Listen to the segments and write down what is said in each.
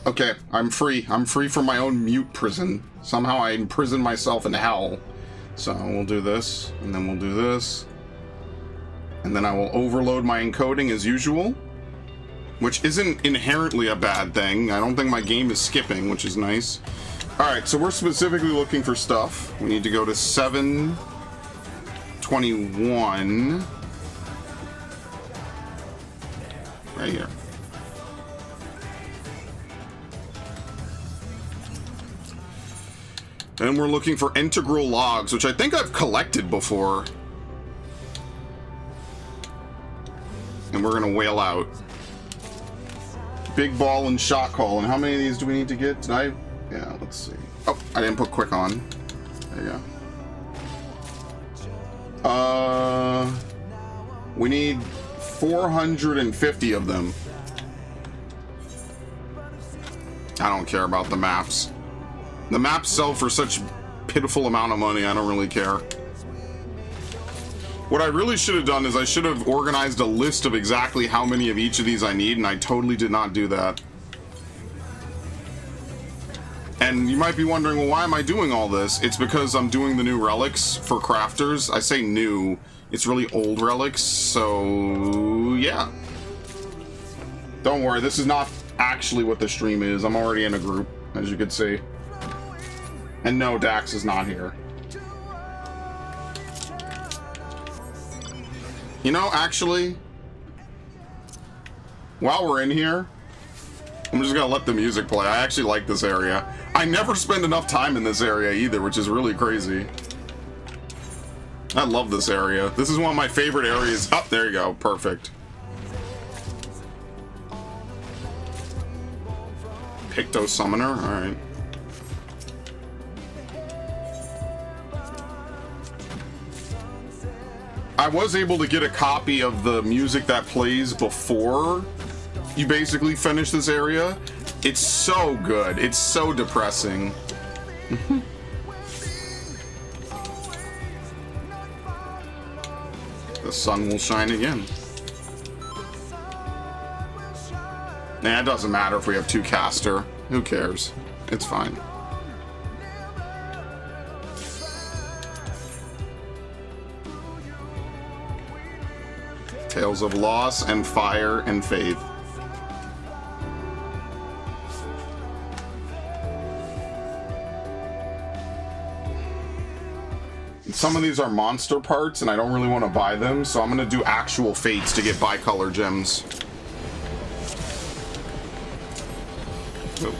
Okay, I'm free. I'm free from my own mute prison. Somehow I imprison myself in hell. So we'll do this, and then we'll do this. And then I will overload my encoding as usual, which isn't inherently a bad thing. I don't think my game is skipping, which is nice. Alright, so we're specifically looking for stuff. We need to go to 721. Right here. And we're looking for integral logs, which I think I've collected before. And we're gonna whale out. Big ball and shot call. And how many of these do we need to get tonight? Yeah, let's see. Oh, I didn't put quick on. There you go. We need 450 of them. I don't care about the maps. The maps sell for such pitiful amount of money, I don't really care. What I really should have done is I should have organized a list of exactly how many of each of these I need, and I totally did not do that. And you might be wondering, well, why am I doing all this? It's because I'm doing the new relics for crafters. I say new, it's really old relics, so yeah. Don't worry, this is not actually what the stream is. I'm already in a group, as you can see. And no, Dax is not here. You know, actually, while we're in here, I'm just gonna let the music play. I actually like this area. I never spend enough time in this area either, which is really crazy. I love this area. This is one of my favorite areas. Oh, there you go. Perfect. Picto Summoner? Alright. I was able to get a copy of the music that plays before you basically finish this area. It's so good. It's so depressing. The sun will shine again. Nah, it doesn't matter if we have two caster. Who cares? It's fine. Tales of loss and fire and faith. Some of these are monster parts and I don't really want to buy them, so I'm going to do actual fates to get bicolor gems. Ooh.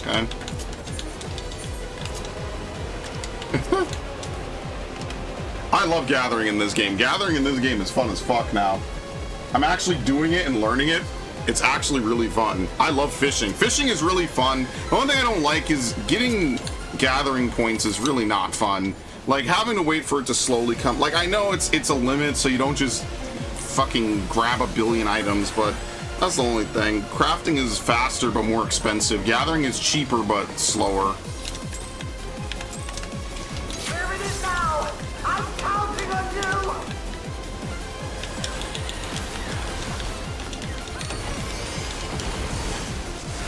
Okay. I love gathering in this game. Gathering in this game is fun as fuck now. I'm actually doing it and learning it. It's actually really fun. I love fishing. Fishing is really fun. The only thing I don't like is getting gathering points is really not fun. Like having to wait for it to slowly come. Like I know it's a limit, so you don't just fucking grab a billion items, but that's the only thing. Crafting is faster but more expensive. Gathering is cheaper but slower. Where it is now? I'm counting on you!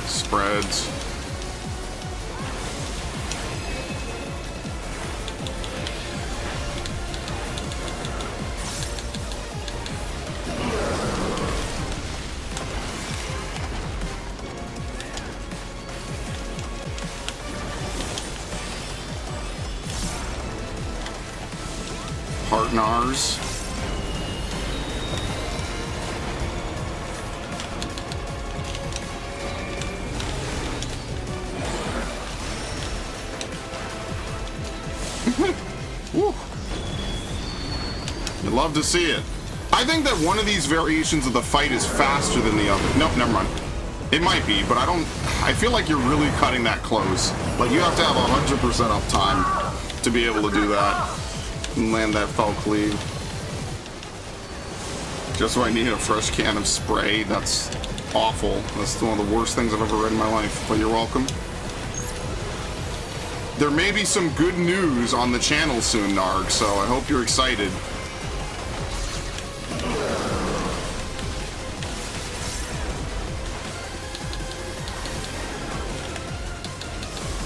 Spreads. Partners. Woo. You'd love to see it. I think that one of these variations of the fight is faster than the other. Nope, never mind. It might be, but I feel like you're really cutting that close. Like you have to have 100% uptime to be able to do that. And land that fell cleave. Just so I need a fresh can of spray. That's awful. That's one of the worst things I've ever read in my life. But you're welcome. there may be some good news on the channel soon, Narg, so I hope you're excited.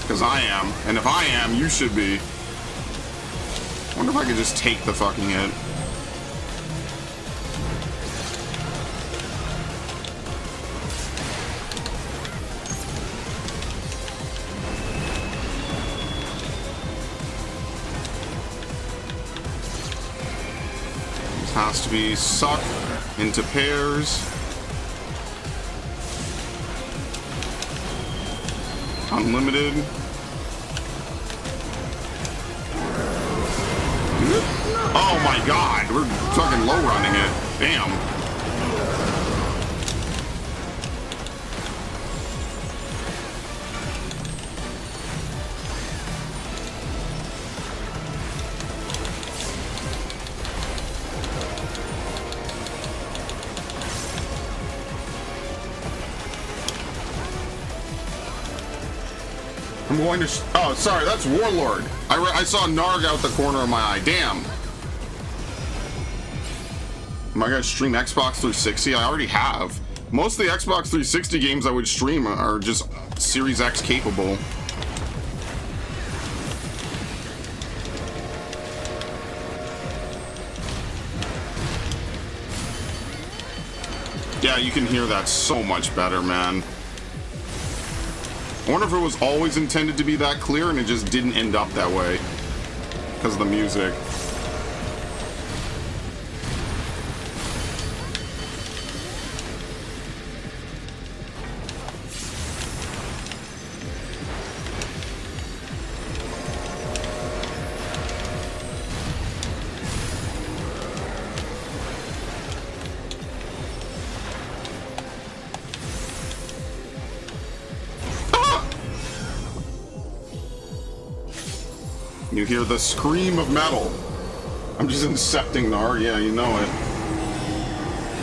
Because I am, and if I am, you should be. I wonder if I could just take the fucking hit. This has to be sucked into pairs. Unlimited. Oh my god, we're fucking low running it. Damn. I'm going to. Oh, sorry, that's Warlord. I saw Narg out the corner of my eye. Damn. Am I gonna stream Xbox 360? I already have. Most of the Xbox 360 games I would stream are just Series X capable. Yeah, you can hear that so much better, man. I wonder if it was always intended to be that clear and it just didn't end up that way because of the music. You hear the scream of metal. I'm just incepting Nar. Yeah, you know it.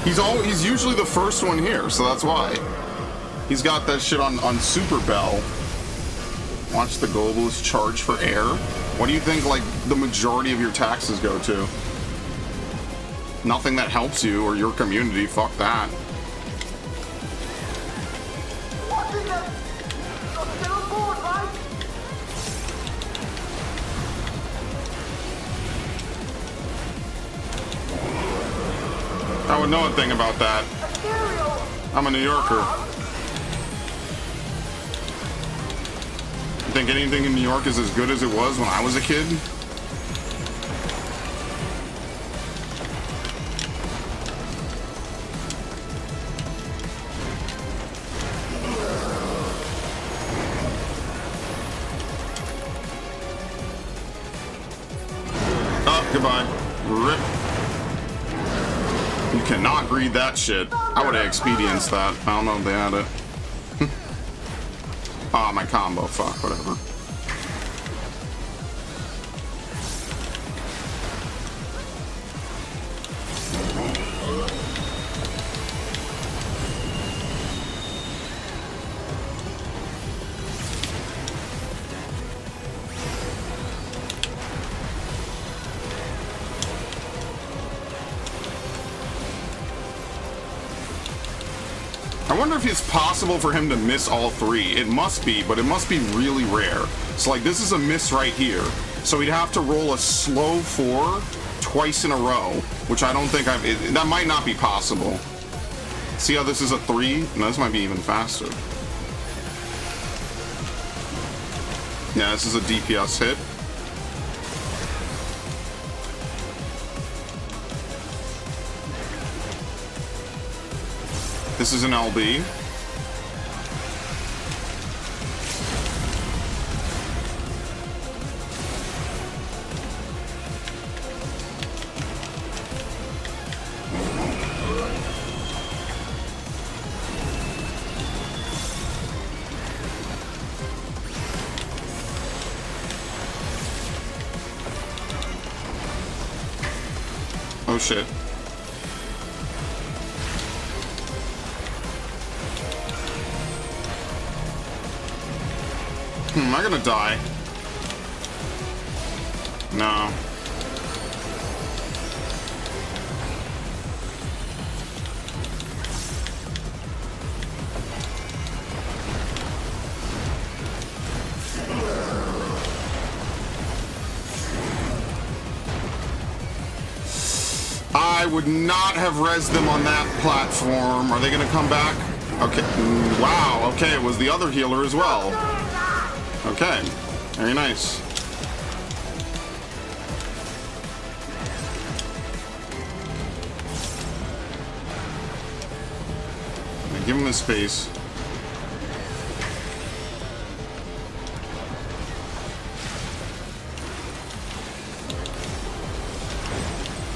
He's usually the first one here, so that's why. He's got that shit on Super Bell. Watch the globalist charge for air. What do you think, like, the majority of your taxes go to? Nothing that helps you or your community. Fuck that. What is it? You're still aboard, right? I would know a thing about that. Material. I'm a New Yorker. You think anything in New York is as good as it was when I was a kid? Oh, goodbye. Rip. You cannot read that shit. I would have experienced that. I don't know if they had it. Ah, my combo. Fuck, whatever. I wonder if it's possible for him to miss all three. It must be, but it must be really rare. So, like, this is a miss right here. So he'd have to roll a slow 4 twice in a row, which I don't think that might not be possible. See how this is a 3? No, this might be even faster. Yeah, this is a DPS hit. This is an LB. Oh shit. Am I gonna die? No. I would not have rezzed them on that platform. Are they gonna come back? Okay. Wow. Okay, it was the other healer as well. Okay. Very nice. Give him his space.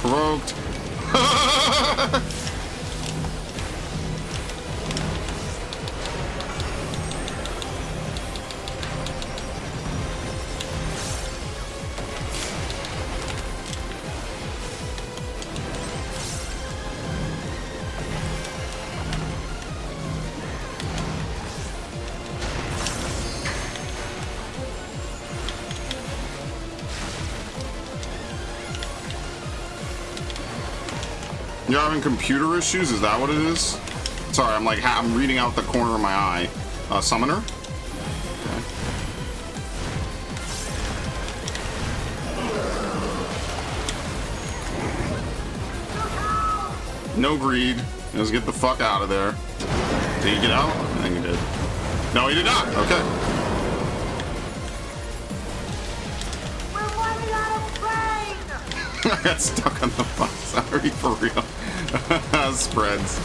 Provoked. You're having computer issues? Is that what it is? Sorry, I'm reading out the corner of my eye. Summoner? Okay. No greed. Let's get the fuck out of there. Did he get out? I think he did. No, he did not. Okay. We're running out of train! I got stuck on the bus. Sorry, for real. Spreads.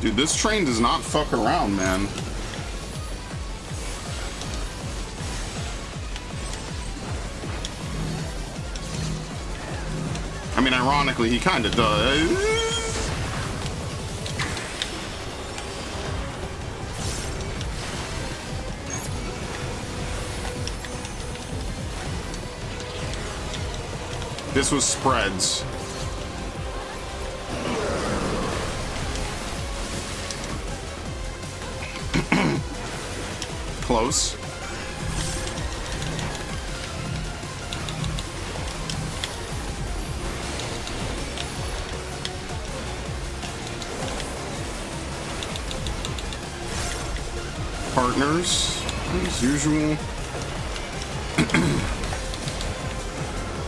Dude, this train does not fuck around, man. I mean, ironically, he kind of does. This was spreads. Close. Partners, as usual.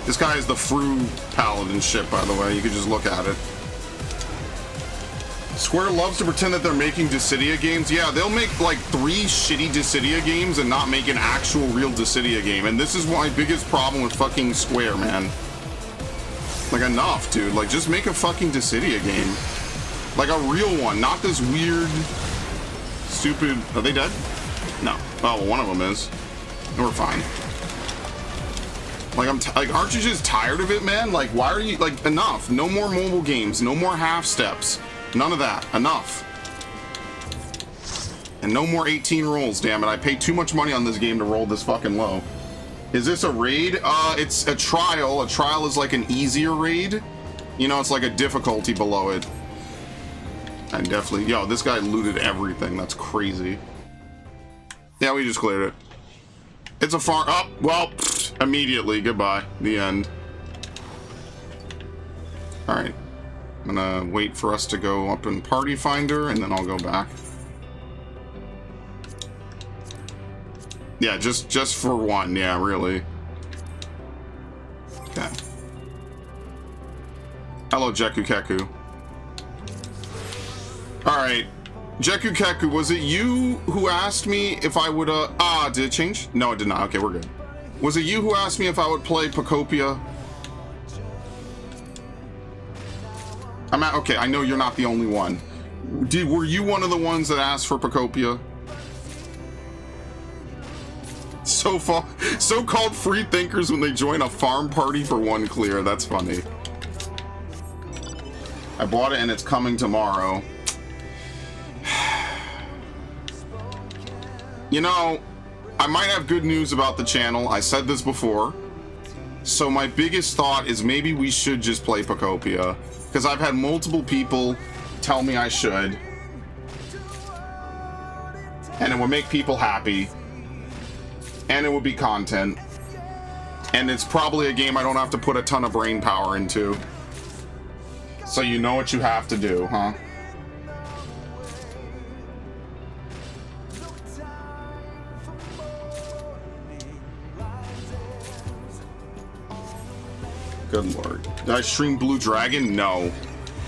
This guy is the Fru Paladin ship, by the way. You could just look at it. Square loves to pretend that they're making Dissidia games. Yeah, they'll make like 3 shitty Dissidia games and not make an actual real Dissidia game. And this is my biggest problem with fucking Square, man. Like, enough, dude. Like, just make a fucking Dissidia game. Like a real one, not this weird... stupid... Are they dead? No. Oh, well, one of them is. We're fine. Like, aren't you just tired of it, man? Like, why are you... Like, enough. No more mobile games. No more half steps. None of that. Enough. And no more 18 rolls, damn it. I paid too much money on this game to roll this fucking low. Is this a raid? It's a trial. A trial is like an easier raid. You know, it's like a difficulty below it. I definitely... Yo, this guy looted everything. That's crazy. Yeah, we just cleared it. It's a farm... Oh, well, immediately. Goodbye. The end. Alright. I'm gonna wait for us to go up in Party Finder, and then I'll go back. Yeah, just for one. Yeah, really. Okay. Hello, Jeku Keku. Alright. Jeku Keku, was it you who asked me if I would, did it change? No, it did not. Okay, we're good. Was it you who asked me if I would play Pacopia? Okay, I know you're not the only one. Were you one of the ones that asked for Pacopia? So-called free thinkers when they join a farm party for 1 clear. That's funny. I bought it and it's coming tomorrow. You know, I might have good news about the channel. I said this before. So my biggest thought is maybe we should just play Pocopia. Because I've had multiple people tell me I should. And it would make people happy. And it would be content. And it's probably a game I don't have to put a ton of brain power into. So you know what you have to do, huh? Good lord. Did I stream Blue Dragon? No.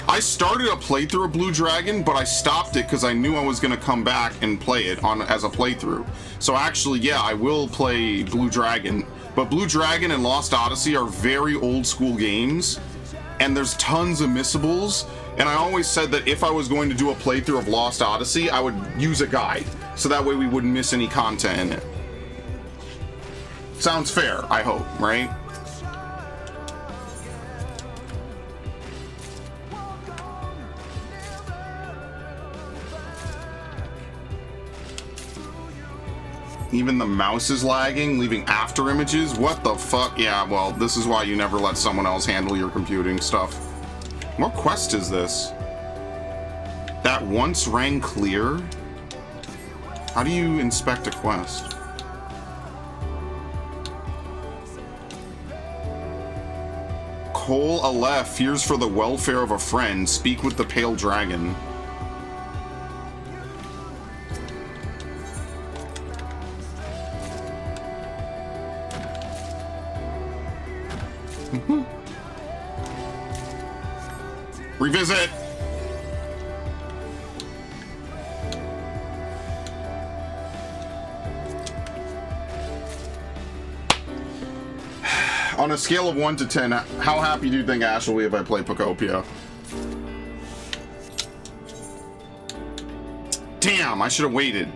I started a playthrough of Blue Dragon, but I stopped it because I knew I was going to come back and play it on as a playthrough. So actually, yeah, I will play Blue Dragon. But Blue Dragon and Lost Odyssey are very old school games, and there's tons of missables. And I always said that if I was going to do a playthrough of Lost Odyssey, I would use a guide, so that way we wouldn't miss any content in it. Sounds fair, I hope, right? Even the mouse is lagging, leaving after images? What the fuck? Yeah, well, this is why you never let someone else handle your computing stuff. What quest is this? That once rang clear? How do you inspect a quest? Cole Aleph fears for the welfare of a friend. Speak with the pale dragon. Revisit. On a scale of 1 to 10, how happy do you think Ash will be if I play Pocopia? Damn, I should have waited.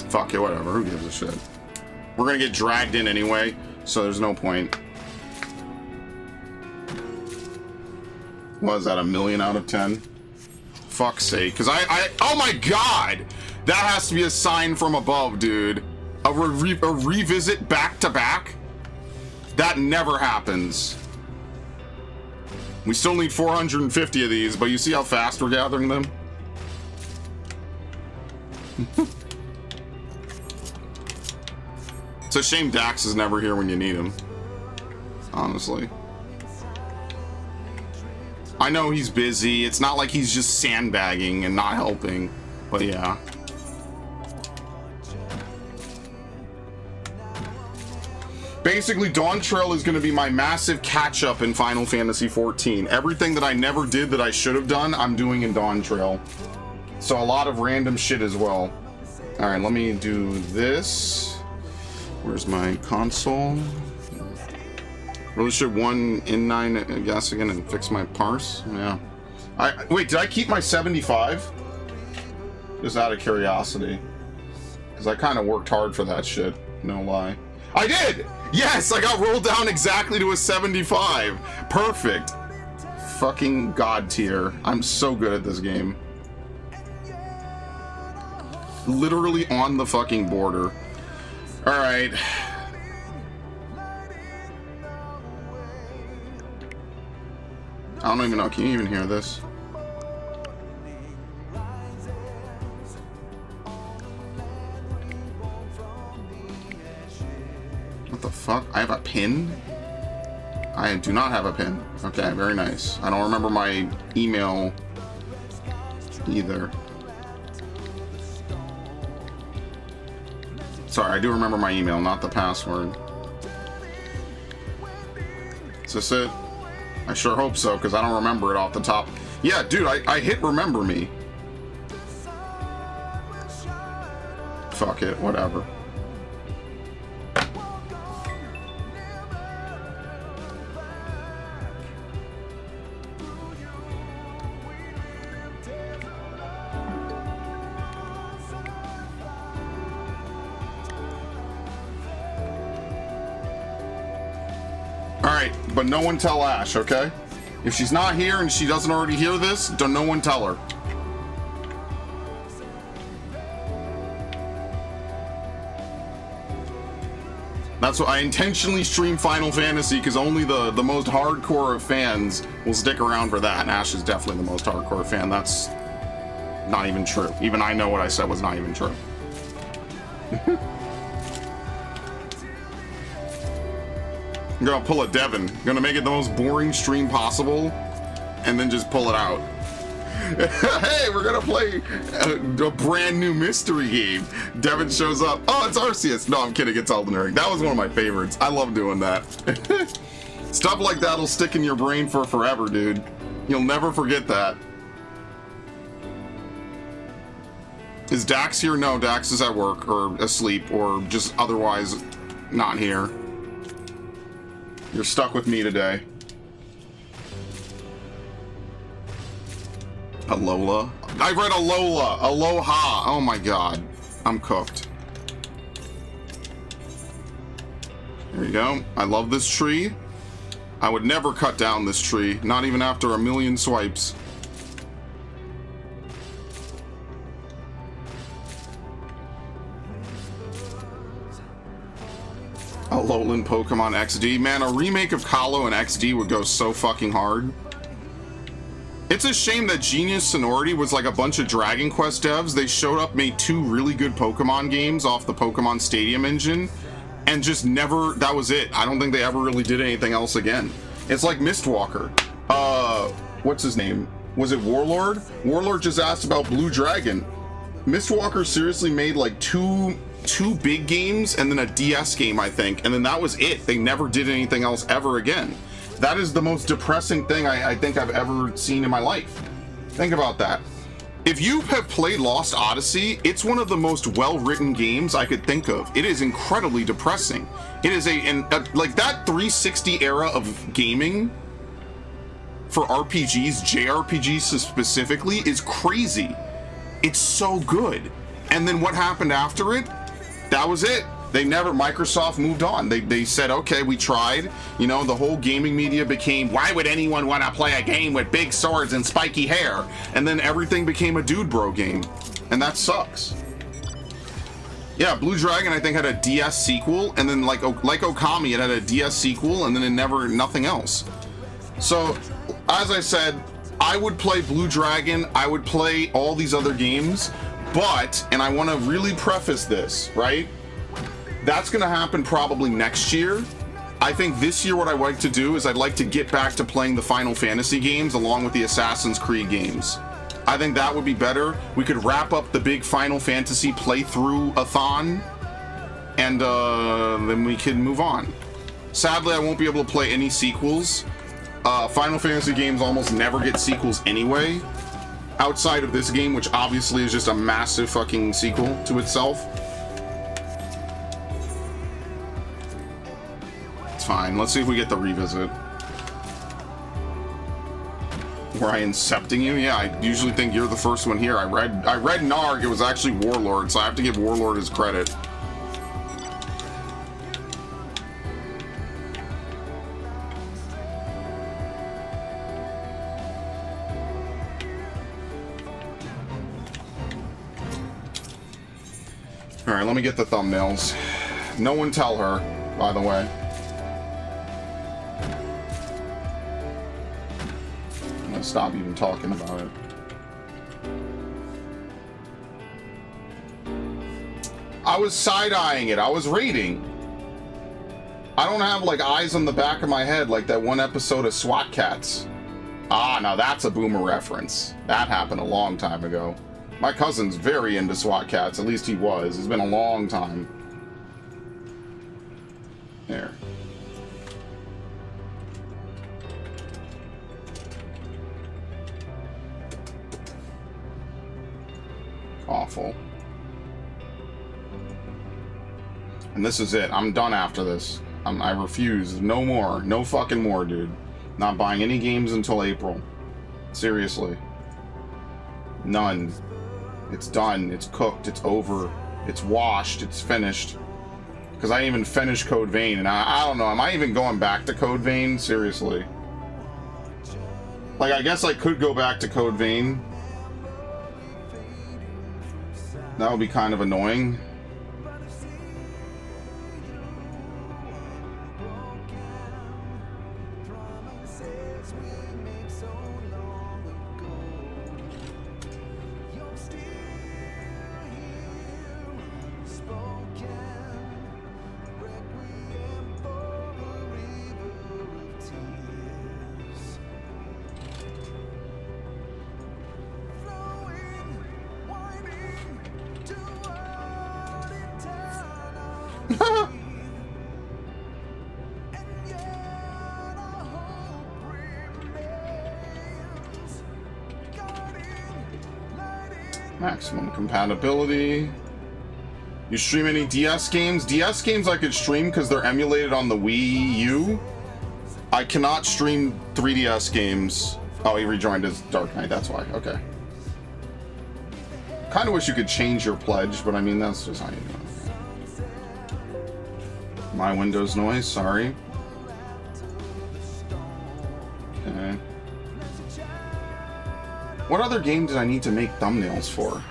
Fuck it, whatever. Who gives a shit? We're gonna get dragged in anyway, so there's no point. Was that a million out of 10? Fuck's sake, because oh my god! That has to be a sign from above, dude. A revisit back to back? That never happens. We still need 450 of these, but you see how fast we're gathering them? It's a shame Dax is never here when you need him. Honestly. I know he's busy. It's not like he's just sandbagging and not helping. But yeah. Basically, Dawntrail is going to be my massive catch-up in Final Fantasy XIV. Everything that I never did that I should have done, I'm doing in Dawntrail. So a lot of random shit as well. Alright, let me do this. Where's my console? Really should one N9, I guess, again, and fix my parse? Yeah. Wait, did I keep my 75? Just out of curiosity. Because I kind of worked hard for that shit. No lie. I did! Yes, I got rolled down exactly to a 75. Perfect. Fucking god tier. I'm so good at this game. Literally on the fucking border. Alright. I don't even know. Can you even hear this? What the fuck? I have a pin? I do not have a pin. Okay, very nice. I don't remember my email either. Sorry, I do remember my email, not the password. Is this it? I sure hope so, because I don't remember it off the top. Yeah, dude, I hit remember me. Fuck it, whatever. Alright, but no one tell Ash, okay? If she's not here and she doesn't already hear this, don't no one tell her. That's what I intentionally stream Final Fantasy, because only the most hardcore of fans will stick around for that. And Ash is definitely the most hardcore fan. That's not even true. Even I know what I said was not even true. I'm gonna pull a Devin. I'm gonna make it the most boring stream possible, and then just pull it out. Hey, we're gonna play a brand new mystery game. Devin shows up. Oh, it's Arceus. No, I'm kidding. It's Elden Ring. That was one of my favorites. I love doing that. Stuff like that'll stick in your brain for forever, dude. You'll never forget that. Is Dax here? No, Dax is at work or asleep or just otherwise not here. You're stuck with me today. Alola? I read Alola. Aloha. Oh my god. I'm cooked. There you go. I love this tree. I would never cut down this tree. Not even after a million swipes. Alolan Pokemon XD. Man, a remake of Kalos and XD would go so fucking hard. It's a shame that Genius Sonority was like a bunch of Dragon Quest devs. They showed up, made 2 really good Pokemon games off the Pokemon Stadium engine, and just never, that was it. I don't think they ever really did anything else again. It's like Mistwalker. What's his name? Was it Warlord? Warlord just asked about Blue Dragon. Mistwalker seriously made like two big games and then a DS game, I think, and then that was it. They never did anything else ever again. That is the most depressing thing I think I've ever seen in my life. Think about that. If you have played Lost Odyssey, it's one of the most well-written games I could think of. It is incredibly depressing. It is like that 360 era of gaming for RPGs, JRPGs specifically, is crazy. It's so good. And then what happened after it? That was it. They never, Microsoft moved on. They said, okay, we tried. You know, the whole gaming media became, why would anyone want to play a game with big swords and spiky hair? And then everything became a dude bro game. And that sucks. Yeah, Blue Dragon, I think, had a DS sequel. And then like Okami, it had a DS sequel. And then it never, nothing else. So, as I said, I would play Blue Dragon. I would play all these other games. But, and I want to really preface this, right? That's going to happen probably next year. I think this year what I'd like to do is I'd like to get back to playing the Final Fantasy games along with the Assassin's Creed games. I think that would be better. We could wrap up the big Final Fantasy playthrough-a-thon, and then we can move on. Sadly, I won't be able to play any sequels. Final Fantasy games almost never get sequels anyway, outside of this game, which obviously is just a massive fucking sequel to itself. Fine. Let's see if we get the revisit. Were I incepting you? Yeah, I usually think you're the first one here. I read Narg. It was actually Warlord, so I have to give Warlord his credit. All right, let me get the thumbnails. No one tell her, by the way. Stop even talking about it. I was side-eyeing it. I was rating. I don't have like eyes on the back of my head like that one episode of SWAT Cats. Ah, now that's a boomer reference. That happened a long time ago. My cousin's very into SWAT Cats. At least he was. It's been a long time. There. Awful. And this is it. I'm done after this. I refuse. No more. No fucking more, dude. Not buying any games until April. Seriously. None. It's done. It's cooked. It's over. It's washed. It's finished. Because I didn't even finish Code Vein. And I don't know. Am I even going back to Code Vein? Seriously. Like, I guess I could go back to Code Vein. That would be kind of annoying. Maximum compatibility. You stream any DS games? DS games I could stream because they're emulated on the Wii U. I cannot stream 3DS games. Oh, he rejoined as Dark Knight, that's why. Okay. Kind of wish you could change your pledge, but I mean, that's just how you do it. My Windows noise, sorry. Okay. What other game did I need to make thumbnails for?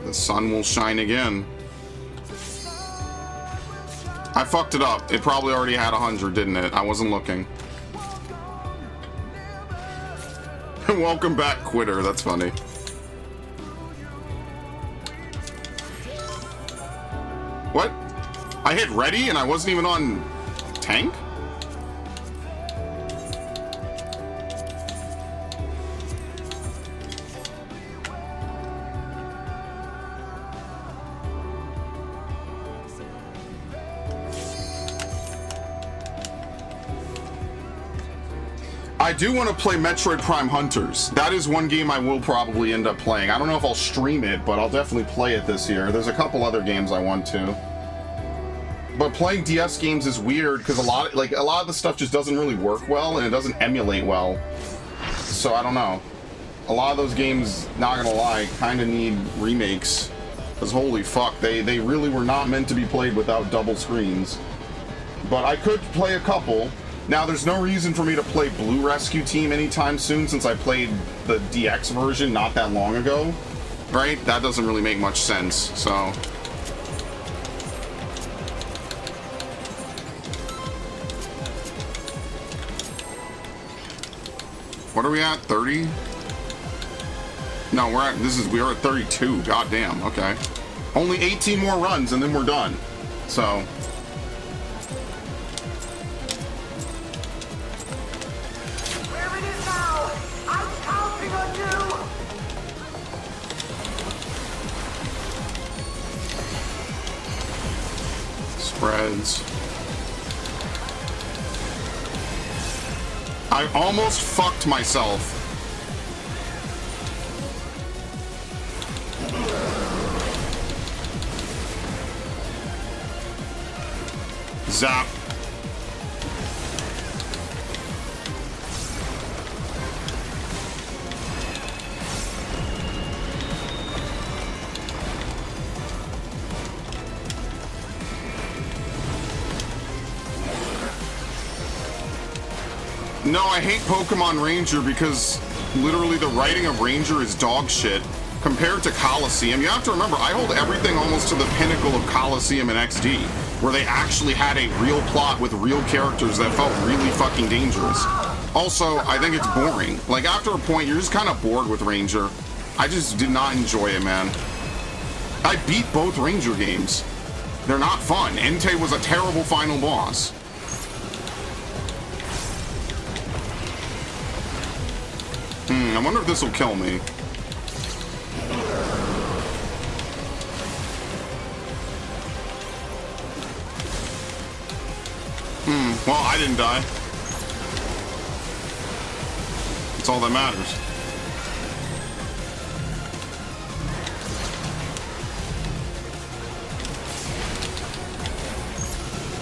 The sun will shine again. I fucked it up. It probably already had 100, didn't it? I wasn't looking. Welcome back, Quitter. That's funny. What? I hit ready and I wasn't even on tank? I do want to play Metroid Prime Hunters. That is one game I will probably end up playing. I don't know if I'll stream it, but I'll definitely play it this year. There's a couple other games I want to. But playing DS games is weird because a lot of the stuff just doesn't really work well and it doesn't emulate well. So I don't know. A lot of those games, not gonna lie, kind of need remakes. Because holy fuck, they really were not meant to be played without double screens. But I could play a couple. Now, there's no reason for me to play Blue Rescue Team anytime soon since I played the DX version not that long ago, right? That doesn't really make much sense, so... What are we at, 30? No, we are at 32, goddamn, okay. Only 18 more runs and then we're done, so... Spreads. I almost fucked myself. Zap. No, I hate Pokemon Ranger because literally the writing of Ranger is dog shit compared to Coliseum. You have to remember, I hold everything almost to the pinnacle of Coliseum and XD, where they actually had a real plot with real characters that felt really fucking dangerous. Also, I think it's boring. Like, after a point, you're just kind of bored with Ranger. I just did not enjoy it, man. I beat both Ranger games. They're not fun. Entei was a terrible final boss. I wonder if this will kill me. Well, I didn't die. That's all that matters.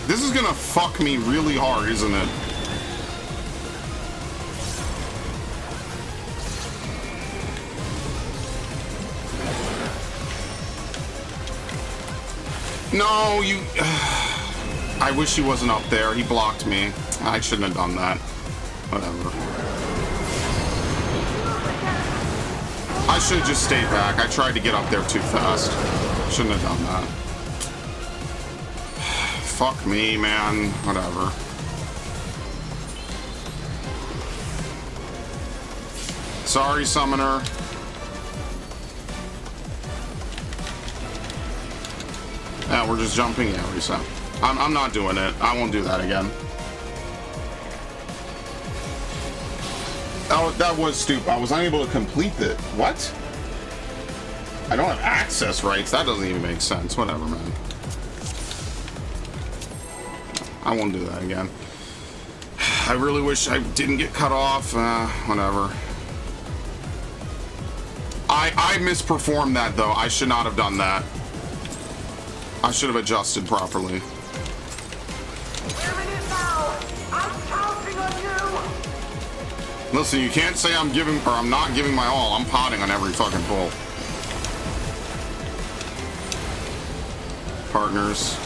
This is gonna fuck me really hard, isn't it? No, you... I wish he wasn't up there. He blocked me. I shouldn't have done that. Whatever. I should have just stayed back. I tried to get up there too fast. Shouldn't have done that. Fuck me, man. Whatever. Sorry, Summoner. Yeah, we're just jumping. Yeah, reset. I'm not doing it. I won't do that again. Oh, that was stupid. I was unable to complete it. What? I don't have access rights. That doesn't even make sense. Whatever, man. I won't do that again. I really wish I didn't get cut off. Whatever. I misperformed that, though. I should not have done that. I should have adjusted properly. Listen, you can't say I'm giving, or I'm not giving my all. I'm potting on every fucking pull. Partners.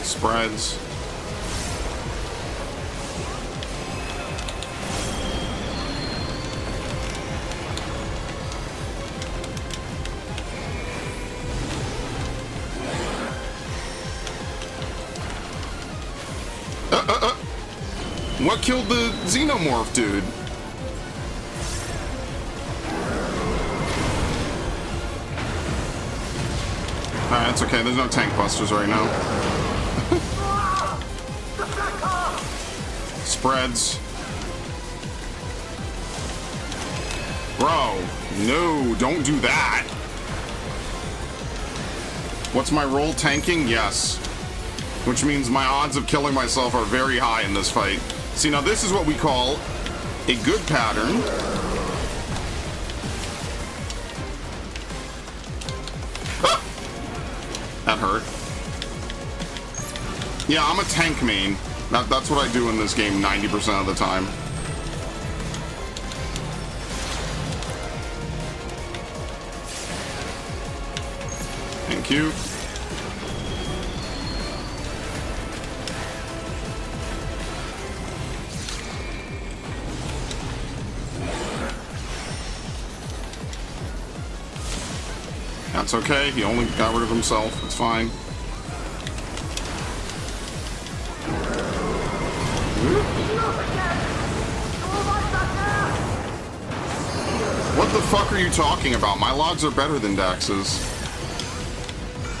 Spreads. What killed the xenomorph dude? Alright, it's okay. There's no tank busters right now. Spreads. Bro, no, don't do that. What's my role? Tanking? Yes. Which means my odds of killing myself are very high in this fight. See, now this is what we call a good pattern. That hurt. Yeah, I'm a tank main. That's what I do in this game 90% of the time. Thank you. That's okay. He only got rid of himself. It's fine. What the fuck are you talking about? My logs are better than Dax's.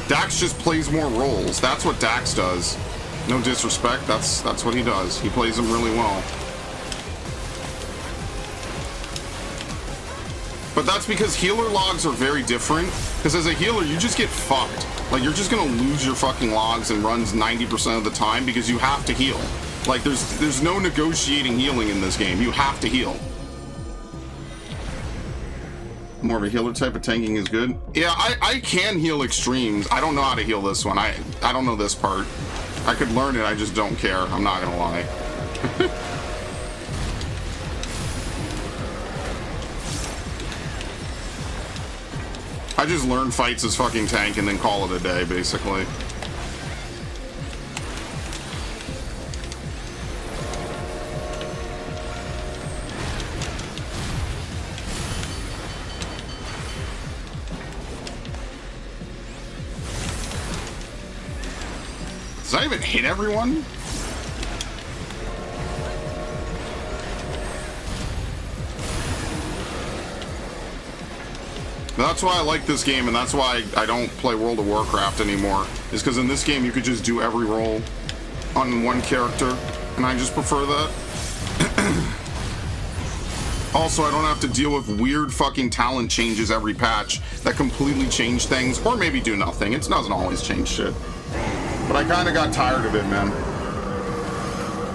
Dax just plays more roles. That's what Dax does. No disrespect. That's what he does. He plays them really well. But that's because healer logs are very different. Because as a healer, you just get fucked. Like, you're just gonna lose your fucking logs and runs 90% of the time because you have to heal. Like, there's no negotiating healing in this game. You have to heal. More of a healer type of tanking is good. Yeah, I can heal extremes. I don't know how to heal this one. I don't know this part. I could learn it, I just don't care. I'm not gonna lie. I just learn fights as fucking tank and then call it a day, basically. Does that even hit everyone? That's why I like this game, and that's why I don't play World of Warcraft anymore. Is because in this game you could just do every role on one character, and I just prefer that. Also, I don't have to deal with weird fucking talent changes every patch that completely change things, or maybe do nothing. It doesn't always change shit. But I kind of got tired of it, man.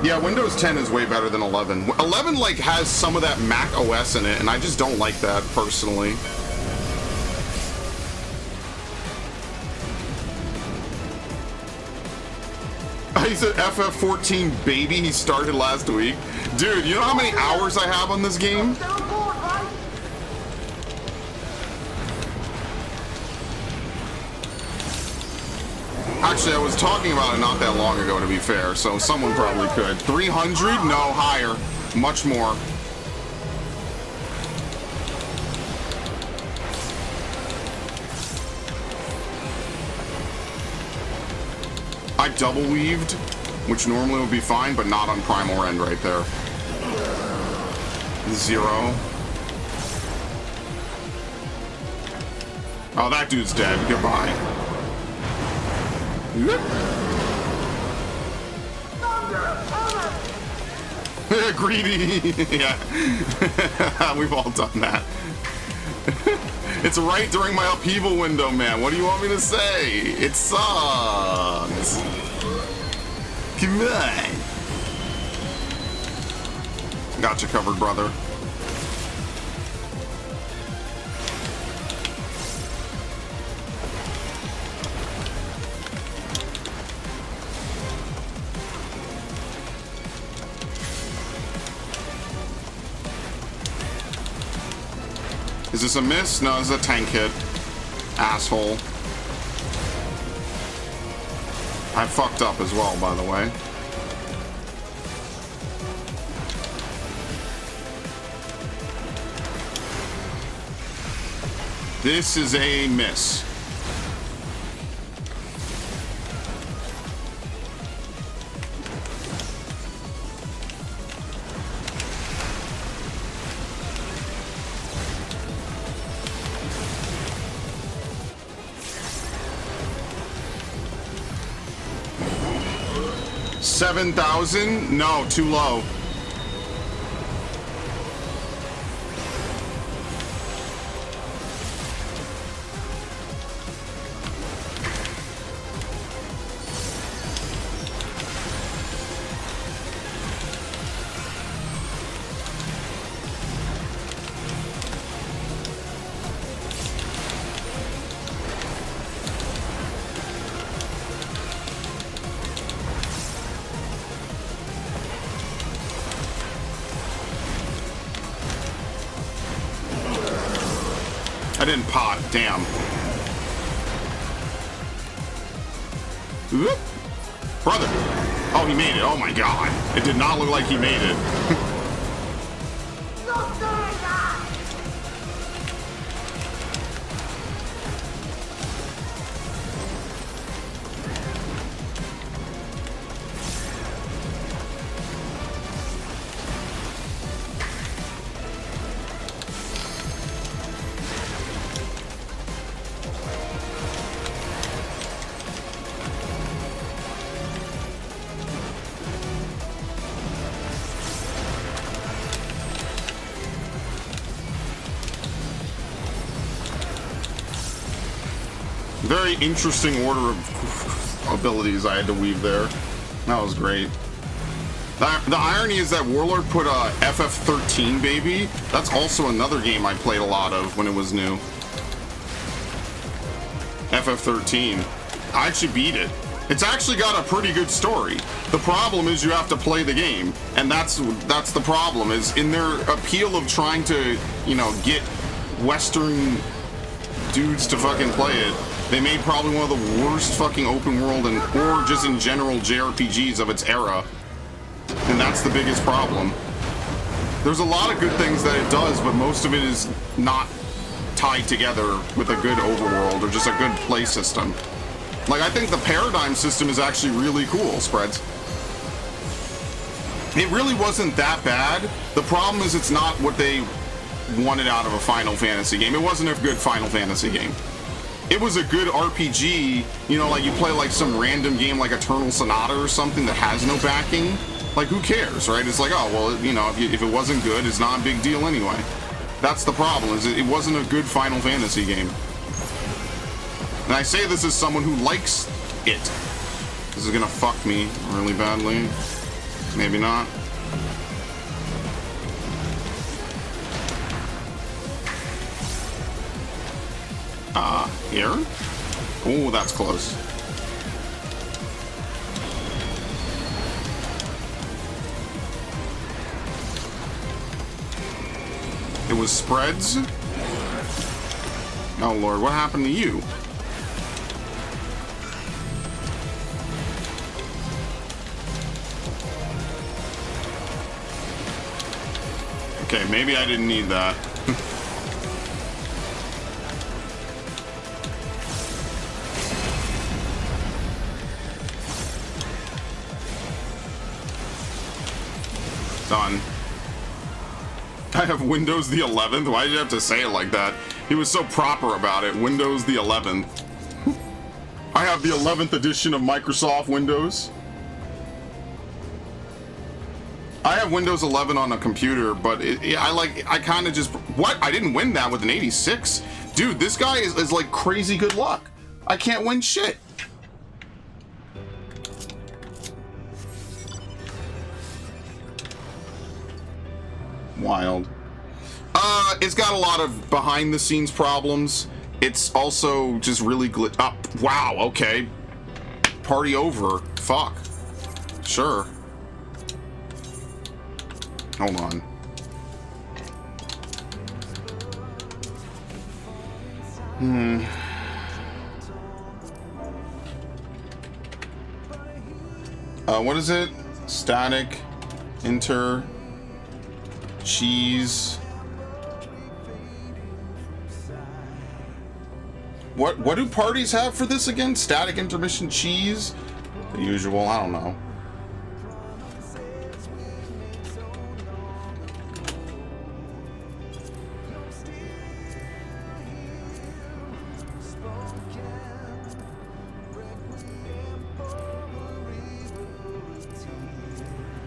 Yeah, Windows 10 is way better than 11. 11, like, has some of that Mac OS in it, and I just don't like that, personally. He's an FF14 baby. He started last week. Dude, you know how many hours I have on this game? Actually, I was talking about it not that long ago, to be fair, so someone probably could. 300? No, higher. Much more. I double weaved, which normally would be fine, but not on Primal End right there. 0. Oh, that dude's dead. Goodbye. Greedy. Yeah. We've all done that. It's right during my upheaval window, man. What do you want me to say? It sucks. Come on. Got you covered, brother. Is this a miss? No, it's a tank hit. Asshole. I fucked up as well, by the way. This is a miss. $7,000? No, too low. I didn't pot, damn. Oop. Brother. Oh, he made it. Oh my god. It did not look like he made it. Stop doing that! Very interesting order of abilities I had to weave there. That was great. The irony is that Warlord put FF13, baby. That's also another game I played a lot of when it was new. FF13. I actually beat it. It's actually got a pretty good story. The problem is you have to play the game, and that's the problem. Is in their appeal of trying to, you know, get Western dudes to fucking play it. They made probably one of the worst fucking open world and or just in general JRPGs of its era. And that's the biggest problem. There's a lot of good things that it does, but most of it is not tied together with a good overworld or just a good play system. Like, I think the paradigm system is actually really cool, Spreads. It really wasn't that bad. The problem is it's not what they wanted out of a Final Fantasy game. It wasn't a good Final Fantasy game. It was a good RPG, you know, like you play like some random game like Eternal Sonata or something that has no backing. Like, who cares, right? It's like, oh, well, you know, if it wasn't good, it's not a big deal anyway. That's the problem, is it wasn't a good Final Fantasy game. And I say this as someone who likes it. This is gonna fuck me really badly. Maybe not. Here? Oh, that's close. It was Spreads? Oh lord, what happened to you? Okay, maybe I didn't need that. Done. I have Windows the 11th. Why did you have to say it like that? He was so proper about it. Windows the 11th. I have the 11th edition of Microsoft Windows. I have Windows 11 on a computer, but I kind of just... What? I didn't win that with an 86? Dude, this guy is like crazy good luck. I can't win shit. Wild. It's got a lot of behind the scenes problems. It's also just really wow, okay. Party over. Fuck. Sure. Hold on. What is it? Static, enter, cheese. What do parties have for this again? Static, intermission, cheese? The usual, I don't know.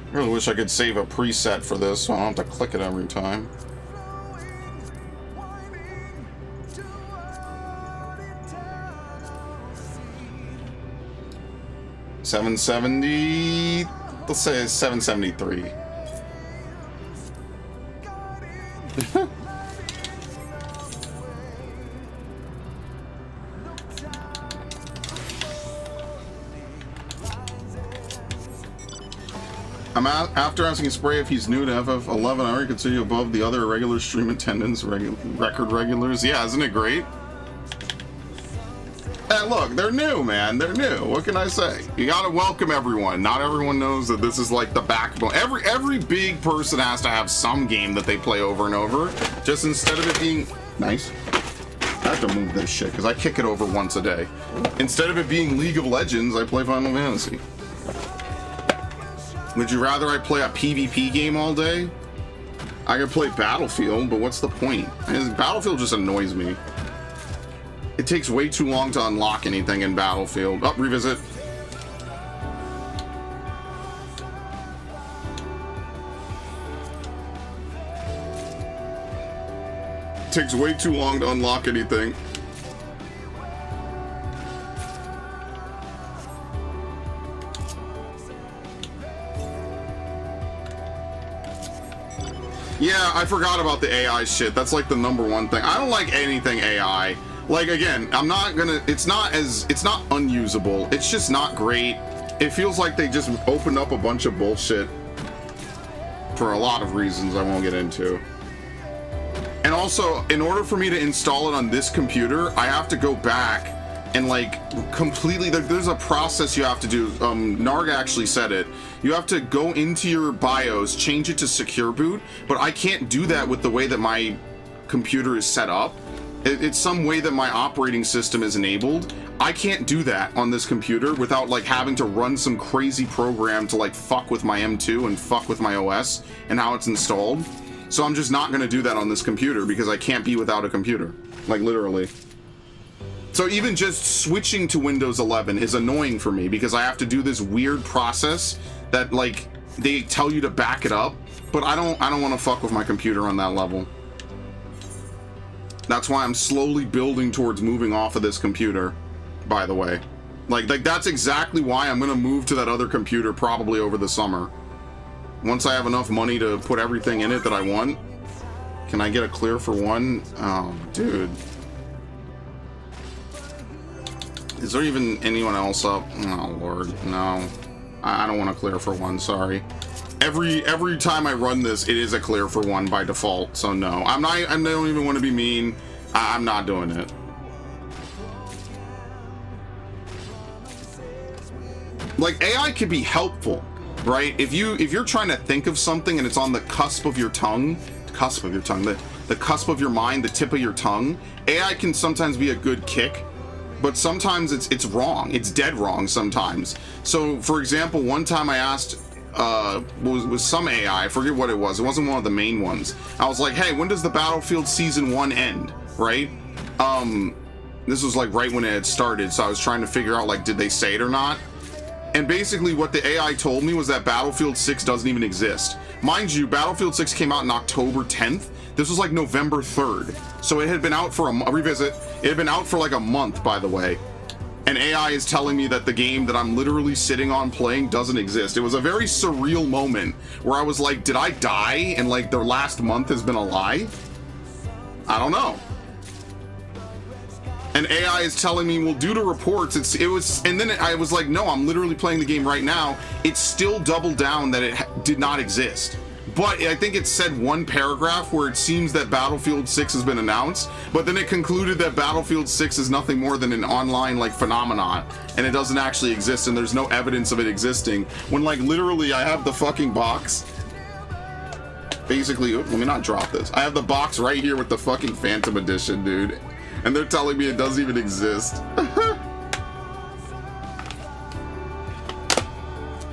I really wish I could save a preset for this so I don't have to click it every time. $770. Let's say 773. After asking Spray if he's new to FF11, I already consider you above the other regular stream attendance record regulars. Yeah, isn't it great? And look, they're new, man. They're new. What can I say? You gotta welcome everyone. Not everyone knows that this is like the backbone. Every big person has to have some game that they play over and over. Just instead of it being nice. I have to move this shit because I kick it over once a day. Instead of it being League of Legends, I play Final Fantasy. Would you rather I play a PvP game all day? I could play Battlefield, but what's the point? Battlefield just annoys me. It takes way too long to unlock anything in Battlefield. Oh, revisit. It takes way too long to unlock anything. Yeah, I forgot about the AI shit. That's like the #1 thing. I don't like anything AI. Like, again, I'm not gonna, it's not unusable. It's just not great. It feels like they just opened up a bunch of bullshit for a lot of reasons I won't get into. And also, in order for me to install it on this computer, I have to go back and like completely, there's a process you have to do. Narg actually said it. You have to go into your BIOS, change it to secure boot, but I can't do that with the way that my computer is set up. It's some way that my operating system is enabled. I can't do that on this computer without like having to run some crazy program to like fuck with my M2 and fuck with my OS and how it's installed. So I'm just not gonna do that on this computer because I can't be without a computer, like literally. So even just switching to Windows 11 is annoying for me because I have to do this weird process that like they tell you to back it up, but I don't want to fuck with my computer on that level. That's why I'm slowly building towards moving off of this computer, by the way. Like that's exactly why I'm gonna move to that other computer probably over the summer. Once I have enough money to put everything in it that I want. Can I get a clear for one? Oh, dude. Is there even anyone else up? Oh, Lord, no. I don't want to clear for one, sorry. Every time I run this, it is a clear for one by default, so no. I don't even want to be mean. I'm not doing it. Like, AI could be helpful, right? If you're trying to think of something and it's on the cusp of your tongue, the cusp of your mind, the tip of your tongue, AI can sometimes be a good kick. But sometimes it's wrong. It's dead wrong sometimes. So, for example, one time I asked was some AI, I forget what it was. It wasn't one of the main ones. I was like, hey, when does the Battlefield Season 1 end, right? This was like right when it had started, so I was trying to figure out, like, did they say it or not? And basically what the AI told me was that Battlefield 6 doesn't even exist. Mind you, Battlefield 6 came out in October 10th. This was like November 3rd. So it had been out for a revisit. It had been out for like a month, by the way. And AI is telling me that the game that I'm literally sitting on playing doesn't exist. It was a very surreal moment where I was like, did I die and like the last month has been a lie? I don't know. And AI is telling me, well, due to reports, and then I was like, no, I'm literally playing the game right now. It still doubled down that it did not exist. But I think it said one paragraph where it seems that Battlefield 6 has been announced, but then it concluded that Battlefield 6 is nothing more than an online like phenomenon, and it doesn't actually exist, and there's no evidence of it existing. When like literally I have the fucking box. Basically, let me not drop this. I have the box right here with the fucking Phantom Edition, dude. And they're telling me it doesn't even exist.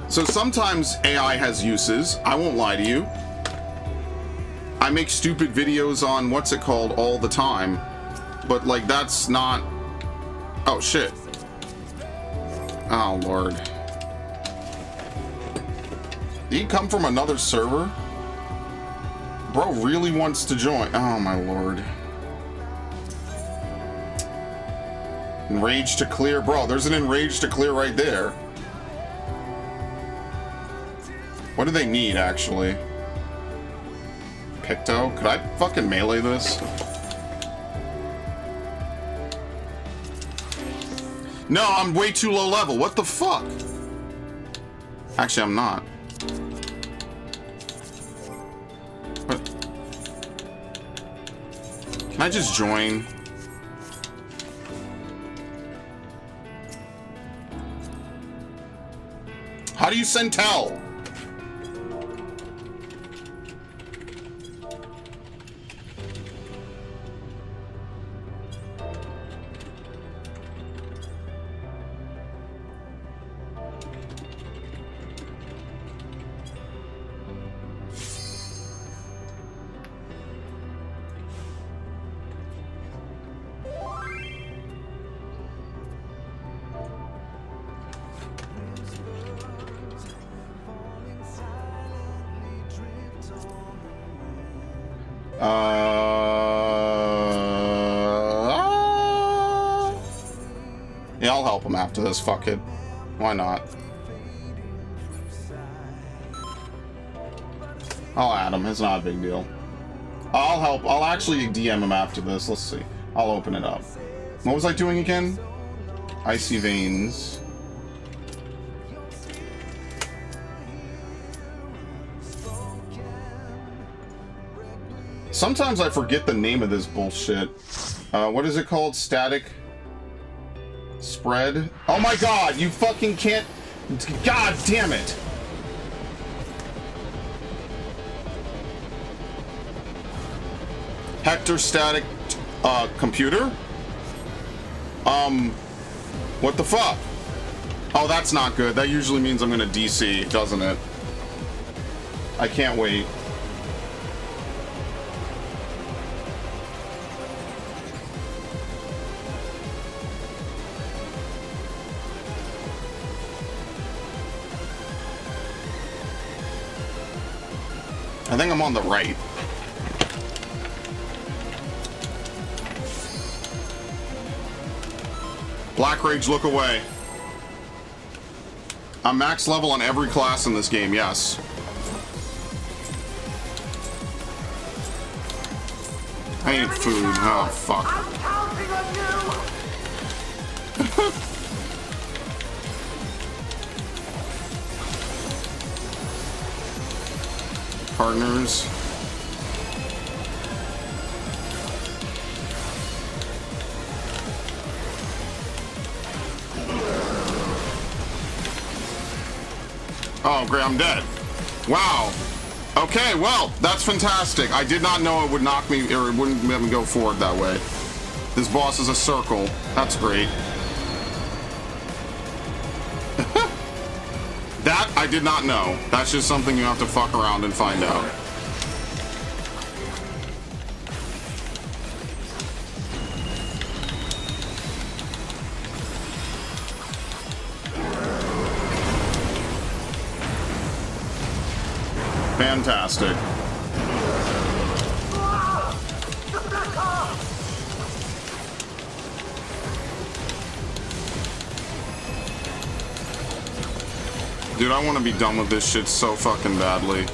So sometimes AI has uses. I won't lie to you. I make stupid videos on what's it called all the time. But like that's not... Oh shit. Oh Lord. Did he come from another server? Bro really wants to join. Oh my Lord. Enrage to clear. Bro, there's an enrage to clear right there. What do they need, actually? Picto? Could I fucking melee this? No, I'm way too low level. What the fuck? Actually, I'm not. What? Can I just join? How do you send tell? Yeah, I'll help him after this. Fuck it. Why not? I'll add him. It's not a big deal. I'll help. I'll actually DM him after this. Let's see. I'll open it up. What was I doing again? Icy veins. Sometimes I forget the name of this bullshit. What is it called? Static spread? Oh my god, you fucking can't... God damn it! Hector static computer? What the fuck? Oh, that's not good. That usually means I'm gonna DC, doesn't it? I can't wait. I think I'm on the right. Black Rage, look away. I'm max level on every class in this game, yes. I need food. Oh, fuck. I'm counting on you! Partners. Oh, great, I'm dead. Wow. Okay, well, that's fantastic. I did not know it would knock me, or it wouldn't let me go forward that way. This boss is a circle. That's great. That, I did not know. That's just something you have to fuck around and find out. Fantastic. Dude, I want to be done with this shit so fucking badly.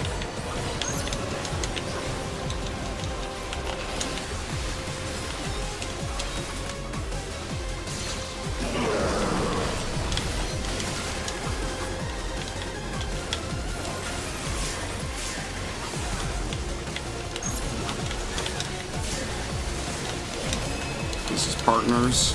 This is partners.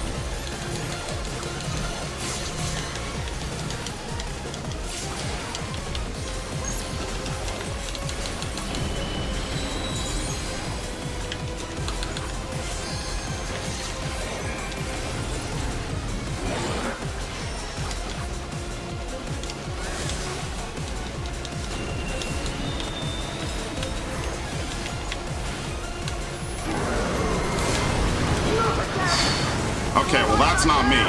Okay, well that's not me.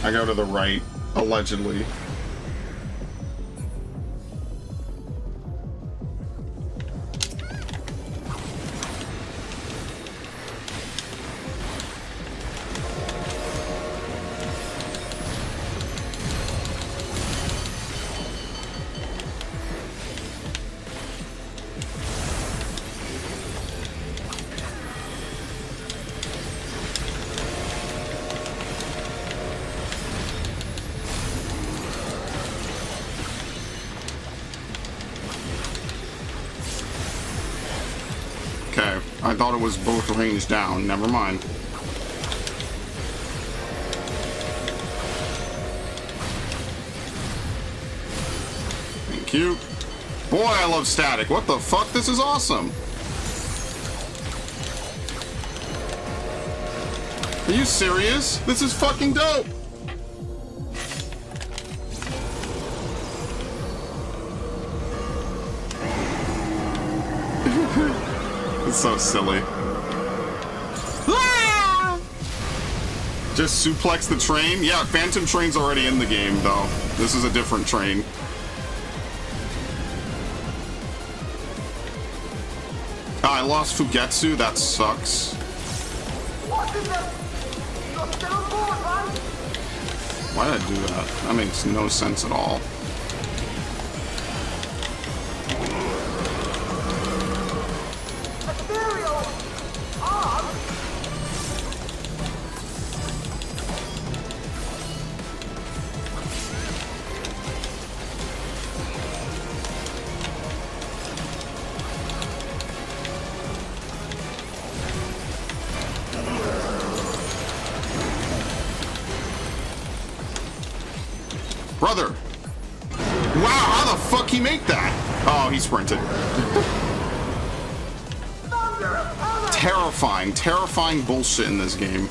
I go to the right, allegedly. Okay, I thought it was both ranged down. Never mind. Thank you. Boy, I love static. What the fuck? This is awesome. Are you serious? This is fucking dope. It's so silly. Ah! Just suplex the train? Yeah, Phantom Train's already in the game, though. This is a different train. I lost Fugetsu, that sucks. What is it? You're still on board, right? Why did I do that? That makes no sense at all. Material! On! Brother! Wow, how the fuck he make that? Oh, he sprinted. Terrifying, terrifying bullshit in this game.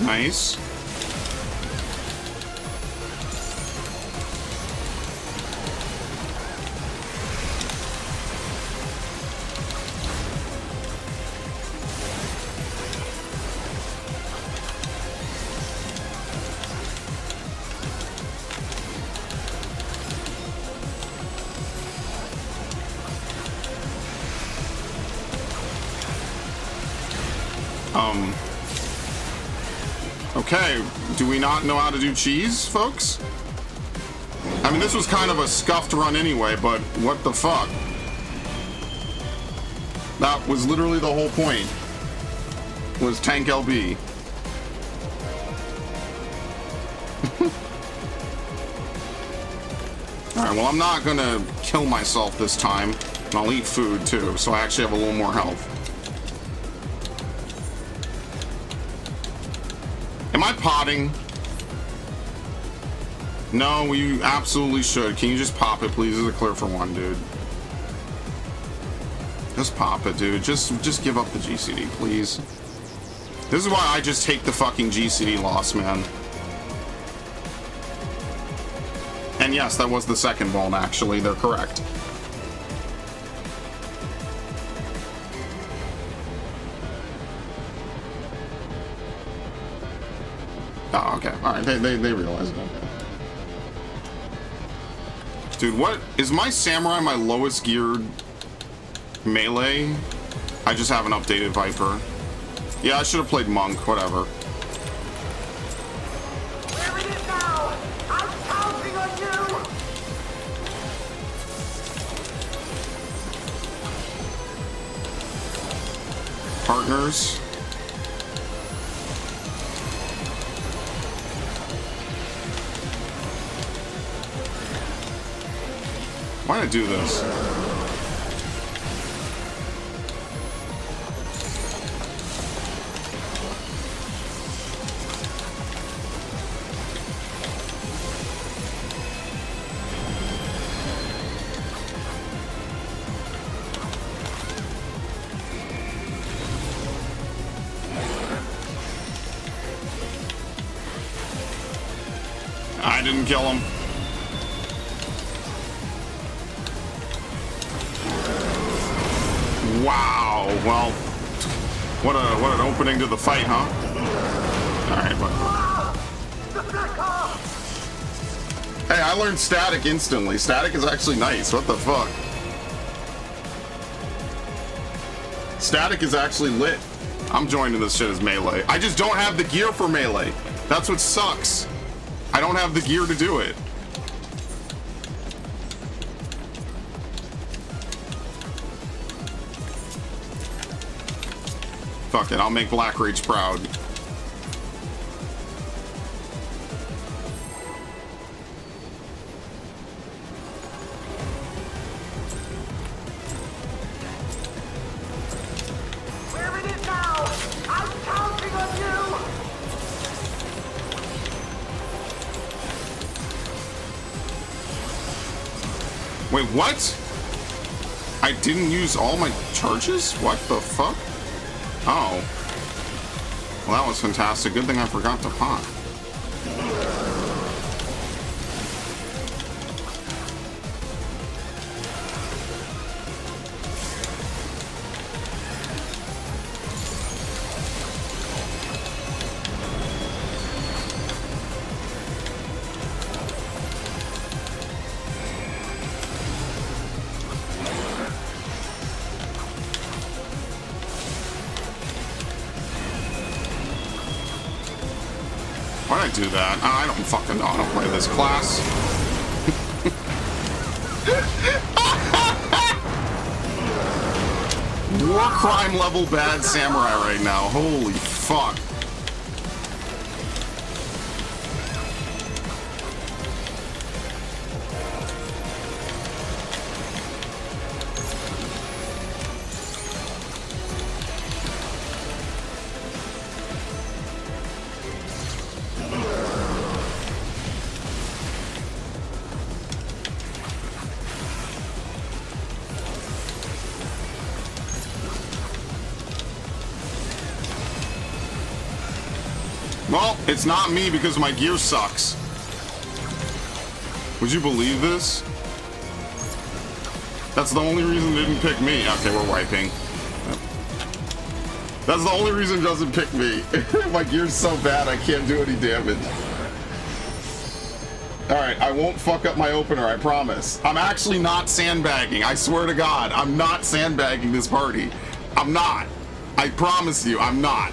Nice. Okay, do we not know how to do cheese, folks? I mean, this was kind of a scuffed run anyway, but what the fuck? That was literally the whole point, was tank LB. Alright, well, I'm not gonna kill myself this time. And I'll eat food, too, so I actually have a little more health. Am I potting? No, you absolutely should. Can you just pop it, please? This is a clear for one, dude. Just pop it, dude. Just give up the GCD, please. This is why I just take the fucking GCD loss, man. And yes, that was the second bone, actually. They're correct. Oh, okay. Alright, they realized it. Okay. Dude, what? Is my samurai my lowest geared melee? I just haven't updated Viper. Yeah, I should have played Monk, whatever. Where it is now! I'm counting on you! Partners. Why did I do this? I didn't kill him. Wow. Well, what an opening to the fight, huh? All right. Hey, I learned static instantly. Static is actually nice. What the fuck? Static is actually lit. I'm joining this shit as melee. I just don't have the gear for melee. That's what sucks. I don't have the gear to do it. Fuck it, I'll make Black Rage proud. Where it is now! I'm counting on you! Wait, what? I didn't use all my charges? What the fuck? Oh. Well, that was fantastic. Good thing I forgot to pot. Why'd I do that? I don't fucking know how to play this class. War crime level bad samurai right now. Holy fuck. Well, it's not me because my gear sucks. Would you believe this? That's the only reason they didn't pick me. Okay, we're wiping. That's the only reason it doesn't pick me. My gear's so bad I can't do any damage. Alright, I won't fuck up my opener, I promise. I'm actually not sandbagging. I swear to God, I'm not sandbagging this party. I'm not. I promise you, I'm not.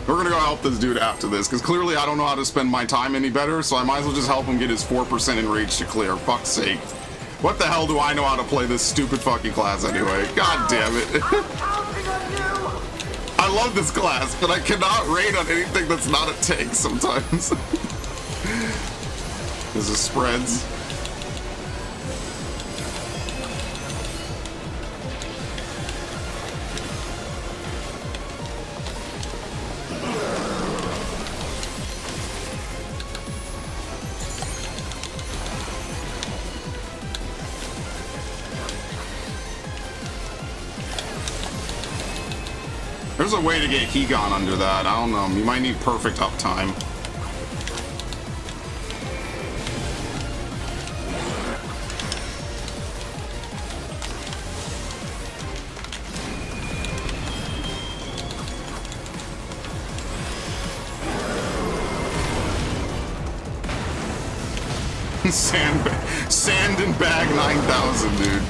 We're gonna go help this dude after this, because clearly I don't know how to spend my time any better, so I might as well just help him get his 4% enrage to clear. Fuck's sake. What the hell do I know how to play this stupid fucking class anyway? God damn it. I love this class, but I cannot raid on anything that's not a tank sometimes. This is spreads. There's a way to get Hegon under that. I don't know. You might need perfect uptime. Sand and bag 9,000, dude.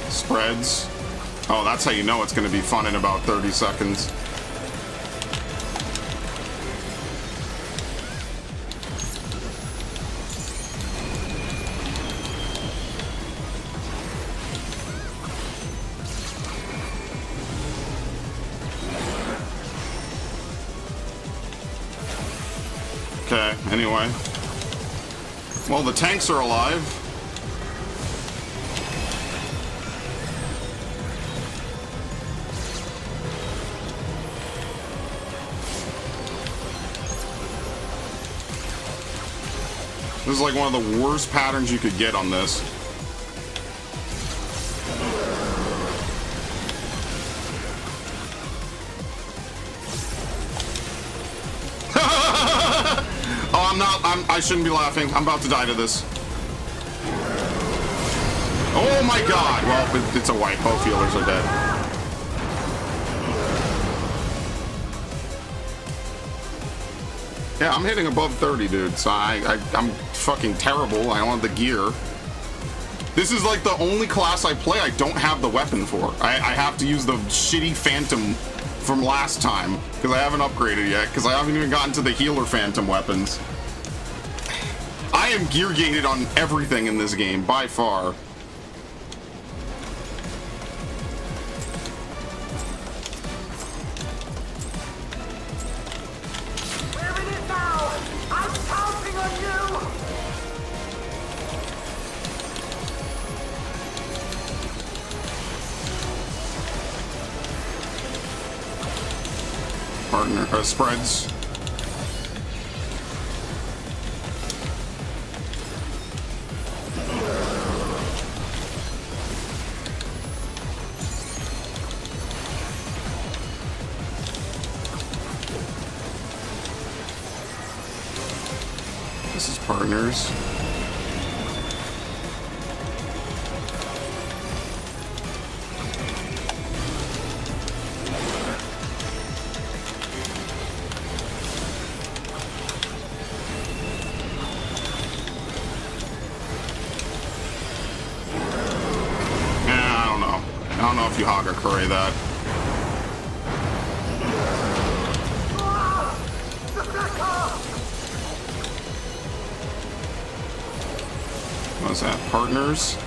Spreads. Oh, that's how you know it's going to be fun in about 30 seconds. Okay, anyway. Well, the tanks are alive. This is like one of the worst patterns you could get on this. Oh, I shouldn't be laughing. I'm about to die to this. Oh my god! Well, it's a wipe. Both healers are dead. Yeah, I'm hitting above 30, dude, so I'm fucking terrible. I don't have the gear. This is like the only class I play I don't have the weapon for. I have to use the shitty Phantom from last time, because I haven't upgraded yet, because I haven't even gotten to the healer Phantom weapons. I am gear gated on everything in this game, by far. Partner, spreads. This is partners. I don't know if you hog or curry that. What's that? Partners?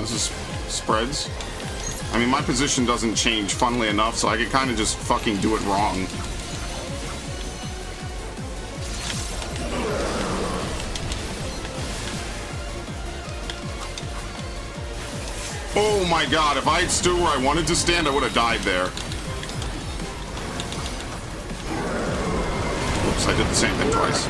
This is spreads. I mean, my position doesn't change, funnily enough, so I could kind of just fucking do it wrong. Oh my god, if I had stood where I wanted to stand, I would have died there. Oops, I did the same thing twice.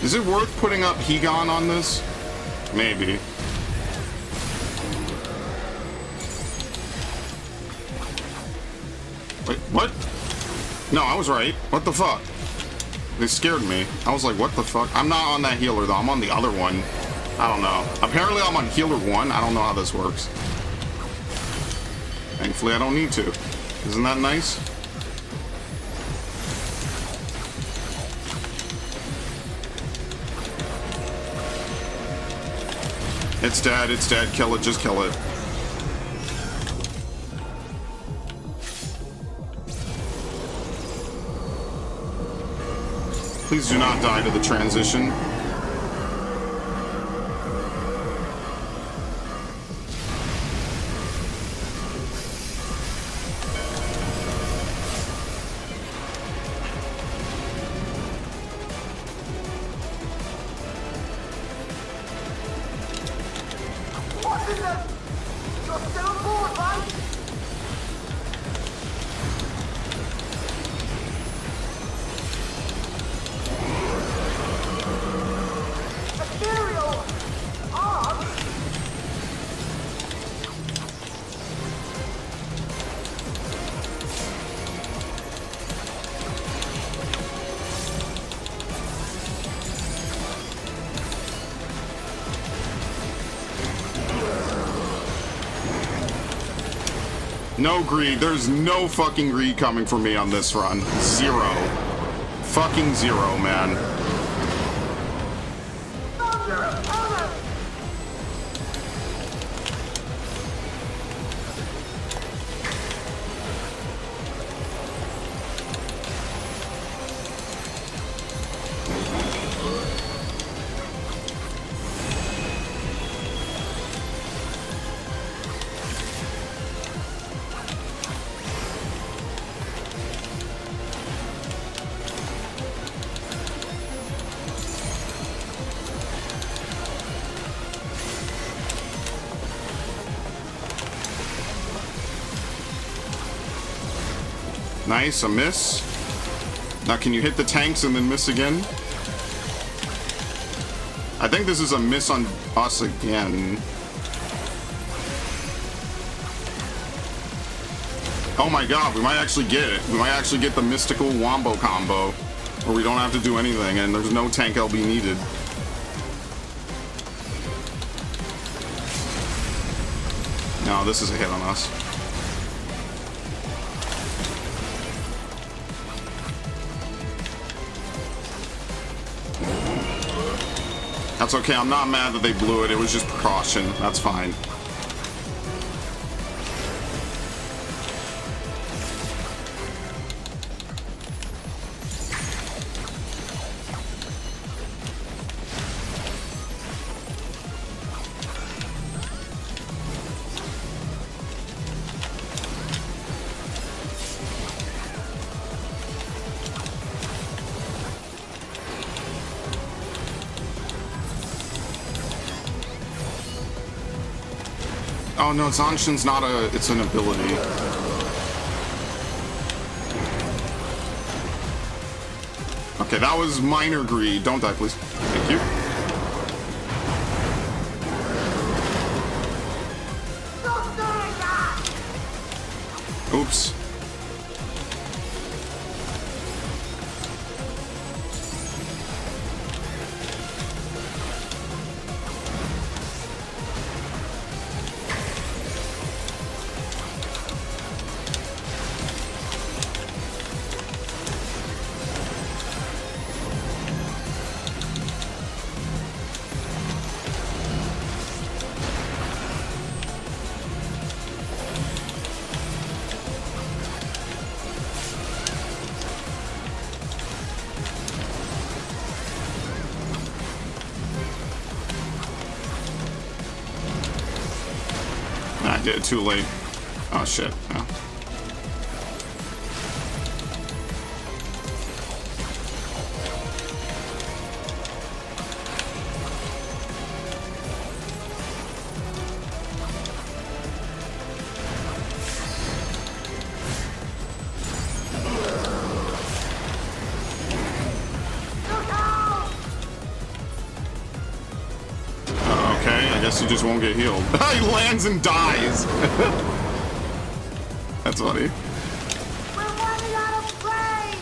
Is it worth putting up Hegon on this? Maybe. Wait, what? No, I was right. What the fuck? They scared me. I was like, what the fuck? I'm not on that healer, though. I'm on the other one. I don't know. Apparently, I'm on healer 1. I don't know how this works. Thankfully, I don't need to. Isn't that nice? It's dead. It's dead. Kill it. Just kill it. Please do not die to the transition. What's in there? You're still on board, right? Material! Arms? No greed. There's no fucking greed coming for me on this run. Zero. Fucking zero, man. Thunder and hammer! Nice, a miss. Now can you hit the tanks and then miss again? I think this is a miss on us again. Oh my god, we might actually get it. We might actually get the mystical wombo combo where we don't have to do anything and there's no tank LB needed. No, this is a hit on us. That's okay, I'm not mad that they blew it. It was just precaution. That's fine. Oh no, Zanshin's not a, it's an ability. Okay, that was minor greed. Don't die, please. Thank you. Stop doing that! Oops. I did it too late. Oh shit. Yeah. Look out! he just won't get healed. He lands and dies. That's funny. We're running out of brain!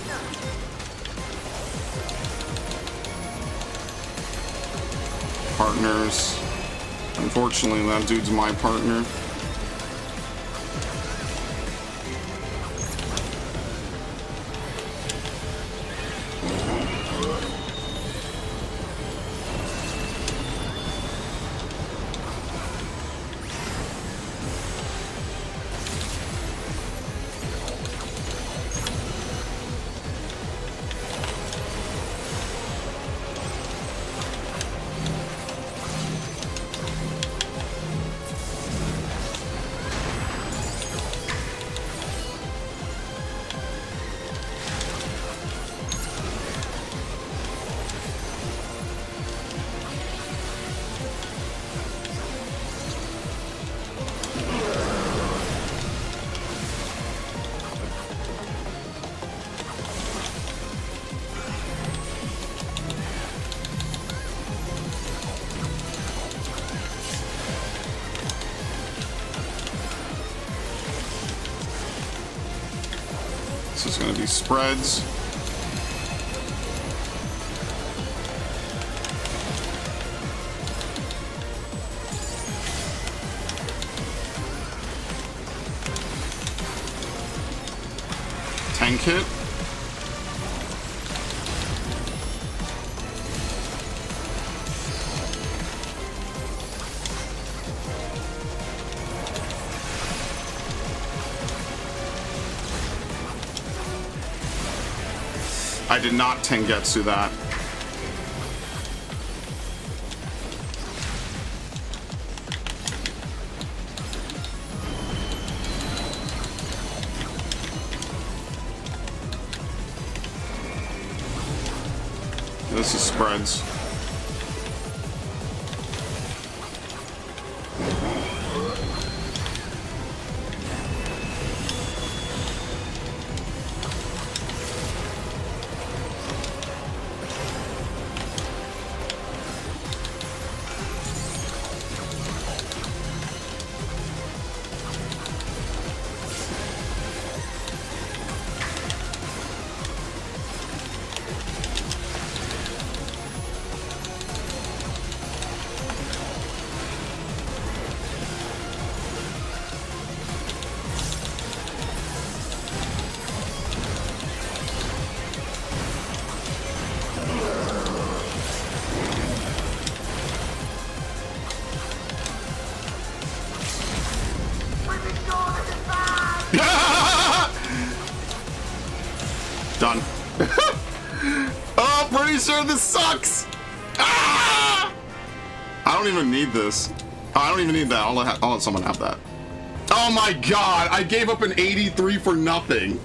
Partners. Unfortunately, that dude's my partner. This is going to be spreads. Tank hit. I did not Tengetsu that. This is spreads. Done. Oh, pretty sure this sucks. Ah! I don't even need this. Oh, I don't even need that. I'll let someone have that. Oh my god, I gave up an 83 for nothing.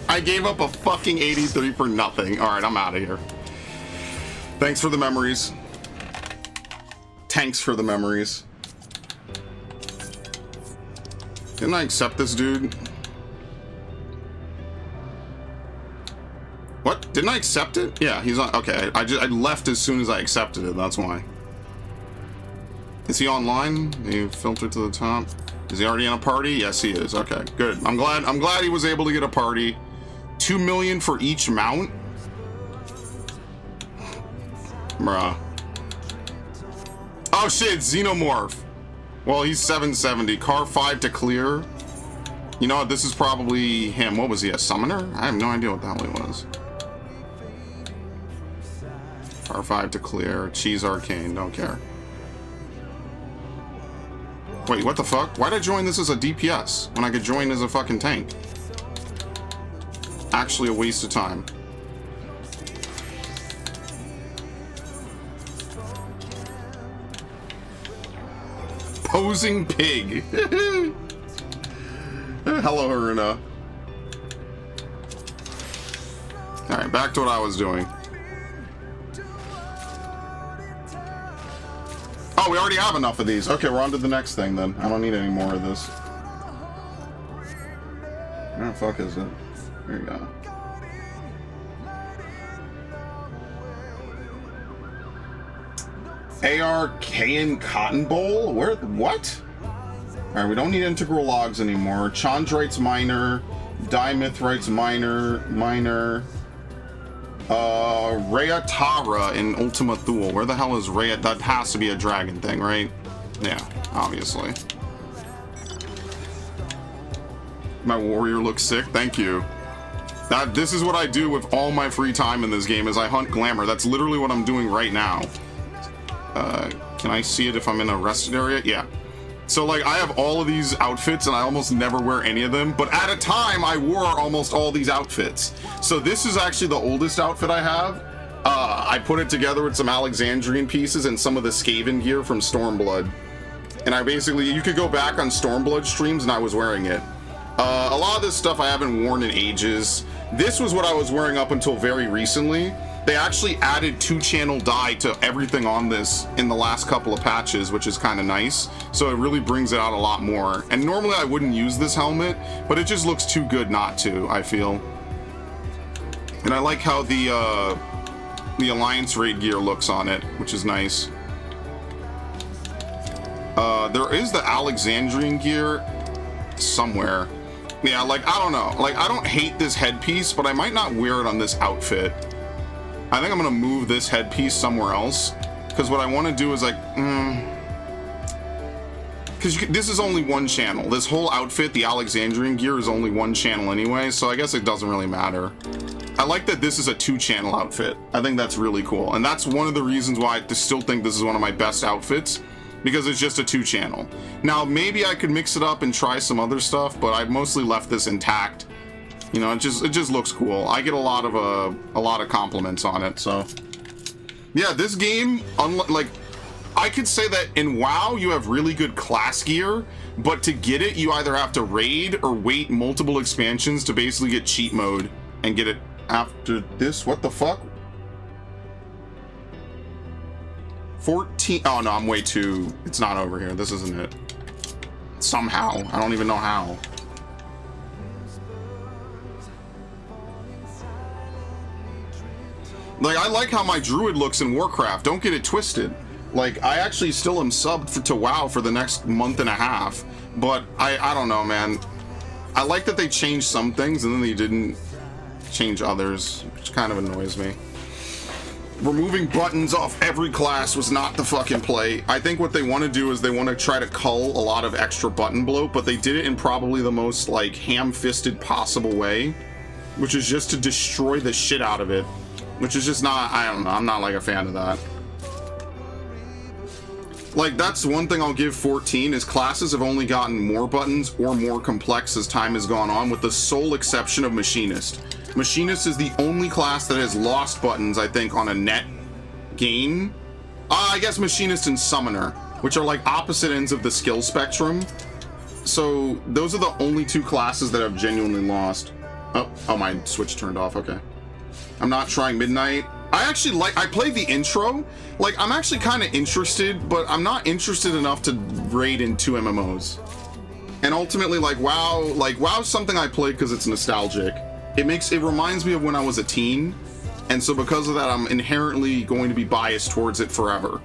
I gave up a fucking 83 for nothing. All right, I'm out of here. Thanks for the memories. Thanks for the memories. Didn't I accept this dude? What? Didn't I accept it? Yeah, he's on. Okay, I left as soon as I accepted it. That's why. Is he online? You filtered to the top. Is he already in a party? Yes, he is. Okay, good. I'm glad he was able to get a party. 2 million for each mount. Bruh. Oh shit, Xenomorph. Well, he's 770. Car 5 to clear. You know what? This is probably him. What was he? A summoner? I have no idea what the hell he was. Car 5 to clear. Cheese Arcane. Don't care. Wait, what the fuck? Why'd I join this as a DPS when I could join as a fucking tank? Actually a waste of time. Posing pig. Hello, Haruna. Alright, back to what I was doing. Oh, we already have enough of these. Okay, we're on to the next thing then. I don't need any more of this. Where the fuck is it? Here we go. ARKN Cotton Bowl? Where? What? Alright, we don't need integral logs anymore. Chondrites minor. Dimithrites minor. Rayatara in Ultima Thule. Where the hell is Rayat? That has to be a dragon thing, right? Yeah, obviously. My warrior looks sick. Thank you. This is what I do with all my free time in this game, is I hunt glamour. That's literally what I'm doing right now. Can I see it if I'm in a rested area? Yeah. So, like, I have all of these outfits, and I almost never wear any of them. But at a time, I wore almost all these outfits. So this is actually the oldest outfit I have. I put it together with some Alexandrian pieces and some of the Skaven gear from Stormblood. And I basically, you could go back on Stormblood streams, and I was wearing it. A lot of this stuff I haven't worn in ages. This was what I was wearing up until very recently. They actually added 2-channel dye to everything on this in the last couple of patches, which is kind of nice. So it really brings it out a lot more. And normally I wouldn't use this helmet, but it just looks too good not to, I feel. And I like how the Alliance Raid gear looks on it, which is nice. There is the Alexandrian gear somewhere. Yeah, like, I don't know. Like, I don't hate this headpiece, but I might not wear it on this outfit. I think I'm gonna move this headpiece somewhere else, because what I want to do is like, because this is only one channel. This whole outfit, the Alexandrian gear, is only one channel anyway, so I guess it doesn't really matter. I like that this is a 2-channel outfit. I think that's really cool, and that's one of the reasons why I still think this is one of my best outfits, because it's just a 2-channel. Now, maybe I could mix it up and try some other stuff, but I've mostly left this intact. You know, it just looks cool. I get a lot of compliments on it. So, yeah, this game, like, I could say that in WoW you have really good class gear, but to get it you either have to raid or wait multiple expansions to basically get cheat mode and get it after this. What the fuck? 14. Oh no, I'm way too. It's not over here. This isn't it. Somehow, I don't even know how. Like, I like how my druid looks in Warcraft. Don't get it twisted. Like, I actually still am subbed to WoW for the next month and a half. But I don't know, man. I like that they changed some things and then they didn't change others, which kind of annoys me. Removing buttons off every class was not the fucking play. I think what they want to do is they want to try to cull a lot of extra button bloat, but they did it in probably the most, like, ham-fisted possible way, which is just to destroy the shit out of it. Which is just not, I don't know, I'm not like a fan of that. Like, that's one thing I'll give 14 is classes have only gotten more buttons or more complex as time has gone on, with the sole exception of Machinist. Machinist is the only class that has lost buttons, I think, on a net gain. I guess Machinist and Summoner, which are like opposite ends of the skill spectrum. So those are the only 2 classes that have genuinely lost. Oh, my switch turned off, okay. I'm not trying Midnight. I actually I played the intro. Like, I'm actually kind of interested, but I'm not interested enough to raid in 2 MMOs. And ultimately, like, WoW's something I played because it's nostalgic. It reminds me of when I was a teen, and so because of that, I'm inherently going to be biased towards it forever.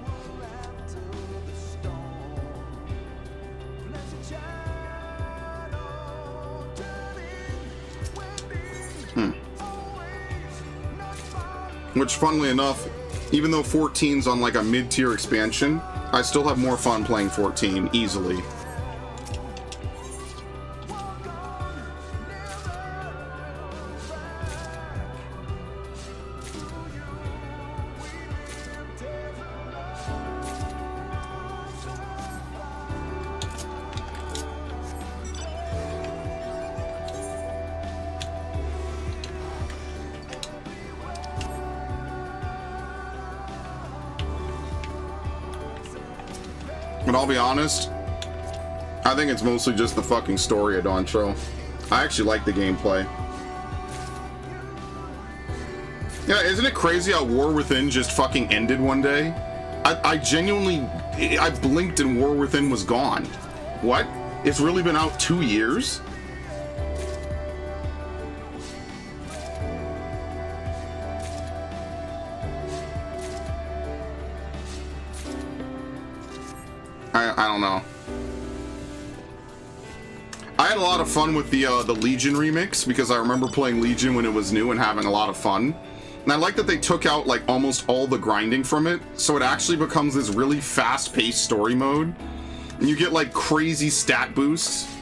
Which, funnily enough, even though 14's on like a mid-tier expansion, I still have more fun playing 14 easily. But I'll be honest, I think it's mostly just the fucking story of Dawntrail. I actually like the gameplay. Yeah, isn't it crazy how War Within just fucking ended one day? I genuinely, I blinked and War Within was gone. What? It's really been out 2 years? don't know. I had a lot of fun with the Legion remix because I remember playing Legion when it was new and having a lot of fun. And I like that they took out like almost all the grinding from it, so it actually becomes this really fast-paced story mode. And you get like crazy stat boosts.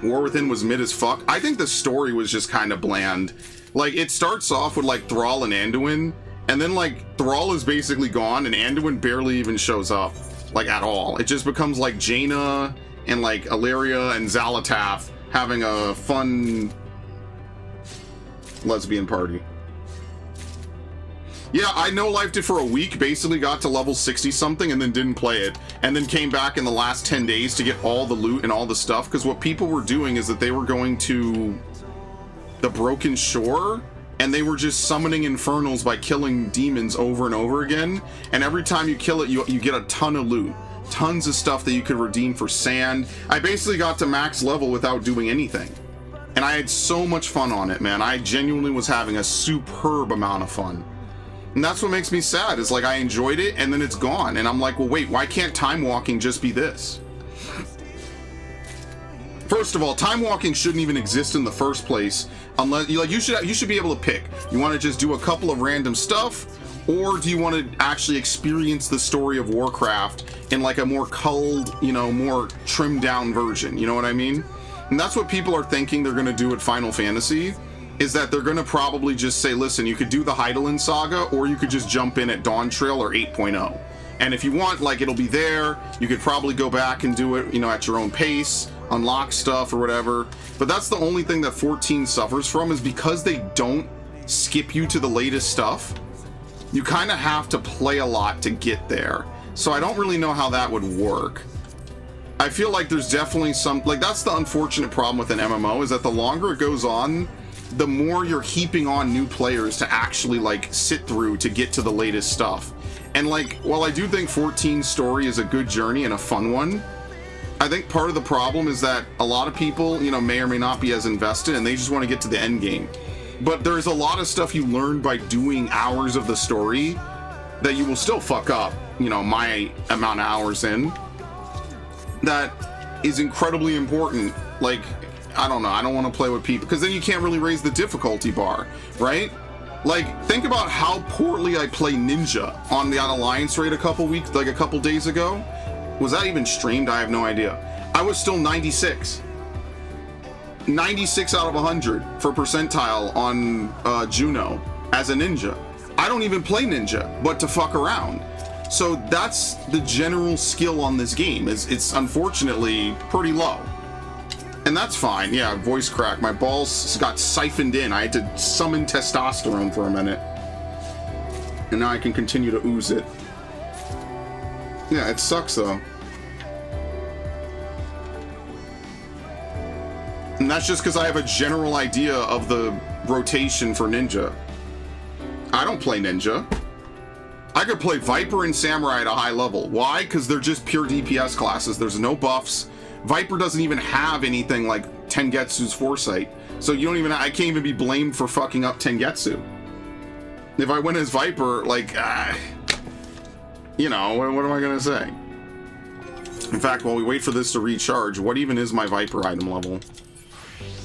War Within was mid as fuck. I think the story was just kind of bland. Like, it starts off with like Thrall and Anduin, and then like Thrall is basically gone and Anduin barely even shows up, like at all. It just becomes like Jaina and like Illyria and Xal'atath having a fun lesbian party. Yeah, I no-lifed it for a week, basically got to level 60 something and then didn't play it, and then came back in the last 10 days to get all the loot and all the stuff, because what people were doing is that they were going to the Broken Shore and they were just summoning infernals by killing demons over and over again, and every time you kill it you get a ton of loot. Tons of stuff that you could redeem for sand. I basically got to max level without doing anything. And I had so much fun on it, man. I genuinely was having a superb amount of fun. And that's what makes me sad, is like I enjoyed it and then it's gone. And I'm like, well, wait, why can't time walking just be this? First of all, time walking shouldn't even exist in the first place unless you should be able to pick. You want to just do a couple of random stuff, or do you want to actually experience the story of Warcraft in like a more culled, you know, more trimmed down version? You know what I mean? And that's what people are thinking they're going to do at Final Fantasy, is that they're going to probably just say, listen, you could do the Hydaelyn Saga, or you could just jump in at Dawntrail or 8.0. And if you want, like, it'll be there. You could probably go back and do it, you know, at your own pace, unlock stuff or whatever. But that's the only thing that 14 suffers from, is because they don't skip you to the latest stuff. You kind of have to play a lot to get there. So I don't really know how that would work. I feel like there's definitely some, like, that's the unfortunate problem with an MMO, is that the longer it goes on, the more you're heaping on new players to actually like sit through to get to the latest stuff. And like, while I do think 14's story is a good journey and a fun one, I think part of the problem is that a lot of people, you know, may or may not be as invested and they just want to get to the end game. But there's a lot of stuff you learn by doing hours of the story that you will still fuck up, you know, my amount of hours in, that is incredibly important. Like, I don't know, I don't want to play with people, because then you can't really raise the difficulty bar, right? Like, think about how poorly I play Ninja on the Alliance raid a couple days ago. Was that even streamed? I have no idea. I was still 96. 96 out of 100 for percentile on Juno as a ninja. I don't even play ninja, but to fuck around. So that's the general skill on this game. It's unfortunately pretty low. And that's fine. Yeah, voice crack. My balls got siphoned in. I had to summon testosterone for a minute. And now I can continue to ooze it. Yeah, it sucks though. And that's just because I have a general idea of the rotation for ninja. I don't play ninja. I could play Viper and Samurai at a high level. Why? Because they're just pure DPS classes. There's no buffs. Viper doesn't even have anything like Tengetsu's Foresight. So you don't even, I can't even be blamed for fucking up Tengetsu. If I win as Viper, like, you know, what am I gonna say? In fact, while we wait for this to recharge, what even is my Viper item level?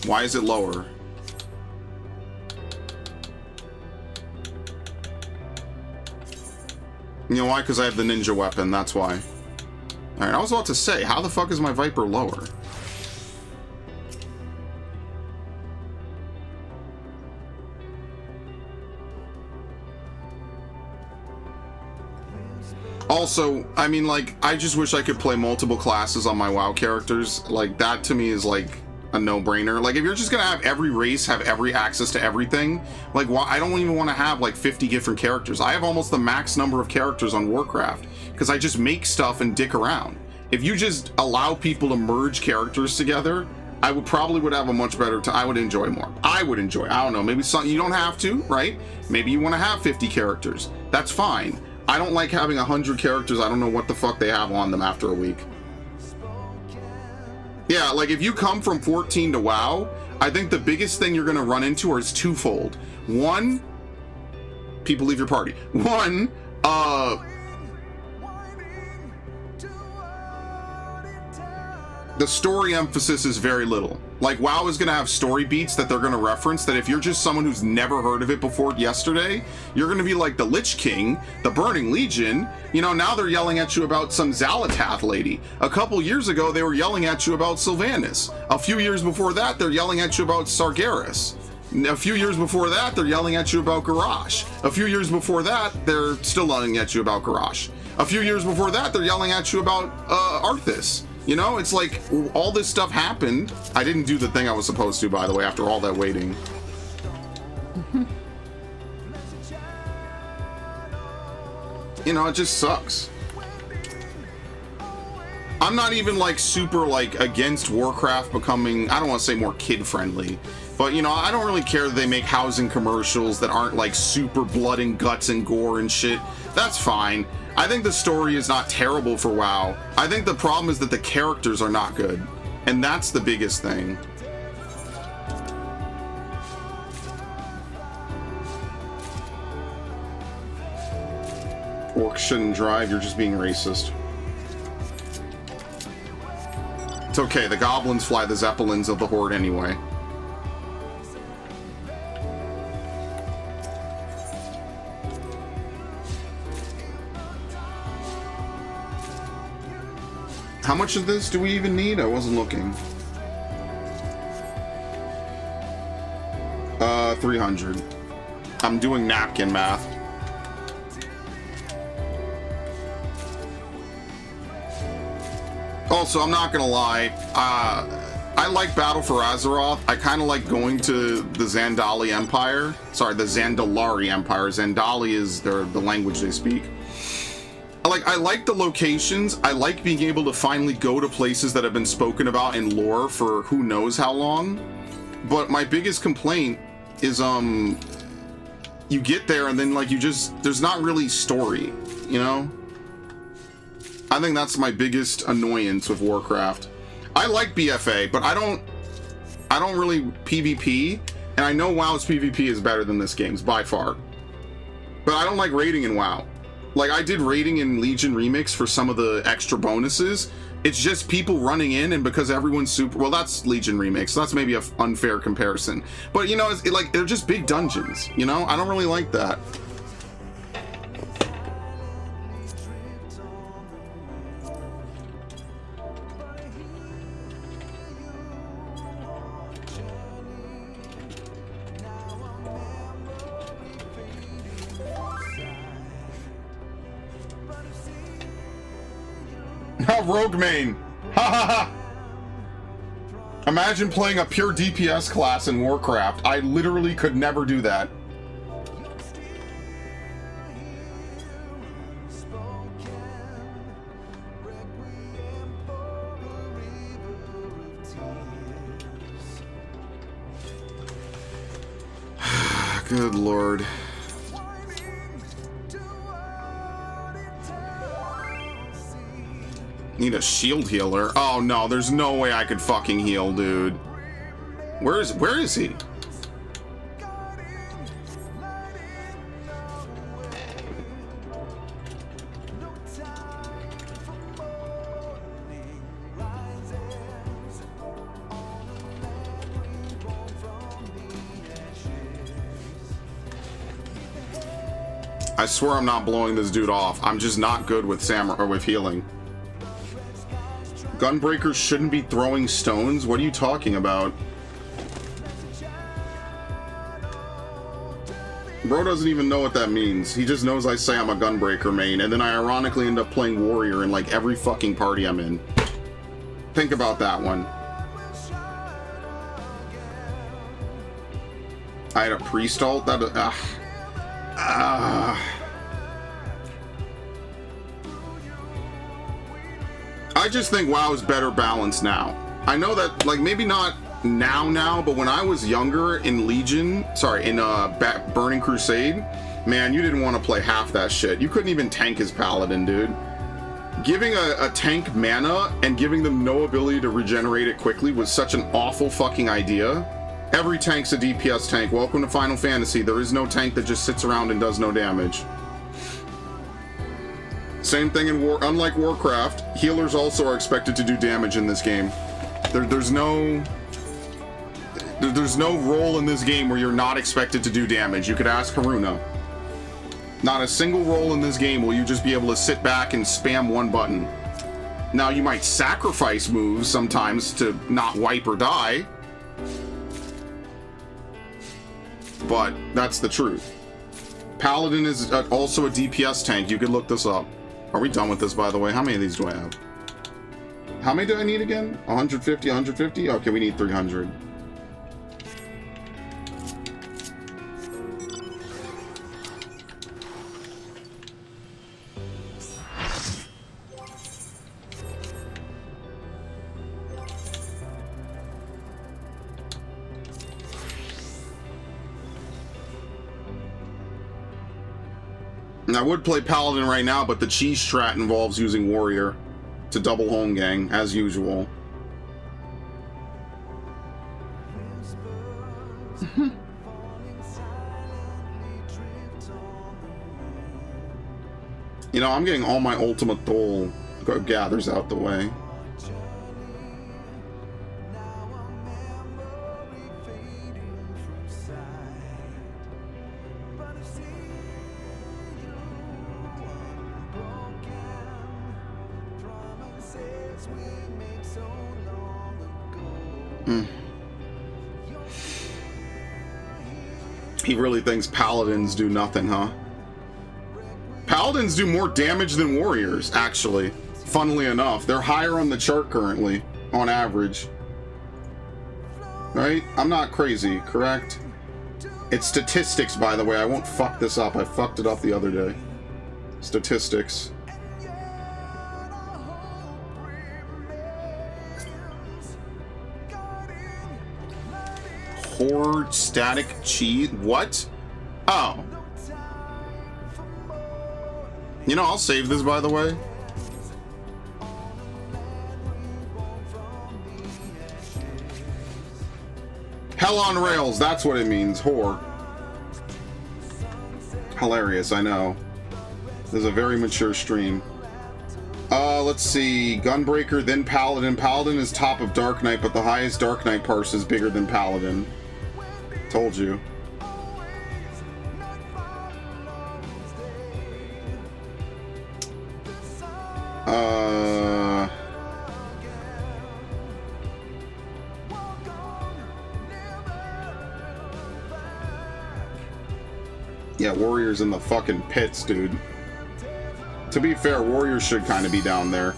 Why is it lower? You know why? Because I have the ninja weapon, that's why. Alright, I was about to say, how the fuck is my Viper lower? Also, I mean, like, I just wish I could play multiple classes on my WoW characters. Like, that to me is like a no-brainer. Like, if you're just gonna have every race have every access to everything, like, why? I don't even want to have like 50 different characters. I have almost the max number of characters on Warcraft because I just make stuff and dick around. If you just allow people to merge characters together, I would have a much better time. I would enjoy more. I don't know, maybe some, you don't have to, right? Maybe you want to have 50 characters. That's fine. I don't like having 100 characters. I don't know what the fuck they have on them after a week. Yeah, like if you come from 14 to WoW, I think the biggest thing you're gonna run into is twofold. One, people leave your party. One, the story emphasis is very little. Like, WoW is gonna have story beats that they're gonna reference that if you're just someone who's never heard of it before yesterday, you're gonna be like the Lich King, the Burning Legion, you know, now they're yelling at you about some Xalatath lady. A couple years ago, they were yelling at you about Sylvanas. A few years before that, they're yelling at you about Sargeras. A few years before that, they're yelling at you about Garrosh. A few years before that, they're still yelling at you about Garrosh. A few years before that, they're yelling at you about Arthas. You know, it's like all this stuff happened. I didn't do the thing I was supposed to, by the way, after all that waiting. You know, it just sucks. I'm not even like super like against Warcraft becoming, I don't want to say more kid friendly, but you know, I don't really care that they make housing commercials that aren't like super blood and guts and gore and shit. That's fine. I think the story is not terrible for WoW. I think the problem is that the characters are not good. And that's the biggest thing. Orcs shouldn't drive, you're just being racist. It's okay, the goblins fly the zeppelins of the Horde anyway. How much of this do we even need? I wasn't looking. 300. I'm doing napkin math. Also, I'm not gonna lie, I like Battle for Azeroth. I kind of like going to the Zandali Empire. Sorry, the Zandalari Empire. Zandali is the language they speak. I like the locations. I like being able to finally go to places that have been spoken about in lore for who knows how long. But my biggest complaint is, you get there and then like there's not really story, you know? I think that's my biggest annoyance with Warcraft. I like BFA, but I don't really PvP, and I know WoW's PvP is better than this game's by far. But I don't like raiding in WoW. Like, I did raiding in Legion Remix for some of the extra bonuses. It's just people running in, and because everyone's super... Well, that's Legion Remix, so that's maybe an unfair comparison. But, you know, like, they're just big dungeons, you know? I don't really like that. Rogue main. Ha ha ha. Imagine playing a pure DPS class in Warcraft. I literally could never do that. Good Lord. Need a shield healer. Oh no, there's no way I could fucking heal, dude. Where is he? I swear I'm not blowing this dude off. I'm just not good with with healing. Gunbreakers shouldn't be throwing stones? What are you talking about? Bro doesn't even know what that means. He just knows I say I'm a Gunbreaker main, and then I ironically end up playing Warrior in like every fucking party I'm in. Think about that one. I had a priest ult? That... I just think WoW is better balanced now. I know that, like, maybe not now, but when I was younger in Legion, sorry, in Burning Crusade, man, you didn't want to play half that shit. You couldn't even tank as Paladin, dude. Giving a tank mana and giving them no ability to regenerate it quickly was such an awful fucking idea. Every tank's a DPS tank. Welcome to Final Fantasy. There is no tank that just sits around and does no damage. Same thing in Unlike Warcraft, healers also are expected to do damage in this game. There's no role in this game where you're not expected to do damage. You could ask Haruna. Not a single role in this game will you just be able to sit back and spam one button. Now, you might sacrifice moves sometimes to not wipe or die, but that's the truth. Paladin is also a DPS tank. You could look this up. Are we done with this, by the way? How many of these do I have? How many do I need again? 150, 150? Okay, we need 300. I would play Paladin right now, but the cheese strat involves using Warrior to double home gang, as usual. You know, I'm getting all my ultimate Thol gathers out the way. He really thinks Paladins do nothing, huh? Paladins do more damage than Warriors, actually. Funnily enough, they're higher on the chart currently, on average. Right? I'm not crazy, correct? It's statistics, by the way. I won't fuck this up. I fucked it up the other day. Statistics. Horde static cheese. What? Oh. You know, I'll save this, by the way. Hell on rails, that's what it means. Whore. Hilarious, I know. This is a very mature stream. Let's see. Gunbreaker, then Paladin. Paladin is top of Dark Knight, but the highest Dark Knight parse is bigger than Paladin. Told you. Yeah, Warriors in the fucking pits, dude. To be fair, Warriors should kind of be down there.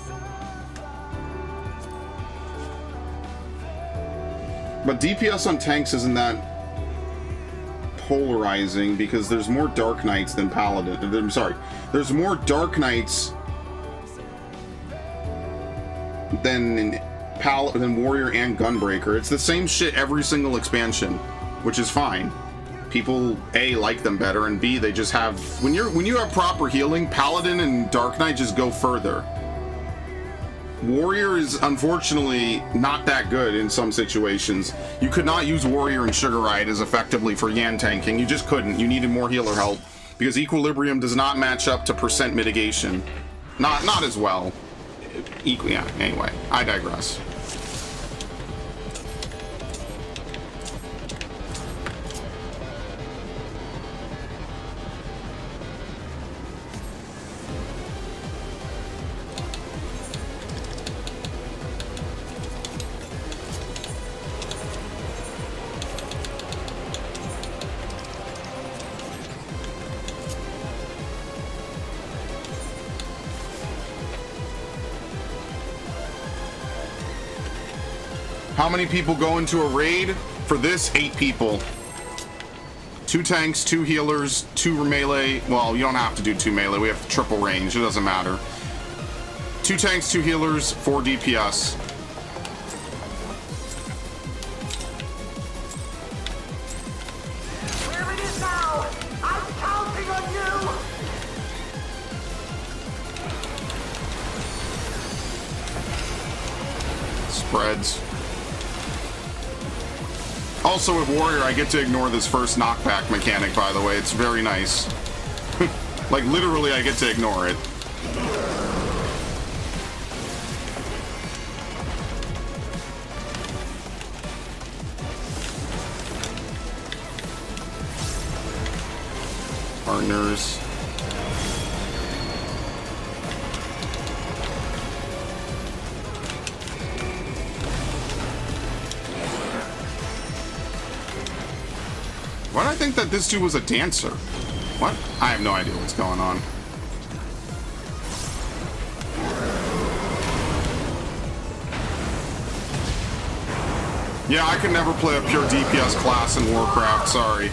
But DPS on tanks isn't that polarizing because there's more Dark Knights than Paladin. I'm sorry. There's more Dark Knights than Warrior and Gunbreaker. It's the same shit every single expansion, which is fine. People A, like them better, and B, they just have when you have proper healing, Paladin and Dark Knight just go further. Warrior is unfortunately not that good in some situations. You could not use Warrior and Sugar Ride as effectively for Yan tanking. You just couldn't. You needed more healer help because Equilibrium does not match up to percent mitigation. Not as well. Yeah, anyway, I digress. How many people go into a raid? For this, 8 people. 2 tanks, 2 healers, 2 melee. Well, you don't have to do 2 melee. We have triple range. It doesn't matter. 2 tanks, 2 healers, 4 DPS. Where it is now! I'm counting on you! Spreads. Also with Warrior, I get to ignore this first knockback mechanic, by the way. It's very nice. Like, literally, I get to ignore it. partners. Why did I think that this dude was a dancer? What? I have no idea what's going on. Yeah, I can never play a pure DPS class in Warcraft, sorry.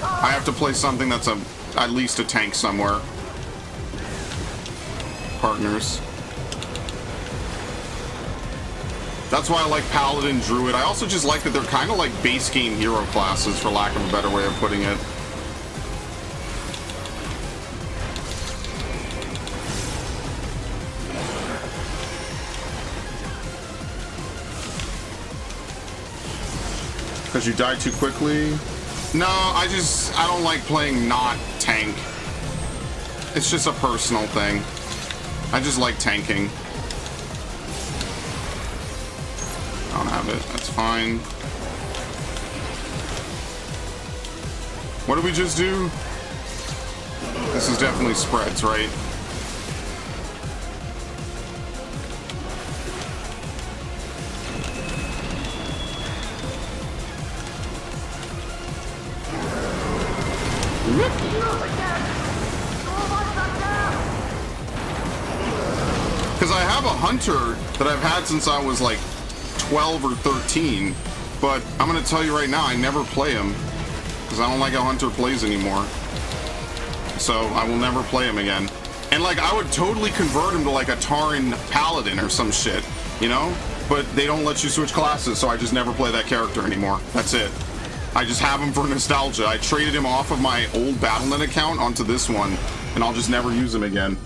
I have to play something that's at least a tank somewhere. Partners. That's why I like Paladin, Druid. I also just like that they're kind of like base game hero classes, for lack of a better way of putting it. Because you die too quickly? No, I don't like playing not tank. It's just a personal thing. I just like tanking. I don't have it. That's fine. What did we just do? This is definitely spreads, right? Because I have a hunter that I've had since I was like 12 or 13, but I'm going to tell you right now, I never play him because I don't like how hunter plays anymore. So I will never play him again. And like, I would totally convert him to like a Tauren Paladin or some shit, you know? But they don't let you switch classes, so I just never play that character anymore. That's it. I just have him for nostalgia. I traded him off of my old Battle.net account onto this one, and I'll just never use him again.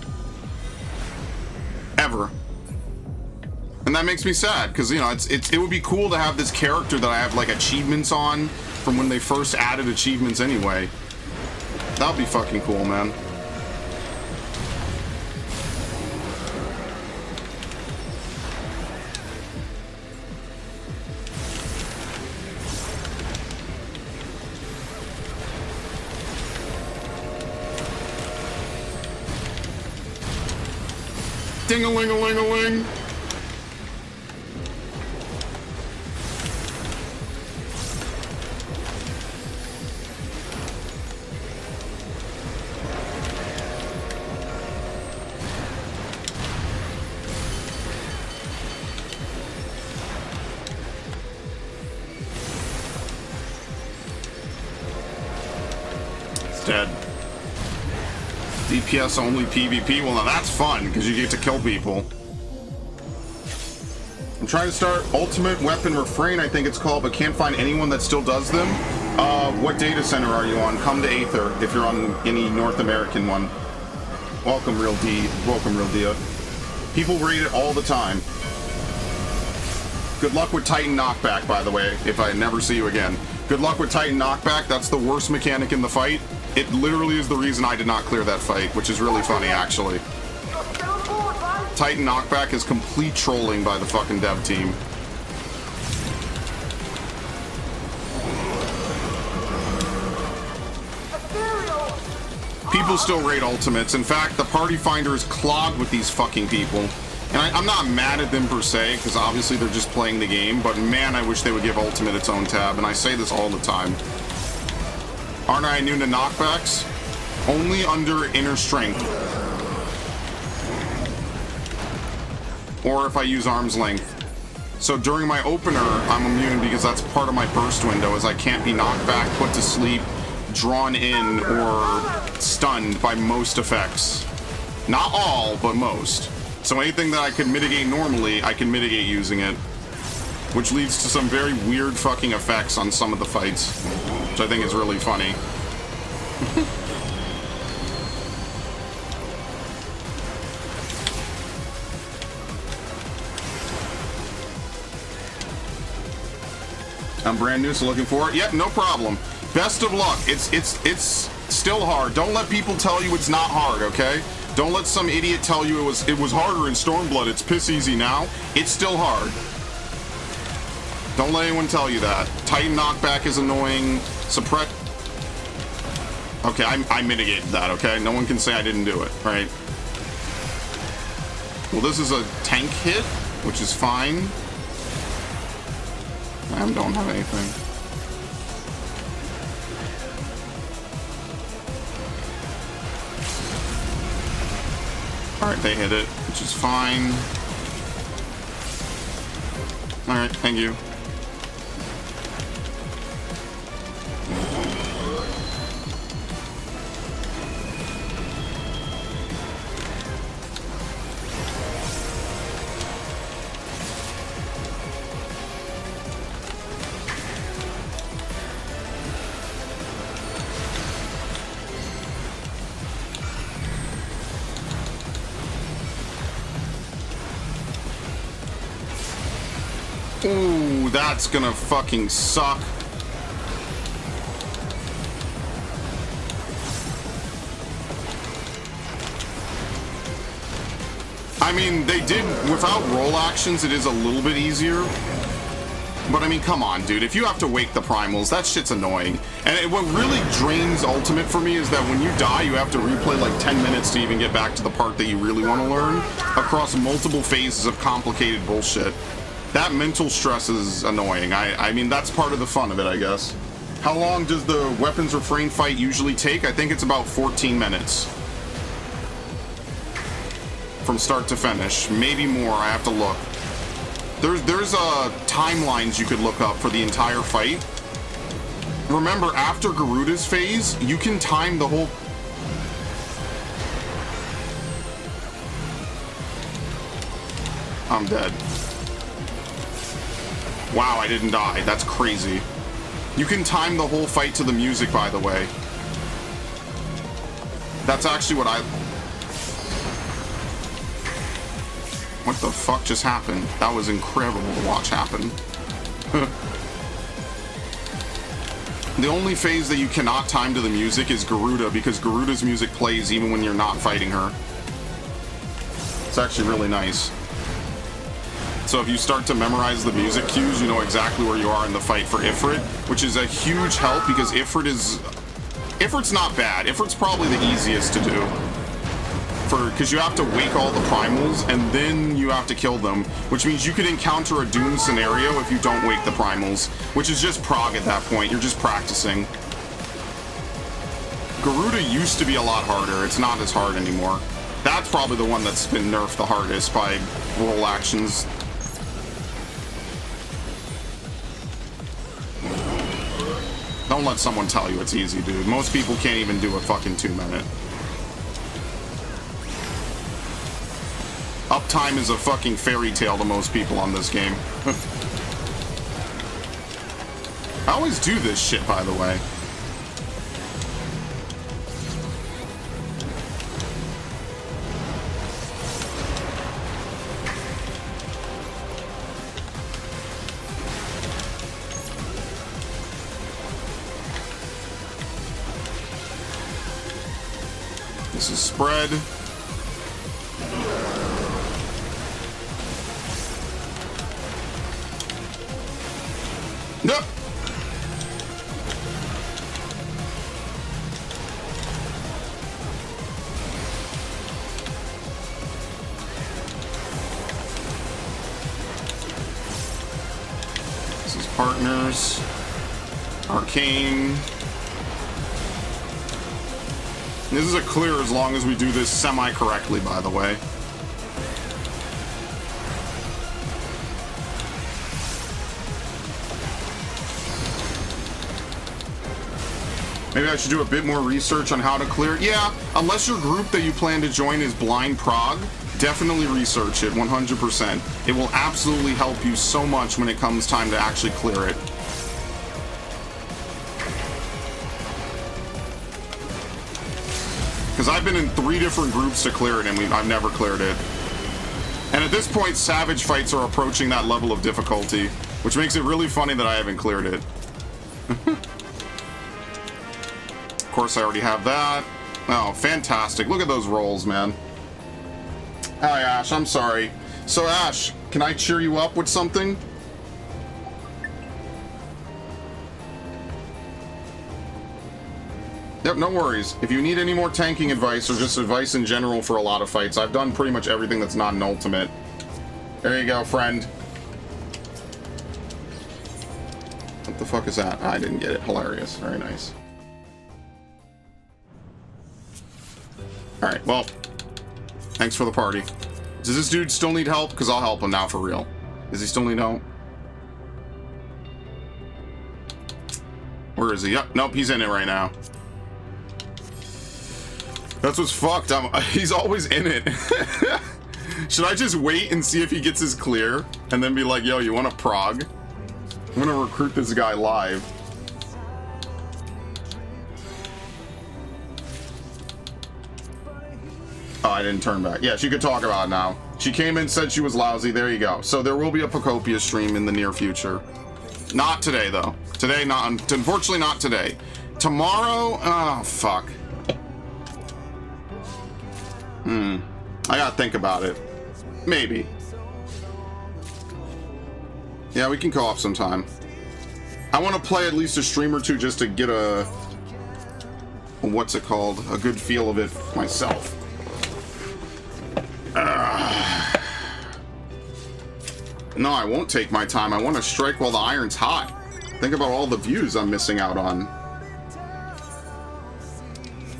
Ever. And that makes me sad, because, you know, it would be cool to have this character that I have, like, achievements on from when they first added achievements anyway. That would be fucking cool, man. Ding-a-ling-a-ling-a-ling. It's dead. DPS only PvP? Well, now that's fun, because you get to kill people. I'm trying to start Ultimate Weapon Refrain, I think it's called, but can't find anyone that still does them. What data center are you on? Come to Aether, if you're on any North American one. Welcome, Real D. Welcome, Real Dia. People read it all the time. Good luck with Titan Knockback, by the way, if I never see you again. Good luck with Titan Knockback. That's the worst mechanic in the fight. It literally is the reason I did not clear that fight, which is really funny, actually. Titan Knockback is complete trolling by the fucking dev team. People still raid ultimates. In fact, the party finder is clogged with these fucking people. And I'm not mad at them per se, because obviously they're just playing the game, but man, I wish they would give ultimate its own tab, and I say this all the time. Aren't I immune to knockbacks? Only under inner strength. Or if I use arm's length. So during my opener, I'm immune because that's part of my burst window, is I can't be knocked back, put to sleep, drawn in, or stunned by most effects. Not all, but most. So anything that I can mitigate normally, I can mitigate using it. Which leads to some very weird fucking effects on some of the fights, which I think is really funny. I'm brand new, so looking for it. Yep, no problem. Best of luck. It's still hard. Don't let people tell you it's not hard, okay? Don't let some idiot tell you it was harder in Stormblood. It's piss easy now. It's still hard. Don't let anyone tell you that. Titan knockback is annoying. Okay, I mitigated that, okay? No one can say I didn't do it, right? Well, this is a tank hit, which is fine. I don't have anything. Alright, they hit it, which is fine. Alright, thank you. Ooh, that's gonna fucking suck. I mean, they did, without roll actions, it is a little bit easier. But I mean, come on, dude. If you have to wake the primals, that shit's annoying. And what really drains Ultimate for me is that when you die, you have to replay like 10 minutes to even get back to the part that you really want to learn across multiple phases of complicated bullshit. That mental stress is annoying. I mean, that's part of the fun of it, I guess. How long does the weapons refrain fight usually take? I think it's about 14 minutes. From start to finish. Maybe more, I have to look. There's timelines you could look up for the entire fight. Remember, after Garuda's phase, you can time the whole... I'm dead. Wow, I didn't die. That's crazy. You can time the whole fight to the music, by the way. That's actually what I... What the fuck just happened? That was incredible to watch happen. The only phase that you cannot time to the music is Garuda, because Garuda's music plays even when you're not fighting her. It's actually really nice. So if you start to memorize the music cues, you know exactly where you are in the fight for Ifrit, which is a huge help because Ifrit's not bad. Ifrit's probably the easiest to do. Because you have to wake all the primals and then you have to kill them, which means you could encounter a Doom scenario if you don't wake the primals, which is just prog at that point. You're just practicing. Garuda used to be a lot harder. It's not as hard anymore. That's probably the one that's been nerfed the hardest by roll actions. Don't let someone tell you it's easy, dude. Most people can't even do a fucking 2-minute. Uptime is a fucking fairy tale to most people on this game. I always do this shit, by the way. This is spread. Nope. This is partners. Arcane. This is a clear as long as we do this semi-correctly, by the way. Maybe I should do a bit more research on how to clear it. Yeah, unless your group that you plan to join is blind prog, definitely research it 100%. It will absolutely help you so much when it comes time to actually clear it. Because I've been in 3 different groups to clear it and I've never cleared it. And at this point, Savage fights are approaching that level of difficulty, which makes it really funny that I haven't cleared it. Of course, I already have that. Oh, fantastic. Look at those rolls, man. Hi, Ash. I'm sorry. So, Ash, can I cheer you up with something? Yep, no worries. If you need any more tanking advice or just advice in general for a lot of fights, I've done pretty much everything that's not an ultimate. There you go, friend. What the fuck is that? I didn't get it. Hilarious. Very nice. Alright, well. Thanks for the party. Does this dude still need help? Because I'll help him now for real. Does he still need help? Where is he? Yep, nope, he's in it right now. That's what's fucked. He's always in it. Should I just wait and see if he gets his clear? And then be like, yo, you want to prog? I'm gonna recruit this guy live. Oh, I didn't turn back. Yeah, she could talk about it now. She came in, said she was lousy. There you go. So there will be a Pocopia stream in the near future. Not today, though. Today, not. Unfortunately, not today. Tomorrow, oh, fuck. I gotta think about it. Maybe. Yeah, we can co-op sometime. I want to play at least a stream or two just to get a what's it called? A good feel of it myself. No, I won't take my time. I want to strike while the iron's hot. Think about all the views I'm missing out on.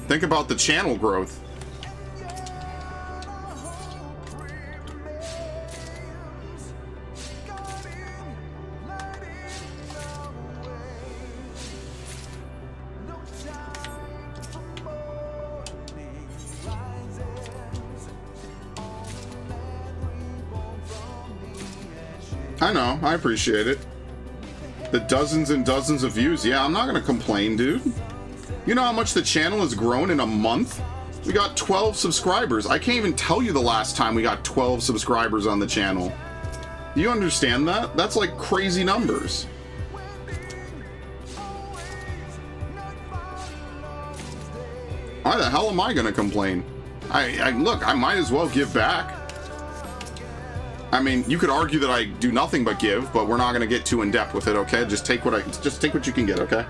Think about the channel growth. I know, I appreciate it. The dozens and dozens of views. Yeah, I'm not gonna complain, dude. You know how much the channel has grown in a month? We got 12 subscribers. I can't even tell you the last time we got 12 subscribers on the channel. Do you understand that? That's like crazy numbers. Why the hell am I gonna complain? Look, I might as well give back. I mean, you could argue that I do nothing but give, but we're not going to get too in depth with it, okay? Just take what you can get, okay?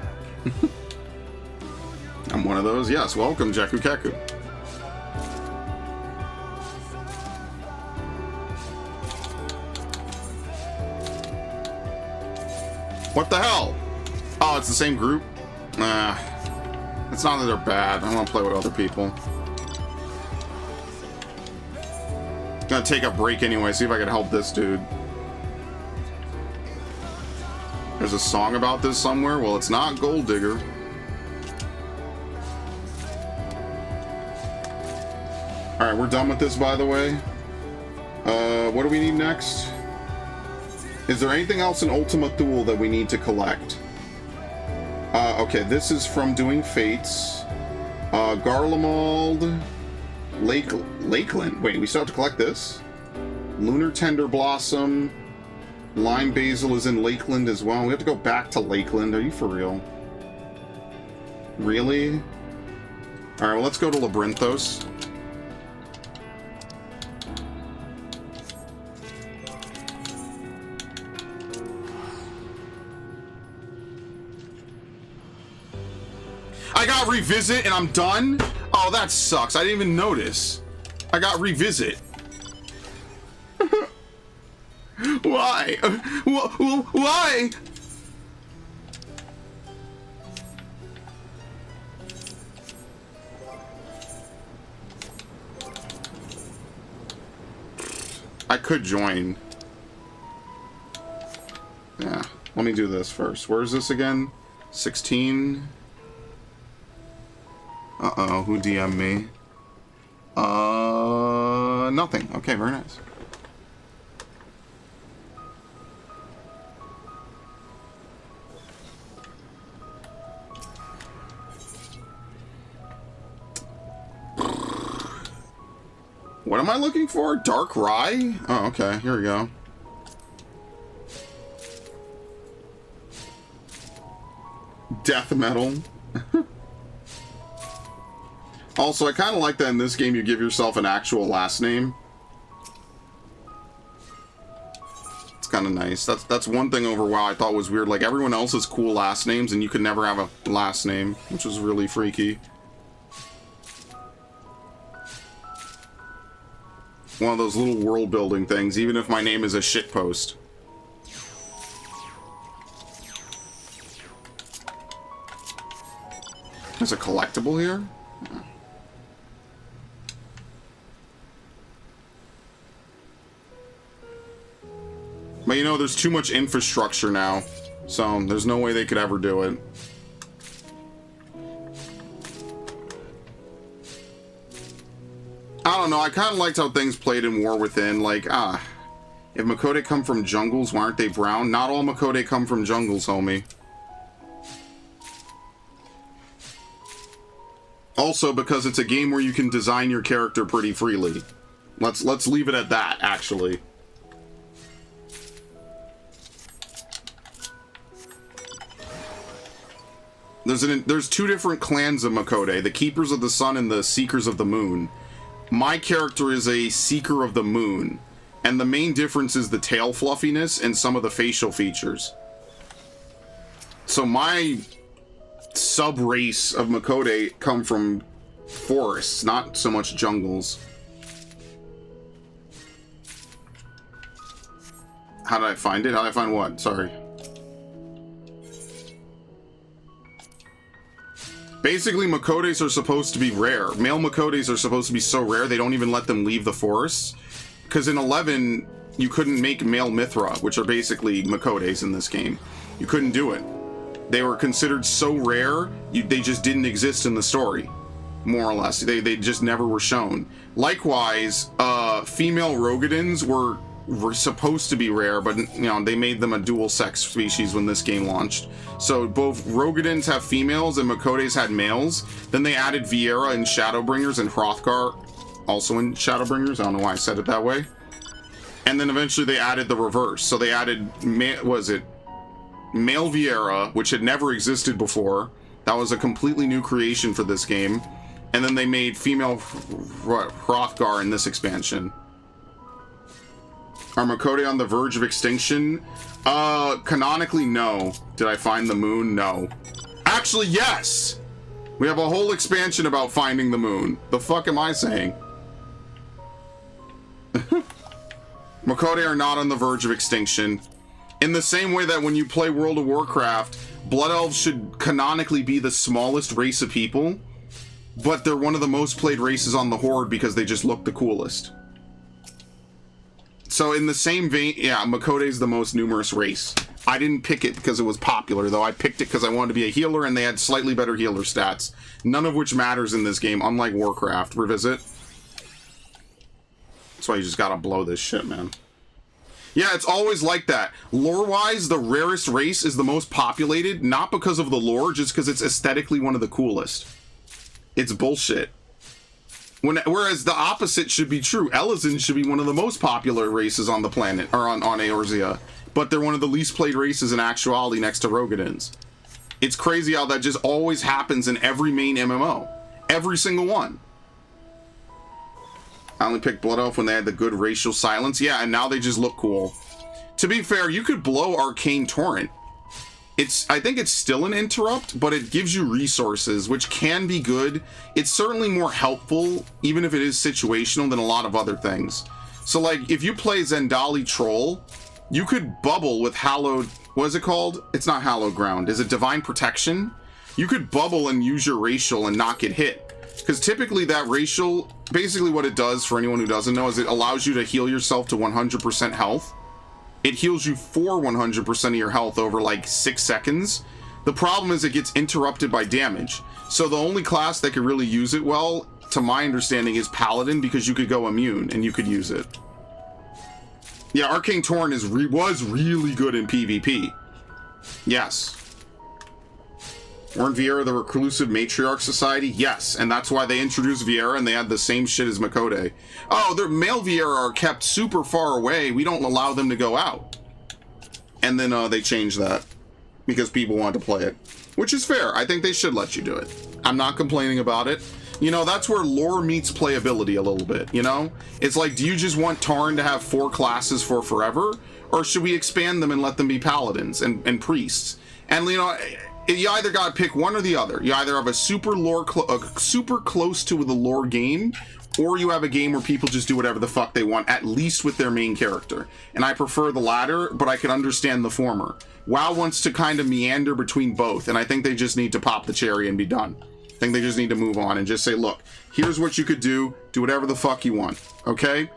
I'm one of those. Yes, welcome, Jeku Keku. What the hell? Oh, it's the same group? Nah. It's not that they're bad. I want to play with other people. Gonna take a break anyway, see if I can help this dude. There's a song about this somewhere. Well, it's not Gold Digger. Alright, we're done with this, by the way. What do we need next? Is there anything else in Ultima Thule that we need to collect? Okay, this is from doing Fates. Garlemald... Lakeland. Wait, we still have to collect this? Lunar Tender Blossom. Lime Basil is in Lakeland as well. We have to go back to Lakeland. Are you for real? Really? Alright, well, let's go to Labyrinthos. I got Revisit and I'm done? Oh, that sucks. I didn't even notice. I got Revisit. Why? Why? I could join. Yeah. Let me do this first. Where is this again? 16. Uh-oh, who DM'd me? Nothing. Okay, very nice. What am I looking for? Dark Rye? Oh, okay, here we go. Death metal. Also, I kind of like that in this game you give yourself an actual last name. It's kind of nice. That's one thing over WoW I thought was weird. Like, everyone else has cool last names, and you could never have a last name, which was really freaky. One of those little world building things, even if my name is a shitpost. There's a collectible here? But you know, there's too much infrastructure now, so there's no way they could ever do it. I don't know, I kind of liked how things played in War Within, like, if Makode come from jungles, why aren't they brown? Not all Makode come from jungles, homie. Also, because it's a game where you can design your character pretty freely. Let's leave it at that, actually. There's two different clans of Makode, the Keepers of the Sun and the Seekers of the Moon. My character is a Seeker of the Moon, and the main difference is the tail fluffiness and some of the facial features. So my sub-race of Makode come from forests, not so much jungles. How did I find it? How did I find what? Sorry. Basically, Makodes are supposed to be rare. Male Makodes are supposed to be so rare they don't even let them leave the forests. Because in 11, you couldn't make male Mithra, which are basically Makodes in this game. You couldn't do it. They were considered so rare, they just didn't exist in the story, more or less. They just never were shown. Likewise, female Rogadins were supposed to be rare, but you know, they made them a dual sex species when this game launched. So both Rogadins have females and Makodes had males. Then they added Viera in Shadowbringers and Hrothgar also in Shadowbringers. I don't know why I said it that way. And then eventually they added the reverse. So they added, male Viera, which had never existed before. That was a completely new creation for this game. And then they made female Hrothgar in this expansion. Are Makode on the verge of extinction? Canonically, no. Did I find the moon? No. Actually, yes! We have a whole expansion about finding the moon. The fuck am I saying? Makode are not on the verge of extinction. In the same way that when you play World of Warcraft, Blood Elves should canonically be the smallest race of people, but they're one of the most played races on the Horde because they just look the coolest. So in the same vein, yeah, Makode is the most numerous race. I didn't pick it because it was popular, though. I picked it because I wanted to be a healer, and they had slightly better healer stats. None of which matters in this game, unlike Warcraft. Revisit. That's why you just gotta blow this shit, man. Yeah, it's always like that. Lore-wise, the rarest race is the most populated, not because of the lore, just because it's aesthetically one of the coolest. It's bullshit. Whereas the opposite should be true. Elezen should be one of the most popular races on the planet, or on Eorzea, but they're one of the least played races in actuality next to Rogadins. It's crazy how that just always happens in every main MMO. Every single one. I only picked Blood Elf when they had the good racial silence. Yeah, and now they just look cool. To be fair, you could blow Arcane Torrent. I think it's still an interrupt, but it gives you resources, which can be good. It's certainly more helpful, even if it is situational, than a lot of other things. So, like, if you play Zendali Troll, you could bubble with Hallowed... What is it called? It's not Hallowed Ground. Is it Divine Protection? You could bubble and use your racial and not get hit. Because typically that racial... Basically what it does, for anyone who doesn't know, is it allows you to heal yourself to 100% health. It heals you for 100% of your health over like 6 seconds. The problem is it gets interrupted by damage. So the only class that could really use it well, to my understanding, is Paladin, because you could go immune and you could use it. Yeah, Arcane Torrent was really good in PvP. Yes. Weren't Viera the reclusive matriarch society? Yes, and that's why they introduced Viera and they had the same shit as Makode. Oh, their male Viera are kept super far away. We don't allow them to go out. And then they changed that because people want to play it, which is fair. I think they should let you do it. I'm not complaining about it. You know, that's where lore meets playability a little bit, you know? It's like, do you just want Tarn to have 4 classes for forever? or should we expand them and let them be paladins and priests? And you know, you either gotta pick one or the other. You either have a super super close to the lore game, or you have a game where people just do whatever the fuck they want, at least with their main character. And I prefer the latter, but I can understand the former. WoW wants to kind of meander between both, and I think they just need to pop the cherry and be done. I think they just need to move on and just say, look, here's what you could do whatever the fuck you want, okay?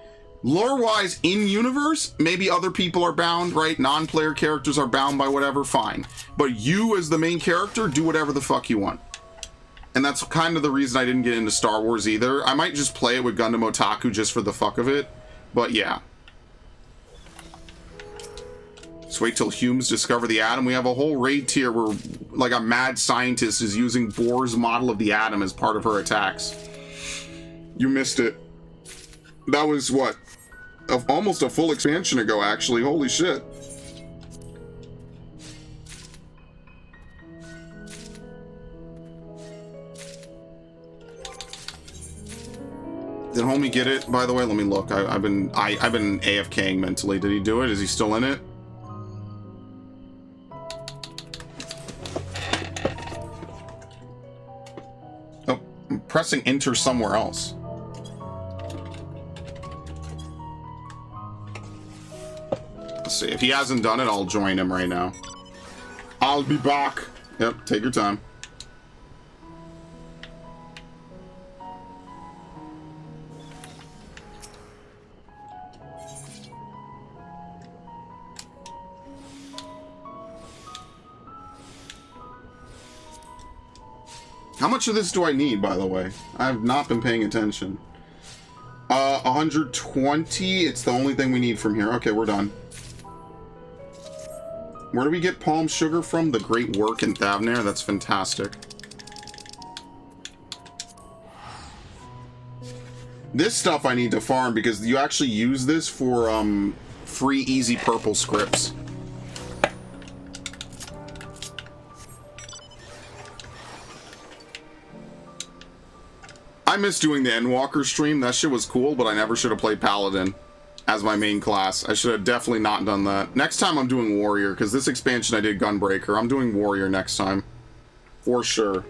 Lore-wise, in-universe, maybe other people are bound, right? Non-player characters are bound by whatever, fine. But you, as the main character, do whatever the fuck you want. And that's kind of the reason I didn't get into Star Wars either. I might just play it with Gundam Otaku just for the fuck of it. But yeah. Let's wait till humans discover the atom. We have a whole raid tier where, like, a mad scientist is using Bohr's model of the atom as part of her attacks. You missed it. That was, what? Almost a full expansion ago, actually. Holy shit. Did homie get it? By the way, let me look. I've been AFKing mentally. Did he do it? Is he still in it? Oh, I'm pressing enter somewhere else. Let's see. If he hasn't done it, I'll join him right now. I'll be back. Yep, take your time. How much of this do I need, by the way? I have not been paying attention. 120. It's the only thing we need from here. Okay, we're done. Where do we get palm sugar from? The great work in Thavnair. That's fantastic. This stuff I need to farm because you actually use this for free easy purple scripts. I miss doing the Endwalker stream. That shit was cool, but I never should have played Paladin as my main class. I should have definitely not done that. Next time I'm doing Warrior, because this expansion I did Gunbreaker. I'm doing Warrior next time. For sure.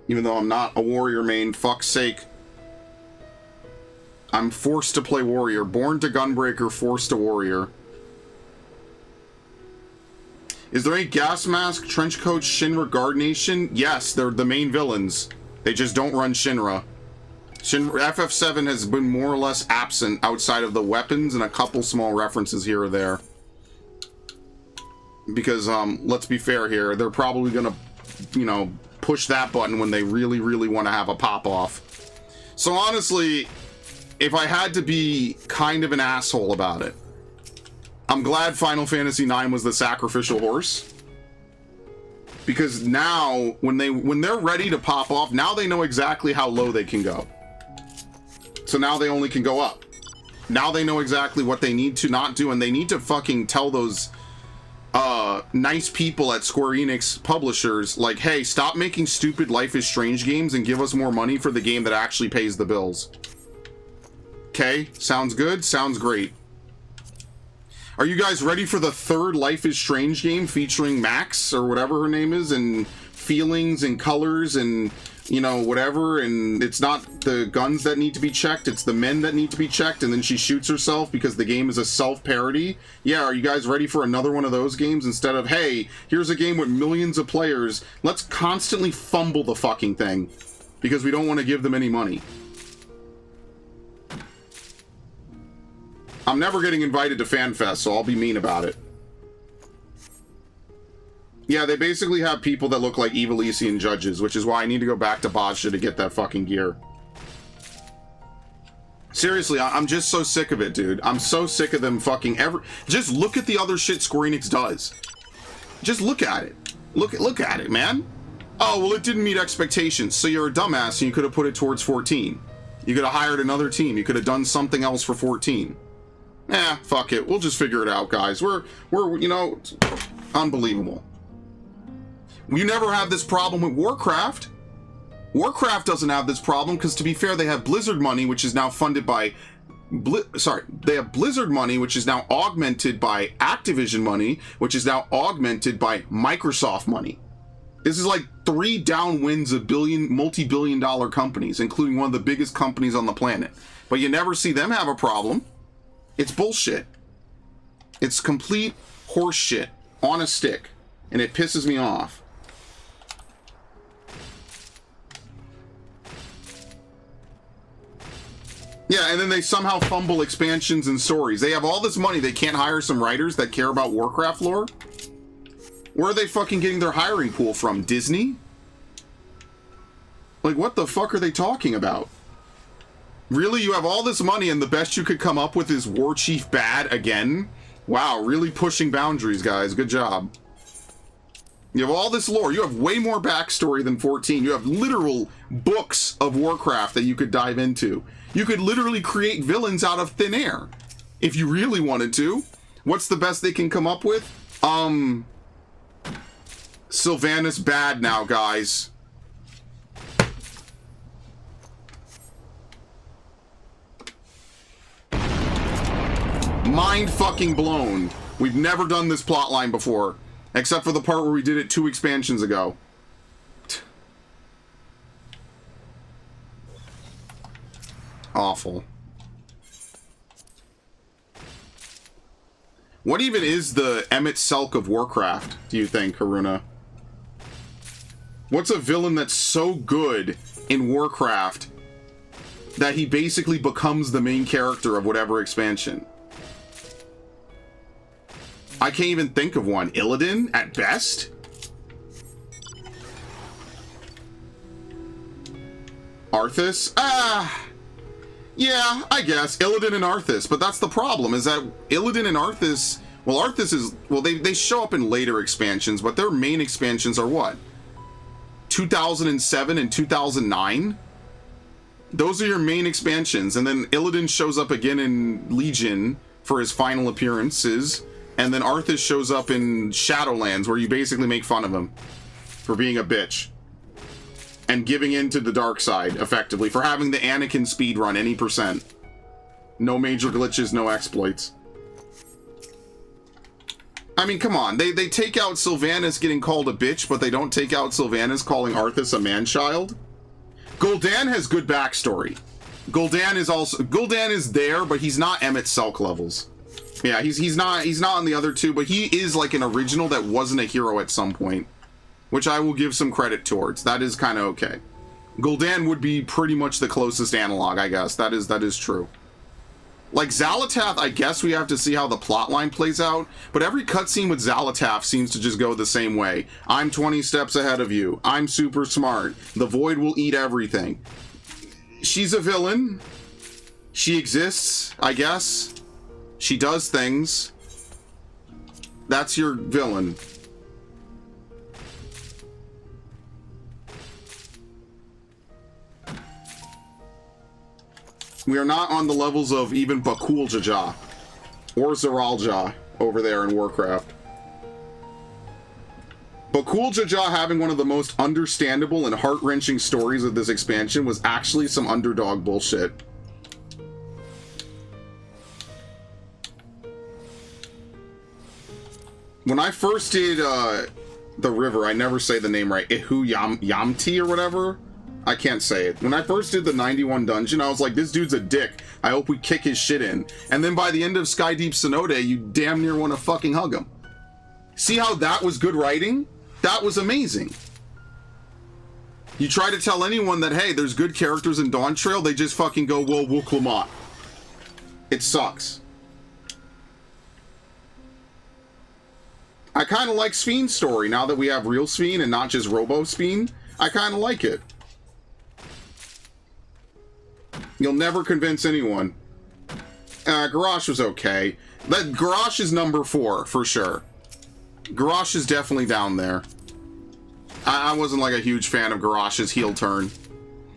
Even though I'm not a Warrior main, fuck's sake. I'm forced to play Warrior. Born to Gunbreaker, forced to Warrior. Is there any Gas Mask, Trenchcoat, Shinra, Guard Nation? Yes, they're the main villains. They just don't run Shinra. FF7 has been more or less absent outside of the weapons and a couple small references here or there. Because, let's be fair here, they're probably gonna, you know, push that button when they really, really want to have a pop-off. So honestly, if I had to be kind of an asshole about it, I'm glad Final Fantasy IX was the sacrificial horse, because now when they're ready to pop off, now they know exactly how low they can go. So now they only can go up. Now they know exactly what they need to not do, and they need to fucking tell those nice people at Square Enix publishers, like, hey, stop making stupid Life is Strange games and give us more money for the game that actually pays the bills. Okay, sounds good, sounds great. Are you guys ready for the third Life is Strange game featuring Max, or whatever her name is, and feelings and colors and, you know, whatever, and it's not the guns that need to be checked, it's the men that need to be checked, and then she shoots herself because the game is a self-parody? Yeah, are you guys ready for another one of those games instead of, hey, here's a game with millions of players, let's constantly fumble the fucking thing because we don't want to give them any money? I'm never getting invited to FanFest, so I'll be mean about it. Yeah, they basically have people that look like Evilisian judges, which is why I need to go back to Boscha to get that fucking gear. Seriously, I'm just so sick of it, dude. I'm so sick of them fucking just look at the other shit Square Enix does. Just look at it. Look at it, man. Oh, well, it didn't meet expectations, so you're a dumbass and you could have put it towards 14. You could have hired another team. You could have done something else for 14. Eh, fuck it. We'll just figure it out, guys. We're you know, unbelievable. You never have this problem with Warcraft. Warcraft doesn't have this problem because, to be fair, they have Blizzard money, which is now funded by they have Blizzard money, which is now augmented by Activision money, which is now augmented by Microsoft money. This is like 3 downwinds of multi-billion-dollar companies, including one of the biggest companies on the planet. But you never see them have a problem. It's bullshit. It's complete horse shit on a stick, and it pisses me off. Yeah, and then they somehow fumble expansions and stories. They have all this money, they can't hire some writers that care about Warcraft lore? Where are they fucking getting their hiring pool from? Disney? Like, what the fuck are they talking about? Really? You have all this money and the best you could come up with is War Chief bad again? Wow, really pushing boundaries, guys. Good job. You have all this lore. You have way more backstory than 14. You have literal books of Warcraft that you could dive into. You could literally create villains out of thin air if you really wanted to. What's the best they can come up with? Sylvanas bad now, guys. Mind fucking blown. We've never done this plotline before, except for the part where we did it 2 expansions ago. Awful. What even is the Emmett Selk of Warcraft, do you think, Haruna? What's a villain that's so good in Warcraft that he basically becomes the main character of whatever expansion? I can't even think of one. Illidan, at best? Arthas? Yeah, I guess. Illidan and Arthas. But that's the problem, is that Illidan and Arthas... Well, Arthas is... Well, they show up in later expansions, but their main expansions are what? 2007 and 2009? Those are your main expansions. And then Illidan shows up again in Legion for his final appearances. And then Arthas shows up in Shadowlands, where you basically make fun of him for being a bitch. And giving in to the dark side, effectively, for having the Anakin speedrun any percent. No major glitches, no exploits. I mean, come on. They take out Sylvanas getting called a bitch, but they don't take out Sylvanas calling Arthas a man-child. Gul'dan has good backstory. Gul'dan is there, but he's not Emmett Selk levels. Yeah, he's not on the other two, but he is like an original that wasn't a hero at some point, which I will give some credit towards. That is kind of okay. Gul'dan would be pretty much the closest analog, I guess. That is true. Like Xal'atath, I guess we have to see how the plotline plays out, but every cutscene with Xal'atath seems to just go the same way. I'm 20 steps ahead of you. I'm super smart. The Void will eat everything. She's a villain. She exists, I guess. She does things. That's your villain. We are not on the levels of even Bakul Jaja or Zeralja over there in Warcraft. Bakul Jaja having one of the most understandable and heart-wrenching stories of this expansion was actually some underdog bullshit. When I first did the river, I never say the name right, Ihu Yamti or whatever. I can't say it. When I first did the 91 dungeon, I was like, this dude's a dick. I hope we kick his shit in. And then by the end of Skydeep Sonode, you damn near want to fucking hug him. See how that was good writing? That was amazing. You try to tell anyone that, hey, there's good characters in Dawntrail, they just fucking go, well, Wuklamot. It sucks. I kind of like Spheen's story now that we have real Spheen and not just Robo Spheen. I kind of like it. You'll never convince anyone. Garrosh was okay. Garrosh is number 4, for sure. Garrosh is definitely down there. I wasn't like a huge fan of Garrosh's heel turn.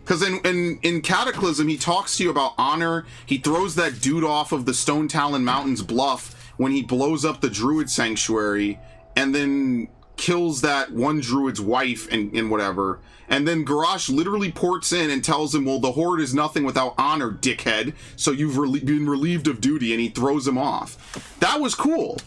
Because in Cataclysm, he talks to you about honor. He throws that dude off of the Stone Talon Mountains bluff when he blows up the Druid Sanctuary. And then kills that one druid's wife and whatever. And then Garrosh literally ports in and tells him, well, the Horde is nothing without honor, dickhead. So you've been relieved of duty, and he throws him off. That was cool.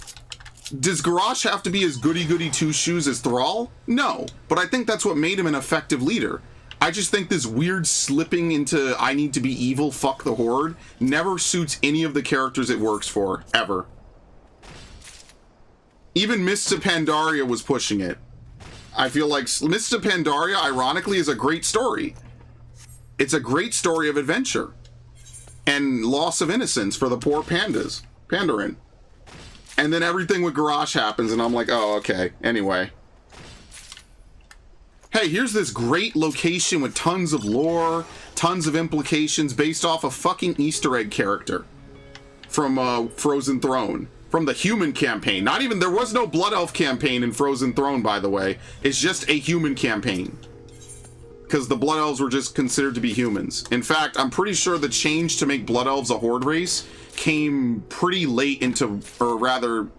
Does Garrosh have to be as goody-goody two-shoes as Thrall? No, but I think that's what made him an effective leader. I just think this weird slipping into I need to be evil, fuck the Horde, never suits any of the characters it works for, ever. Even Mists of Pandaria was pushing it. I feel like Mists of Pandaria, ironically, is a great story. It's a great story of adventure. And loss of innocence for the poor pandas. Pandarin. And then everything with Garrosh happens, and I'm like, oh, okay. Anyway. Hey, here's this great location with tons of lore, tons of implications based off a fucking Easter egg character from Frozen Throne. From the human campaign. Not even, there was no Blood Elf campaign in Frozen Throne, by the way. It's just a human campaign. Because the Blood Elves were just considered to be humans. In fact, I'm pretty sure the change to make Blood Elves a Horde race came pretty late into, or rather,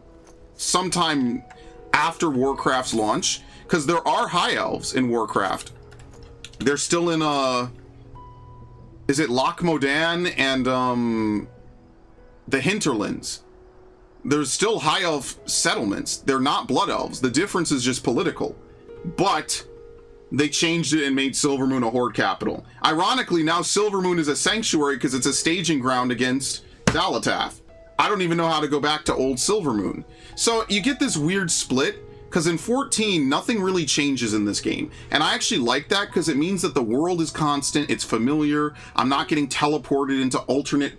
sometime after Warcraft's launch. Because there are High Elves in Warcraft. They're still in, is it Loch Modan and, the Hinterlands. There's still High Elf settlements. They're not Blood Elves. The difference is just political. But they changed it and made Silvermoon a Horde capital. Ironically, now Silvermoon is a sanctuary because it's a staging ground against Dalatath. I don't even know how to go back to old Silvermoon. So you get this weird split, because in 14, nothing really changes in this game. And I actually like that because it means that the world is constant, it's familiar, I'm not getting teleported into alternate,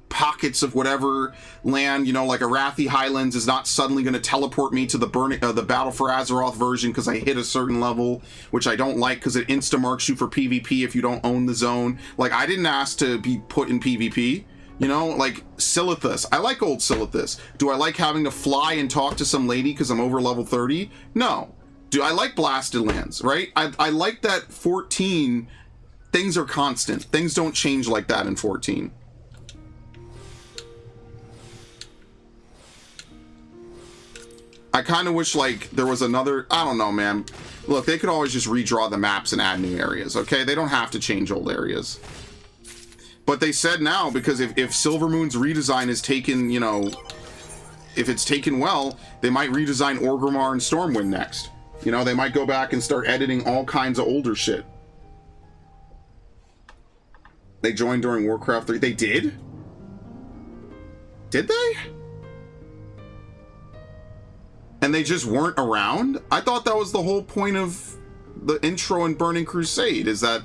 pockets of whatever land, like Arathi Highlands is not suddenly going to teleport me to the the Battle for Azeroth version because I hit a certain level, which I don't like because it insta-marks you for PvP if you don't own the zone. Like, I didn't ask to be put in PvP, like Silithus. I like old Silithus. Do I like having to fly and talk to some lady because I'm over level 30? No. Do I like Blasted Lands, right? I like that 14, things are constant. Things don't change like that in 14. I kind of wish, there was another... I don't know, man. Look, they could always just redraw the maps and add new areas, okay? They don't have to change old areas. But they said now, because if Silvermoon's redesign is taken, if it's taken well, they might redesign Orgrimmar and Stormwind next. They might go back and start editing all kinds of older shit. They joined during Warcraft 3. They did? Did they? And they just weren't around? I thought that was the whole point of the intro in Burning Crusade, is that...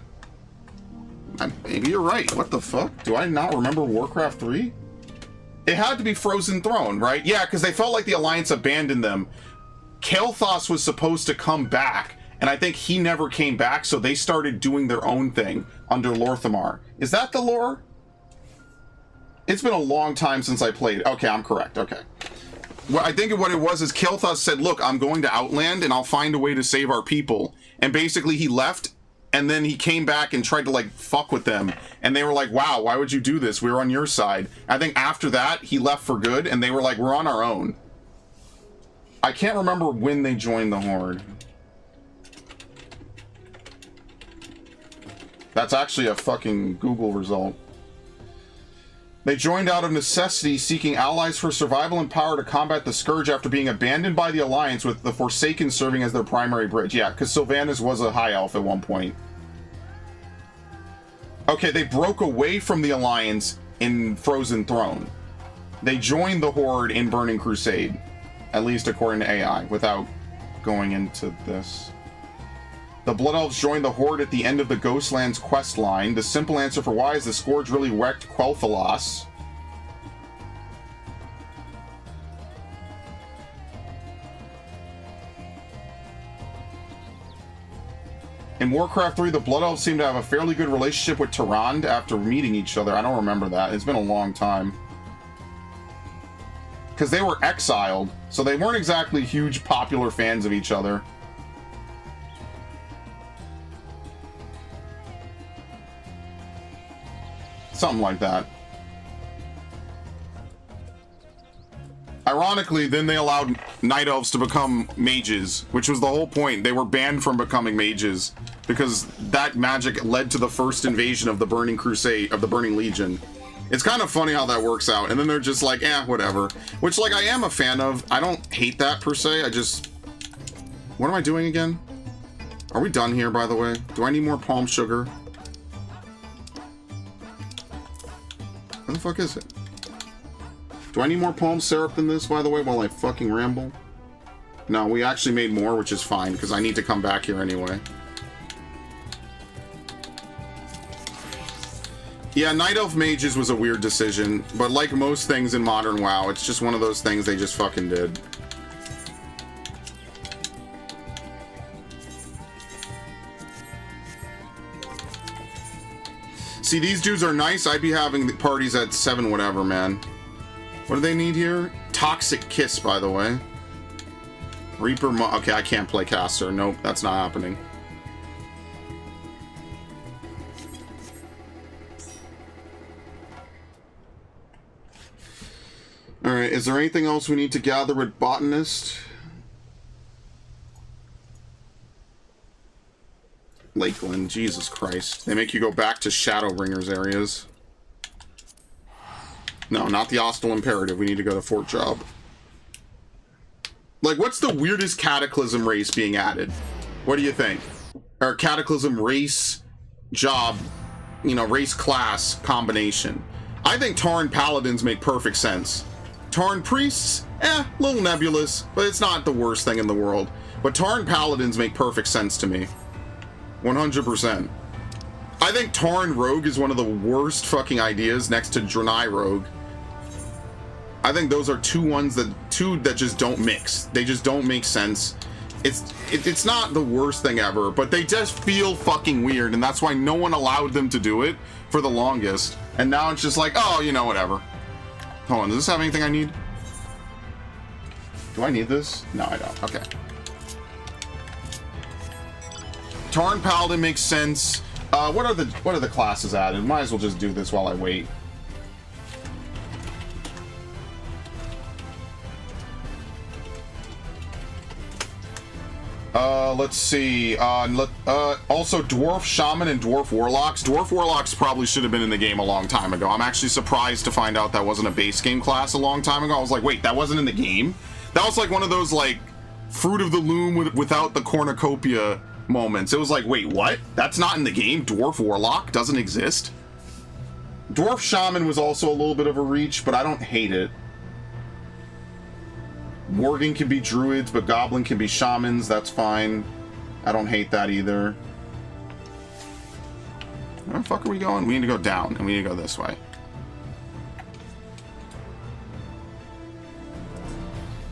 Maybe you're right. What the fuck? Do I not remember Warcraft 3? It had to be Frozen Throne, right? Yeah, because they felt like the Alliance abandoned them. Kael'thas was supposed to come back, and I think he never came back, so they started doing their own thing under Lor'themar. Is that the lore? It's been a long time since I played. Okay, I'm correct. Okay. Well, I think what it was is Kael'thas said, look, I'm going to Outland and I'll find a way to save our people. And basically he left and then he came back and tried to fuck with them. And they were like, wow, why would you do this? We're on your side. I think after that he left for good and they were like, we're on our own. I can't remember when they joined the Horde. That's actually a fucking Google result. They joined out of necessity, seeking allies for survival and power to combat the Scourge after being abandoned by the Alliance, with the Forsaken serving as their primary bridge. Yeah, because Sylvanas was a High Elf at one point. Okay, they broke away from the Alliance in Frozen Throne. They joined the Horde in Burning Crusade, at least according to AI, without going into this. The Blood Elves joined the Horde at the end of the Ghostlands quest line. The simple answer for why is the Scourge really wrecked Quel'Thalas. In Warcraft 3, the Blood Elves seem to have a fairly good relationship with Tyrande after meeting each other. I don't remember that. It's been a long time. Because they were exiled, so they weren't exactly huge popular fans of each other. Something like that. I Ironically, then they allowed night elves to become mages, which was the whole point. They were banned from becoming mages because that magic led to the first invasion of the Burning Crusade, of the Burning Legion. It's kind of funny how that works out. And then they're just like, eh, whatever. Which, like, I am a fan of. I don't hate that per se. I just... What am I doing again? Are we done here, by the way? Do I need more palm sugar? Where the fuck is it? Do I need more palm syrup than this, by the way, while I fucking ramble? No, we actually made more, which is fine, because I need to come back here anyway. Yeah, Night Elf Mages was a weird decision, but like most things in Modern WoW, it's just one of those things they just fucking did. See, these dudes are nice. I'd be having the parties at 7 whatever, man. What do they need here? Toxic Kiss, by the way. Reaper okay, I can't play caster. Nope, that's not happening. Alright, is there anything else we need to gather with Botanist? Lakeland, Jesus Christ. They make you go back to Shadowbringers areas. No, not the Hostile Imperative. We need to go to Fort Job. Like, what's the weirdest Cataclysm race being added? What do you think? Or Cataclysm race, job, you know, race class combination. I think Tauren Paladins make perfect sense. Tauren Priests, a little nebulous, but it's not the worst thing in the world. But Tauren Paladins make perfect sense to me. 100%. I think Tauren Rogue is one of the worst fucking ideas next to Draenei Rogue. I think those are two that just don't mix. They just don't make sense. It's not the worst thing ever, but they just feel fucking weird, and that's why no one allowed them to do it for the longest. And now it's just like, oh, you know, whatever. Hold on, does this have anything I need? Do I need this? No, I don't. Okay. Tauren Paladin makes sense. What are the classes added? Might as well just do this while I wait. Let's see. Also, Dwarf Shaman and Dwarf Warlocks. Dwarf Warlocks probably should have been in the game a long time ago. I'm actually surprised to find out that wasn't a base game class a long time ago. I was like, wait, that wasn't in the game? That was like one of those, like, Fruit of the Loom without the cornucopia moments. It was like, wait, what? That's not in the game? Dwarf Warlock doesn't exist? Dwarf Shaman was also a little bit of a reach, but I don't hate it. Worgen can be druids, but Goblin can be shamans. That's fine. I don't hate that either. Where the fuck are we going? We need to go down, and we need to go this way.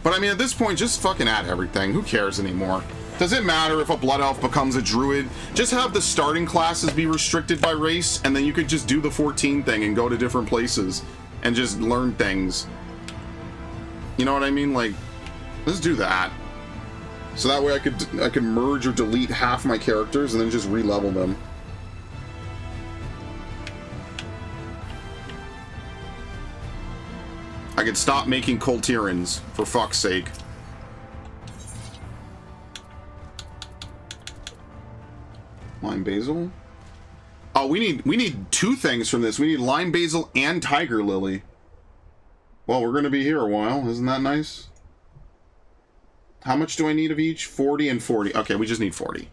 But I mean, at this point, just fucking add everything. Who cares anymore? Does it matter if a Blood Elf becomes a druid? Just have the starting classes be restricted by race, and then you could just do the 14 thing and go to different places and just learn things. You know what I mean? Like, let's do that. So that way I could merge or delete half my characters and then just re-level them. I could stop making Coltirans, for fuck's sake. Lime basil? Oh, we need two things from this. We need lime basil and tiger lily. Well, we're going to be here a while. Isn't that nice? How much do I need of each? 40 and 40. Okay, we just need 40.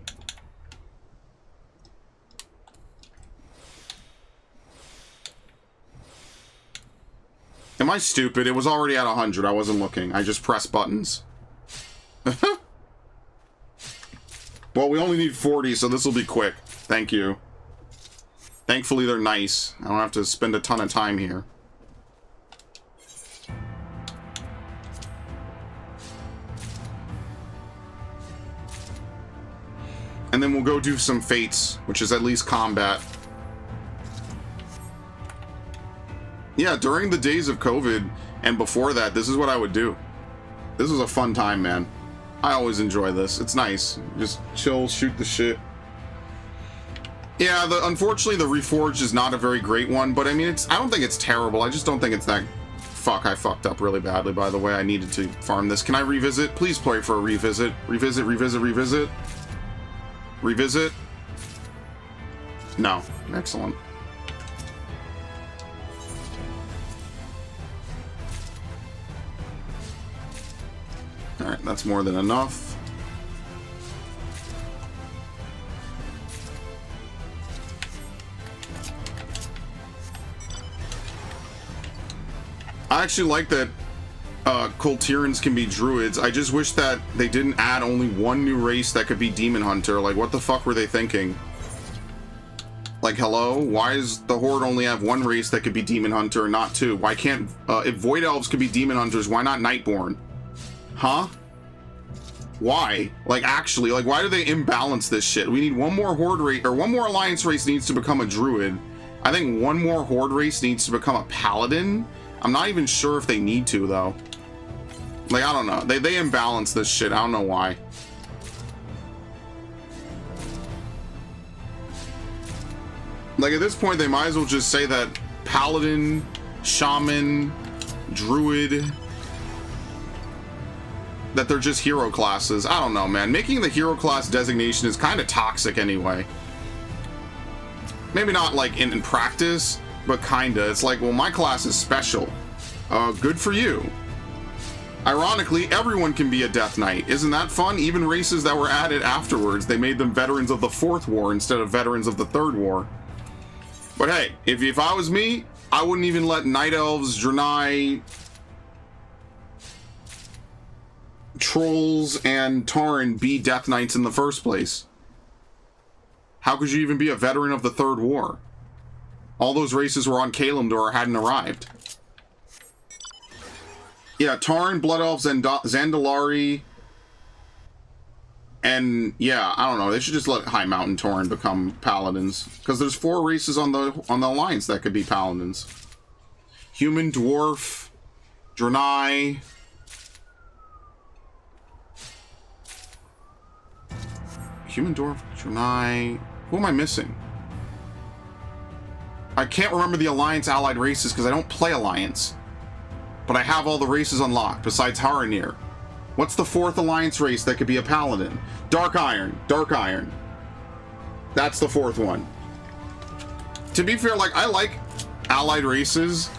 Am I stupid? It was already at 100. I wasn't looking. I just pressed buttons. Well, we only need 40, so this will be quick. Thank you. Thankfully, they're nice. I don't have to spend a ton of time here. And then we'll go do some fates, which is at least combat. Yeah, during the days of COVID and before that, this is what I would do. This was a fun time, man. I always enjoy this. It's nice. Just chill, shoot the shit. Yeah, unfortunately, the Reforged is not a very great one, but I mean, I don't think it's terrible. I just don't think it's that Fuck, I fucked up really badly, by the way. I needed to farm this. Can I revisit? Please play for a revisit. Revisit, revisit, revisit. Revisit. No. Excellent. Alright, that's more than enough. I actually like that Kultirans can be druids. I just wish that they didn't add only one new race that could be Demon Hunter. Like, what the fuck were they thinking? Like, hello? Why does the Horde only have one race that could be Demon Hunter and not two? Why can't... if Void Elves could be Demon Hunters, why not Nightborn? Huh? Why? Like, actually, like, why do they imbalance this shit? We need one more Horde race, or one more Alliance race needs to become a Druid. I think one more Horde race needs to become a Paladin. I'm not even sure if they need to, though. Like, I don't know. They imbalance this shit. I don't know why. Like, at this point, they might as well just say that Paladin, Shaman, Druid, that they're just hero classes. I don't know, man. Making the hero class designation is kind of toxic anyway. Maybe not, like, in practice, but kinda. It's like, well, my class is special. Good for you. Ironically, everyone can be a Death Knight. Isn't that fun? Even races that were added afterwards, they made them veterans of the 4th War instead of veterans of the 3rd War. But hey, if I was me, I wouldn't even let Night Elves, Draenei, Trolls, and Tauren be Death Knights in the first place. How could you even be a veteran of the 3rd War? All those races were on Kalimdor or hadn't arrived. Yeah, Tauren, Blood Elves, and Zandalari. And yeah, I don't know. They should just let High Mountain Tauren become Paladins, because there's 4 races on the Alliance that could be Paladins. Human, Dwarf, Draenei. Human, Dwarf, Draenei. Who am I missing? I can't remember the Alliance allied races because I don't play Alliance. But I have all the races unlocked, besides Haranir. What's the 4th Alliance race that could be a Paladin? Dark Iron. Dark Iron. That's the 4th one. To be fair, like, I like allied races.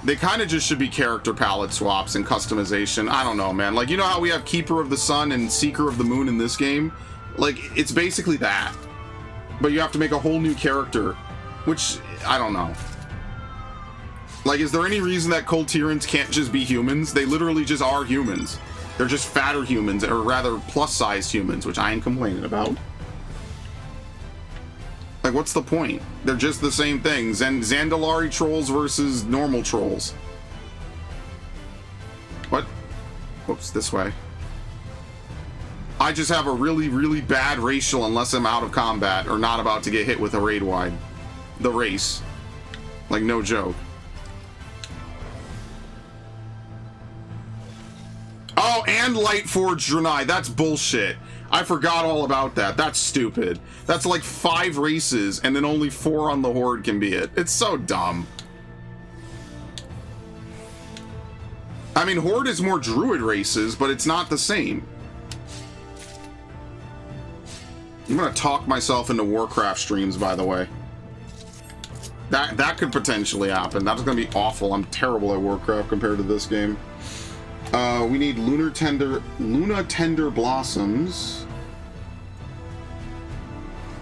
They kind of just should be character palette swaps and customization. I don't know, man. Like, you know how we have Keeper of the Sun and Seeker of the Moon in this game? Like, it's basically that. But you have to make a whole new character. Which, I don't know. Like, is there any reason that Kultirans can't just be humans? They literally just are humans. They're just fatter humans, or rather plus-sized humans, which I ain't complaining about. Like, what's the point? They're just the same thing. Zandalari trolls versus normal trolls. What? Whoops, this way. I just have a really, really bad racial unless I'm out of combat or not about to get hit with a raid wide. The race. Like, no joke. Oh, and Lightforged Draenei. That's bullshit. I forgot all about that. That's stupid. That's like 5 races, and then only 4 on the Horde can be it. It's so dumb. I mean, Horde is more Druid races, but it's not the same. I'm gonna talk myself into Warcraft streams, by the way. That could potentially happen. That's gonna be awful. I'm terrible at Warcraft compared to this game. We need Luna Tender Blossoms.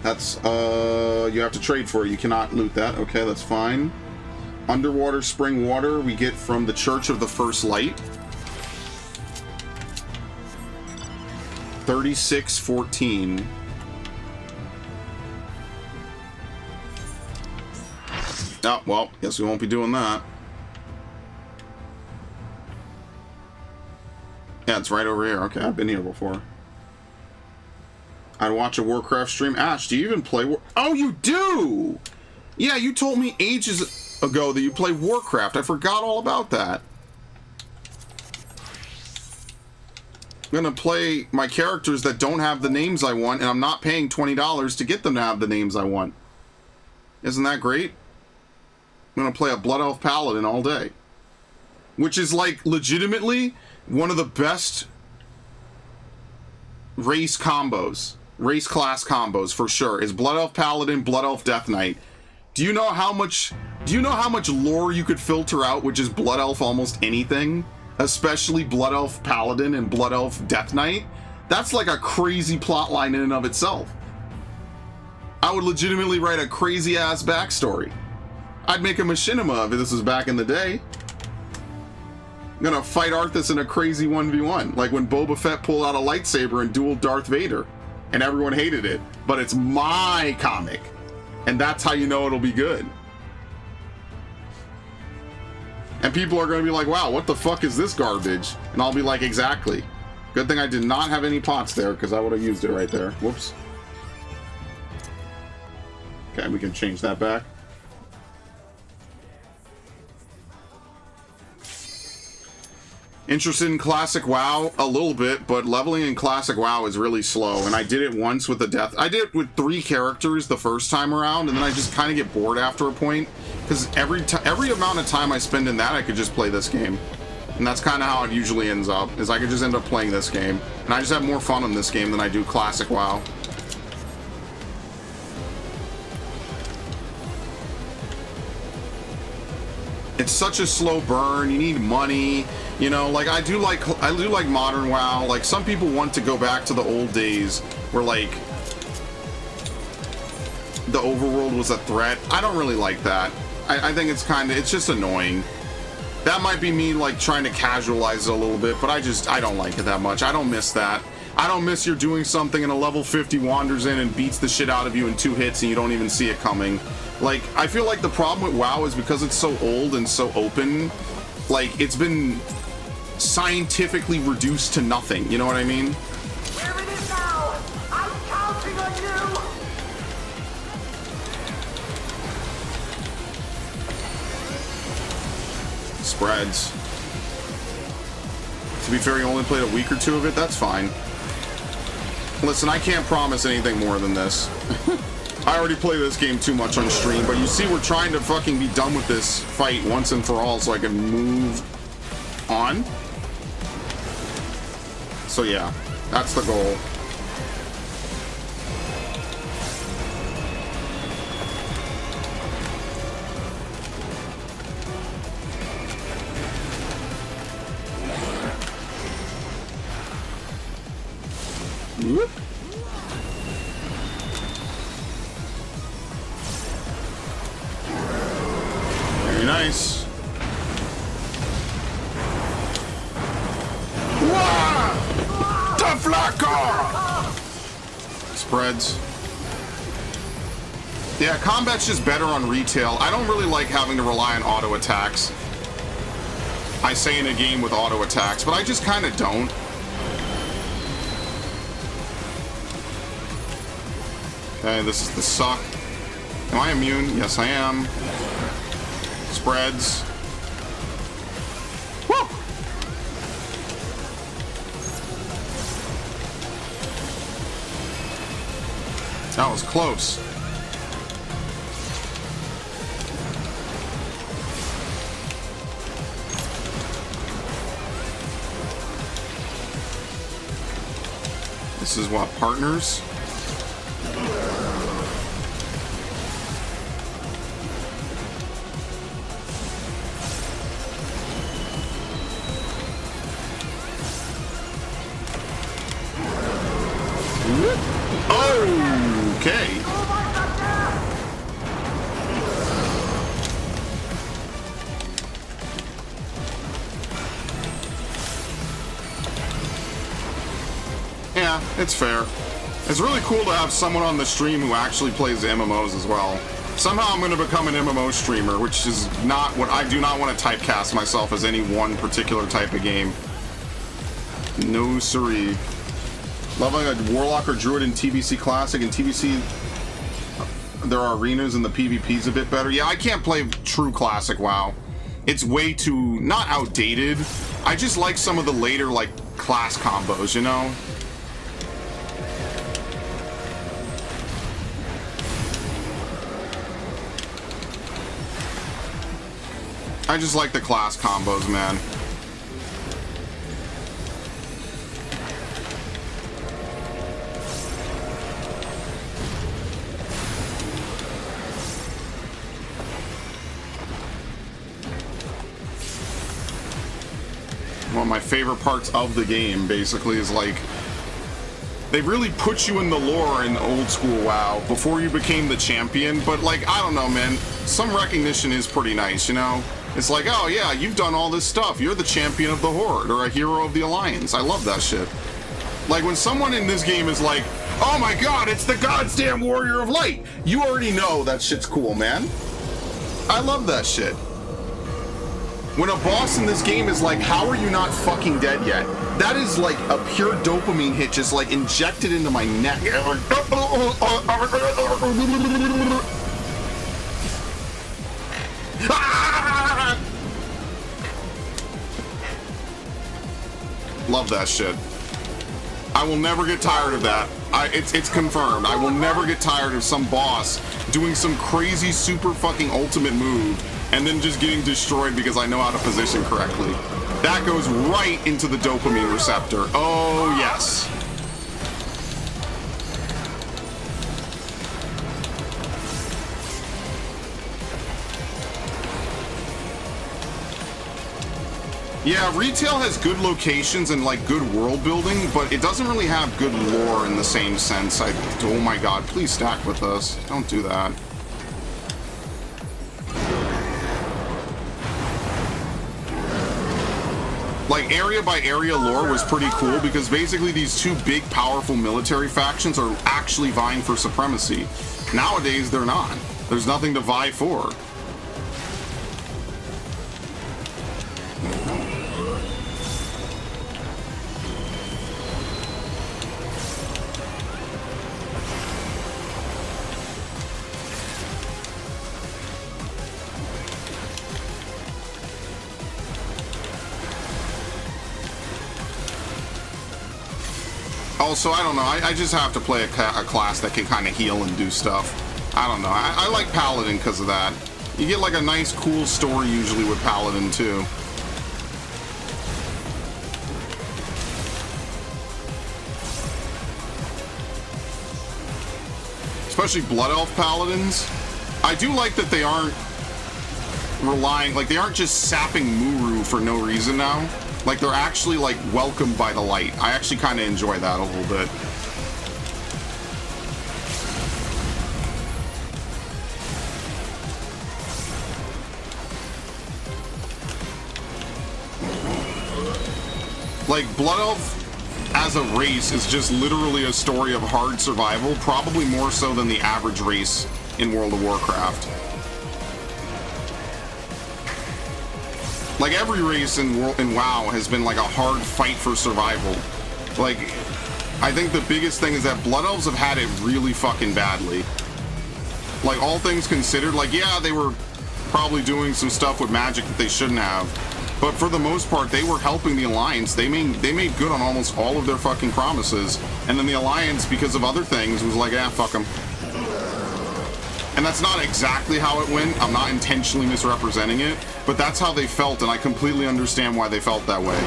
That's, you have to trade for it. You cannot loot that. Okay, that's fine. Underwater Spring Water we get from the Church of the First Light. 3614. Oh, well, guess we won't be doing that. Yeah, it's right over here. Okay, I've been here before. I'd watch a Warcraft stream. Ash, do you even play Oh, you do! Yeah, you told me ages ago that you play Warcraft. I forgot all about that. I'm gonna play my characters that don't have the names I want, and I'm not paying $20 to get them to have the names I want. Isn't that great? I'm gonna play a Blood Elf Paladin all day. which is like legitimately one of the best race class combos for sure, is Blood Elf Paladin, Blood Elf Death Knight. Do you know how much lore you could filter out, which is Blood Elf almost anything, especially Blood Elf Paladin and Blood Elf Death Knight? That's like a crazy plot line in and of itself. I would legitimately write a crazy ass backstory. I'd make a machinima if this was back in the day. I'm gonna fight Arthas in a crazy 1v1, like when Boba Fett pulled out a lightsaber and dueled Darth Vader, and everyone hated it. But it's my comic, and that's how you know it'll be good. And people are gonna be like, wow, what the fuck is this garbage? And I'll be like, exactly. Good thing I did not have any pots there, because I would have used it right there. Whoops. Okay, we can change that back. Interested in Classic WoW? A little bit, but leveling in Classic WoW is really slow, and I did it once with the death. I did it with 3 characters the first time around, and then I just kind of get bored after a point, because every amount of time I spend in that, I could just play this game. And that's kind of how it usually ends up, is I could just end up playing this game. And I just have more fun in this game than I do Classic WoW. It's such a slow burn, you need money. You know, like I do like modern WoW. Like some people want to go back to the old days where like the overworld was a threat. I don't really like that. I think it's just annoying. That might be me like trying to casualize it a little bit, but I don't like it that much. I don't miss that. I don't miss you're doing something and a level 50 wanders in and beats the shit out of you in 2 hits and you don't even see it coming. Like, I feel like the problem with WoW is because it's so old and so open, like, it's been scientifically reduced to nothing, you know what I mean? Where it is now! I'm counting on you! Spreads. To be fair, you only played a week or 2 of it, that's fine. Listen, I can't promise anything more than this. I already play this game too much on stream, but you see we're trying to fucking be done with this fight once and for all so I can move on. So yeah, that's the goal. Whoop. Very nice. Deflector! Spreads. Yeah, combat's just better on retail. I don't really like having to rely on auto attacks. I say in a game with auto attacks, but I just kind of don't. Okay, this is the suck. Am I immune? Yes, I am. Spreads. Woo! That was close. This is what, partners? Okay. Yeah, it's fair. It's really cool to have someone on the stream who actually plays MMOs as well. Somehow I'm going to become an MMO streamer, which is not what I do not want to typecast myself as any one particular type of game. No siree. Leveling a Warlock or Druid in TBC Classic and TBC, there are arenas and the PvP's a bit better. Yeah, I can't play true Classic WoW. It's way too, not outdated. I just like some of the later, like, class combos, you know? I just like the class combos, man. One of my favorite parts of the game, basically, is like they really put you in the lore in old school WoW before you became the champion. But like, I don't know, man, some recognition is pretty nice, you know? It's like, oh yeah, you've done all this stuff. You're the champion of the Horde or a hero of the Alliance. I love that shit. Like when someone in this game is like, oh my god, it's the goddamn Warrior of Light, you already know that shit's cool, man. I love that shit. When a boss in this game is like, how are you not fucking dead yet? That is like a pure dopamine hit just like injected into my neck. Love that shit. I will never get tired of that. It's confirmed. I will never get tired of some boss doing some crazy super fucking ultimate move and then just getting destroyed because I know how to position correctly. That goes right into the dopamine receptor. Oh, yes. Yeah, retail has good locations and like good world building, but it doesn't really have good lore in the same sense. Oh my god, please stack with us. Don't do that. Like, area by area lore was pretty cool because basically these two big, powerful military factions are actually vying for supremacy. Nowadays, they're not. There's nothing to vie for. Also, I don't know, I just have to play a class that can kind of heal and do stuff. I don't know, I like Paladin because of that. You get like a nice, cool story usually with Paladin too. Especially Blood Elf Paladins. I do like that they aren't relying, like they aren't just sapping Muru for no reason now. Like, they're actually, like, welcomed by the light. I actually kind of enjoy that a little bit. Like, Blood Elf as a race is just literally a story of hard survival, probably more so than the average race in World of Warcraft. Like, every race in WoW has been like a hard fight for survival. Like, I think the biggest thing is that Blood Elves have had it really fucking badly. Like, all things considered, like, yeah, they were probably doing some stuff with magic that they shouldn't have. But for the most part, they were helping the Alliance. They made good on almost all of their fucking promises. And then the Alliance, because of other things, was like, ah, fuck them. And that's not exactly how it went. I'm not intentionally misrepresenting it, but that's how they felt, and I completely understand why they felt that way.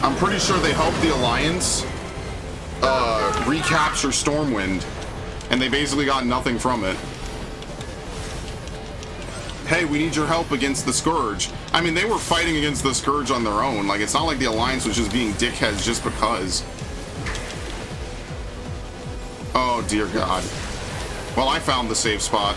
I'm pretty sure they helped the Alliance recapture Stormwind, and they basically got nothing from it. Hey, we need your help against the Scourge. I mean, they were fighting against the Scourge on their own. Like, it's not like the Alliance was just being dickheads just because. Oh, dear God. Well, I found the safe spot.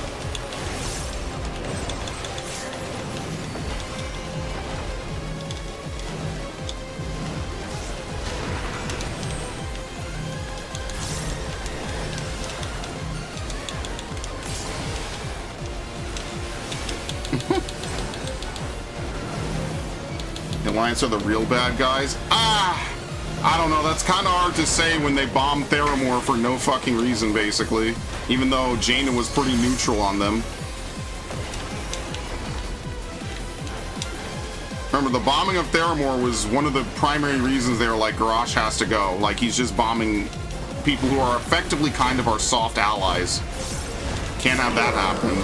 The Alliance are the real bad guys? I don't know, that's kind of hard to say when they bombed Theramore for no fucking reason, basically. Even though Jaina was pretty neutral on them. Remember, the bombing of Theramore was one of the primary reasons they were like, Garrosh has to go. Like, he's just bombing people who are effectively kind of our soft allies. Can't have that happen.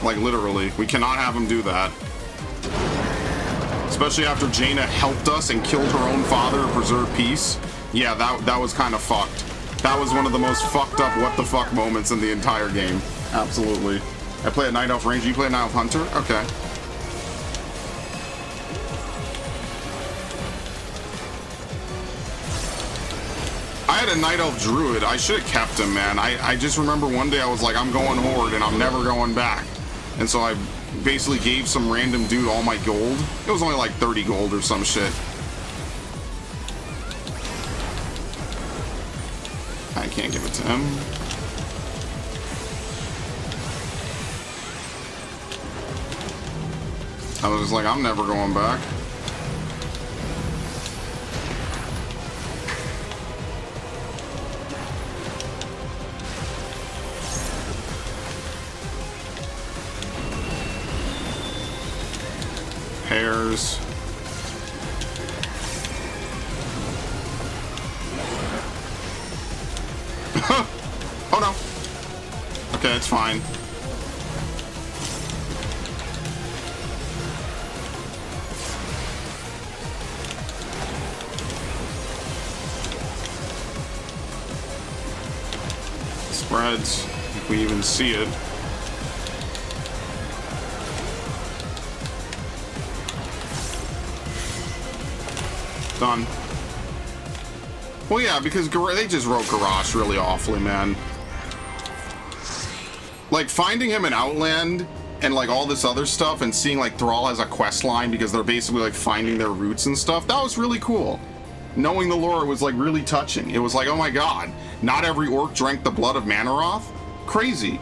Like, literally. We cannot have him do that. Especially after Jaina helped us and killed her own father to preserve peace. Yeah, that was kind of fucked. That was one of the most fucked up what the fuck moments in the entire game. Absolutely. I play a Night Elf Ranger, you play a Night Elf Hunter? Okay. I had a Night Elf Druid. I should have kept him, man. I just remember one day I was like, I'm going Horde and I'm never going back. And so I basically gave some random dude all my gold. It was only like 30 gold or some shit. I can't give it to him. I was just like, I'm never going back. Hairs. Oh no. Okay, it's fine. Spreads, if we even see it. Done. Well, yeah, because they just wrote Garrosh really awfully, man. Like, finding him in Outland and, like, all this other stuff and seeing, like, Thrall has a quest line because they're basically, like, finding their roots and stuff, that was really cool. Knowing the lore was, like, really touching. It was like, oh my god, not every orc drank the blood of Manaroth? Crazy.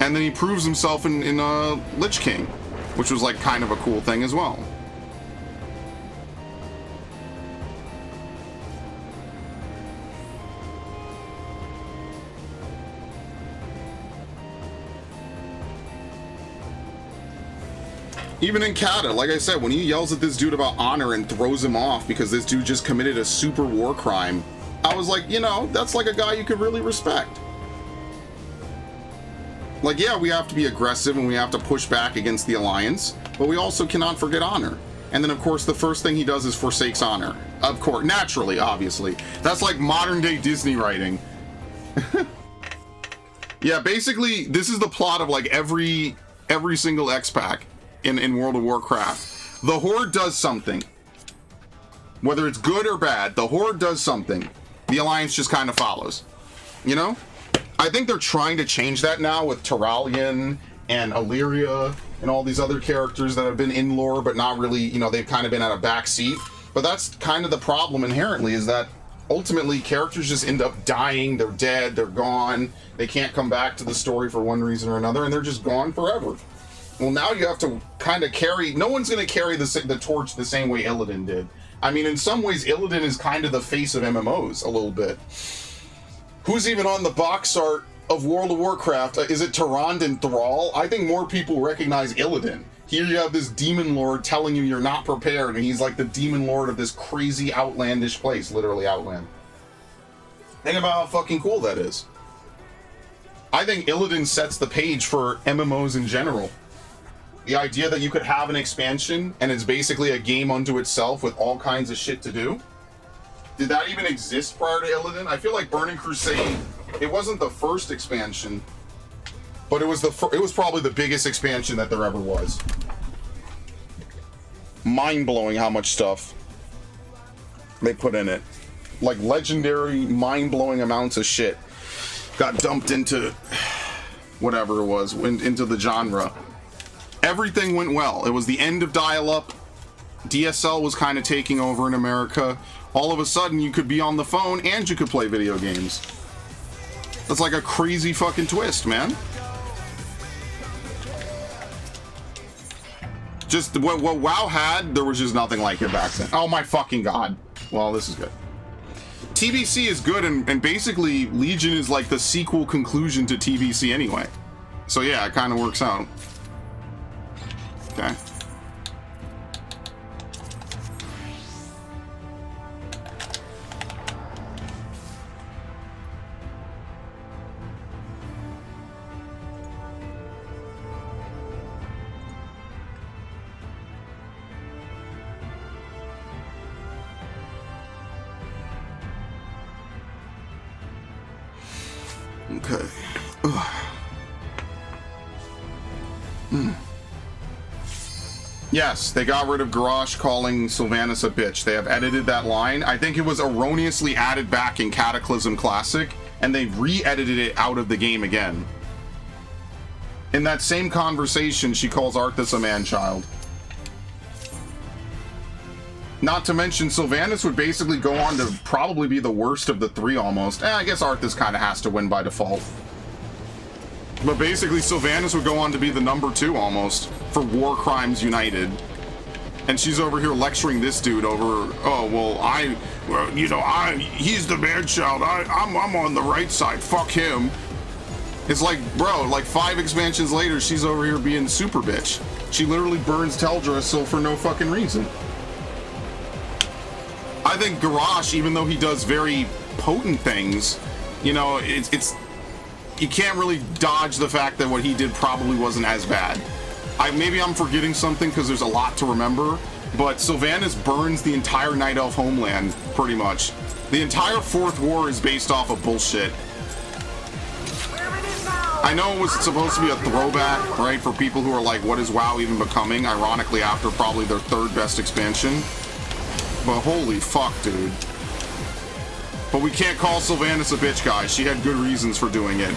And then he proves himself in Lich King, which was, like, kind of a cool thing as well. Even in Kata, like I said, when he yells at this dude about honor and throws him off because this dude just committed a super war crime, I was like, you know, that's like a guy you could really respect. Like, yeah, we have to be aggressive and we have to push back against the Alliance, but we also cannot forget honor. And then, of course, the first thing he does is forsakes honor. Of course, naturally, obviously. That's like modern-day Disney writing. Yeah, basically, this is the plot of, like, every single X-Pack in World of Warcraft. The Horde does something. Whether it's good or bad, the Horde does something. The Alliance just kind of follows. You know? I think they're trying to change that now with Terralion and Illyria and all these other characters that have been in lore but not really, you know, they've kind of been at a back seat. But that's kind of the problem inherently, is that ultimately characters just end up dying, they're dead, they're gone, they can't come back to the story for one reason or another, and they're just gone forever. Well, now you have to kind of carry... No one's going to carry the torch the same way Illidan did. I mean, in some ways, Illidan is kind of the face of MMOs, a little bit. Who's even on the box art of World of Warcraft? Is it Tyrande Thrall? I think more people recognize Illidan. Here you have this demon lord telling you you're not prepared, and he's like the demon lord of this crazy outlandish place, literally Outland. Think about how fucking cool that is. I think Illidan sets the page for MMOs in general. The idea that you could have an expansion and it's basically a game unto itself with all kinds of shit to do. Did that even exist prior to Illidan? I feel like Burning Crusade, it wasn't the first expansion, but it was probably the biggest expansion that there ever was. Mind-blowing how much stuff they put in it. Like legendary, mind-blowing amounts of shit got dumped into whatever it was, into the genre. Everything went well. It was the end of dial-up. DSL was kind of taking over in America. All of a sudden, you could be on the phone and you could play video games. That's like a crazy fucking twist, man. Just what WoW had, there was just nothing like it back then. Oh my fucking god. Well, this is good. TBC is good, and basically Legion is like the sequel conclusion to TBC anyway. So yeah, it kind of works out. Okay. Okay. Yes, they got rid of Garrosh calling Sylvanas a bitch. They have edited that line. I think it was erroneously added back in Cataclysm Classic, and they re-edited it out of the game again. In that same conversation, she calls Arthas a man-child. Not to mention, Sylvanas would basically go on to probably be the worst of the three almost. I guess Arthas kind of has to win by default. But basically, Sylvanas would go on to be the number 2 almost for War Crimes United. And she's over here lecturing this dude over, oh, well, he's the man-child. I'm on the right side. Fuck him. It's like, bro, like 5 expansions later, she's over here being super bitch. She literally burns Teldrassil for no fucking reason. I think Garrosh, even though he does very potent things, you know, it's you can't really dodge the fact that what he did probably wasn't as bad. Maybe I'm forgetting something because there's a lot to remember, but Sylvanas burns the entire Night Elf homeland, pretty much. The entire Fourth War is based off of bullshit. I know it was supposed to be a throwback, right, for people who are like, what is WoW even becoming? Ironically, after probably their 3rd best expansion. But holy fuck, dude. But we can't call Sylvanas a bitch, guys. She had good reasons for doing it.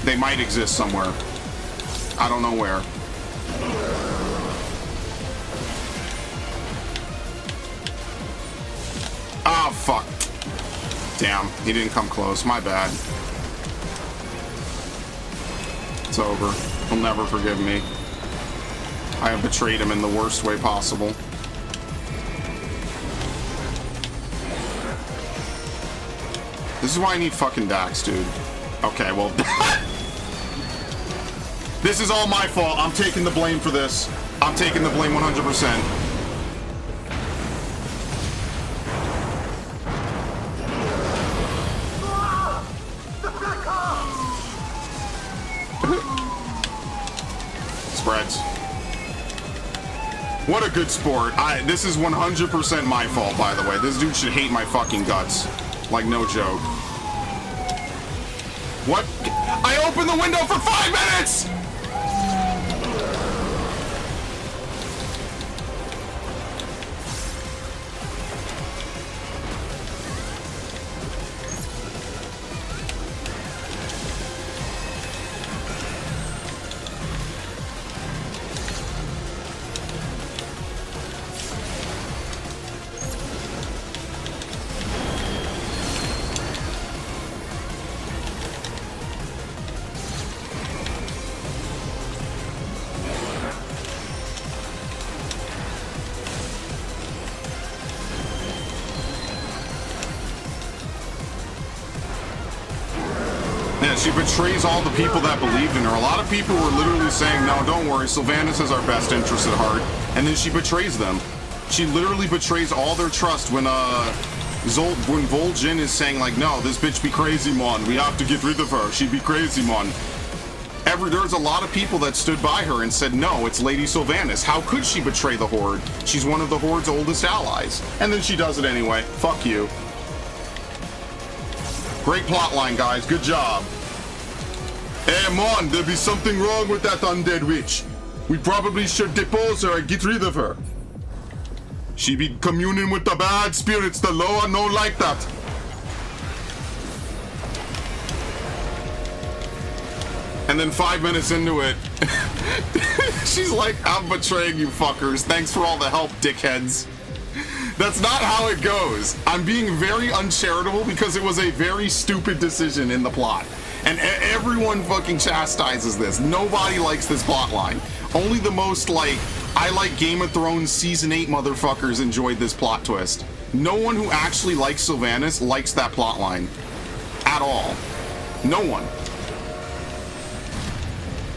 They might exist somewhere. I don't know where. Ah, fuck. Damn, he didn't come close. My bad. It's over. He'll never forgive me. I have betrayed him in the worst way possible. This is why I need fucking Dax, dude. Okay, well... This is all my fault. I'm taking the blame for this. I'm taking the blame 100%. Spreads. What a good sport. This is 100% my fault, by the way. This dude should hate my fucking guts. Like, no joke. What? I opened the window for 5 minutes! She betrays all the people that believed in her. A lot of people were literally saying, no, don't worry, Sylvanas has our best interests at heart. And then she betrays them. She literally betrays all their trust when Vol'jin is saying, like, no, this bitch be crazy, mon. We have to get rid of her. She be crazy, mon. There's a lot of people that stood by her and said, no, it's Lady Sylvanas. How could she betray the Horde? She's one of the Horde's oldest allies. And then she does it anyway. Fuck you. Great plotline, guys. Good job. Hey, Mon, there be something wrong with that undead witch. We probably should depose her and get rid of her. She be communing with the bad spirits. The lower no like that. And then 5 minutes into it, she's like, I'm betraying you fuckers. Thanks for all the help, dickheads. That's not how it goes. I'm being very uncharitable because it was a very stupid decision in the plot. And everyone fucking chastises this. Nobody likes this plotline. Only the most, like, I like Game of Thrones Season 8 motherfuckers enjoyed this plot twist. No one who actually likes Sylvanas likes that plotline. At all. No one.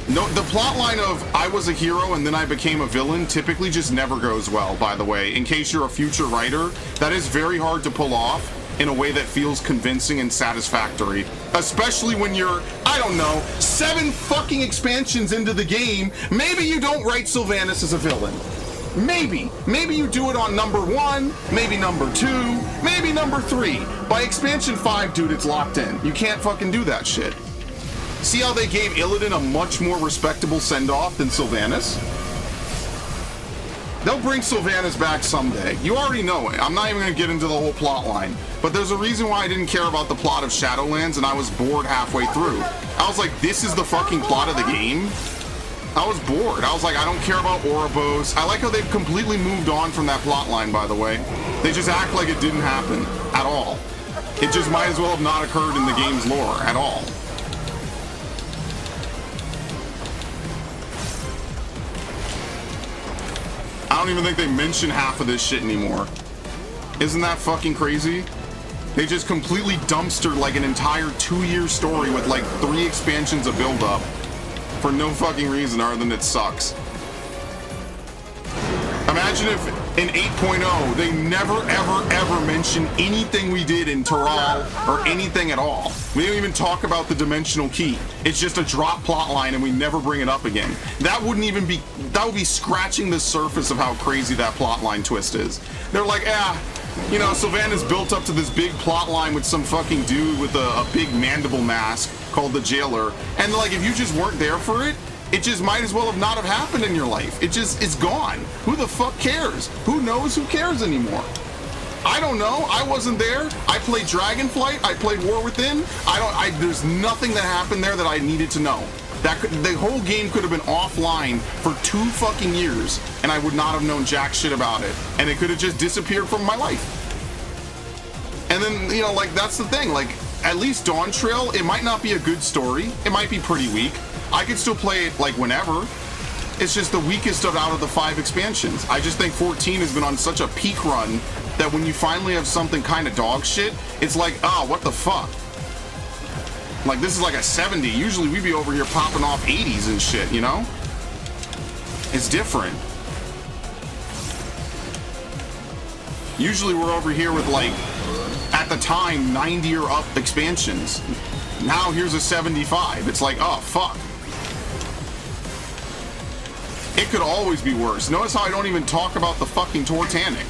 No, the plotline of I was a hero and then I became a villain typically just never goes well, by the way. In case you're a future writer, that is very hard to pull off in a way that feels convincing and satisfactory. Especially when you're, I don't know, 7 fucking expansions into the game, maybe you don't write Sylvanas as a villain. Maybe you do it on number 1, maybe number 2, maybe number 3. By expansion 5, dude, it's locked in. You can't fucking do that shit. See how they gave Illidan a much more respectable send-off than Sylvanas? They'll bring Sylvanas back someday. You already know it. I'm not even gonna get into the whole plot line. But there's a reason why I didn't care about the plot of Shadowlands and I was bored halfway through. I was like, this is the fucking plot of the game? I was bored. I was like, I don't care about Ouroboros. I like how they've completely moved on from that plot line, by the way. They just act like it didn't happen at all. It just might as well have not occurred in the game's lore at all. I don't even think they mention half of this shit anymore. Isn't that fucking crazy? They just completely dumpstered like an entire 2-year story with like 3 expansions of build-up. For no fucking reason other than it sucks. Imagine if in 8.0 they never ever mention anything we did in Terral or anything at all. We don't even talk about the dimensional key. It's just a drop plot line and we never bring it up again. That would be scratching the surface of how crazy that plot line twist is. They're like, you know, Sylvanas built up to this big plot line with some fucking dude with a big mandible mask called the Jailer, and like if you just weren't there for it, it just might as well have not have happened in your life. It's gone. Who the fuck cares? Who knows who cares anymore? I don't know. I wasn't there. I played Dragonflight. I played War Within. There's nothing that happened there that I needed to know. The whole game could have been offline for 2 fucking years, and I would not have known jack shit about it. And it could have just disappeared from my life. And then, you know, like, that's the thing. Like, at least Dawntrail, it might not be a good story. It might be pretty weak. I could still play it, like, whenever. It's just the weakest out of the 5 expansions. I just think 14 has been on such a peak run that when you finally have something kind of dog shit, it's like, oh, what the fuck? Like, this is like a 70. Usually we'd be over here popping off 80s and shit, you know? It's different. Usually we're over here with, like, at the time, 90 or up expansions. Now here's a 75. It's like, oh, fuck. It could always be worse. Notice how I don't even talk about the fucking Tortanic.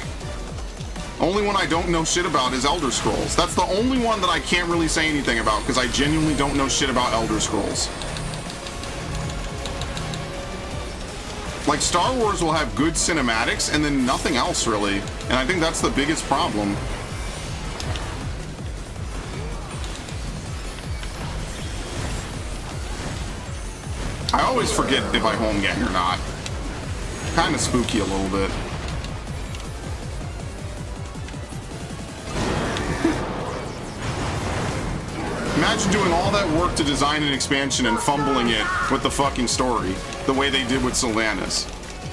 Only one I don't know shit about is Elder Scrolls. That's the only one that I can't really say anything about because I genuinely don't know shit about Elder Scrolls. Like, Star Wars will have good cinematics and then nothing else really. And I think that's the biggest problem. I always forget if I home gang or not. Kind of spooky a little bit. Imagine doing all that work to design an expansion and fumbling it with the fucking story, the way they did with Sylvanas.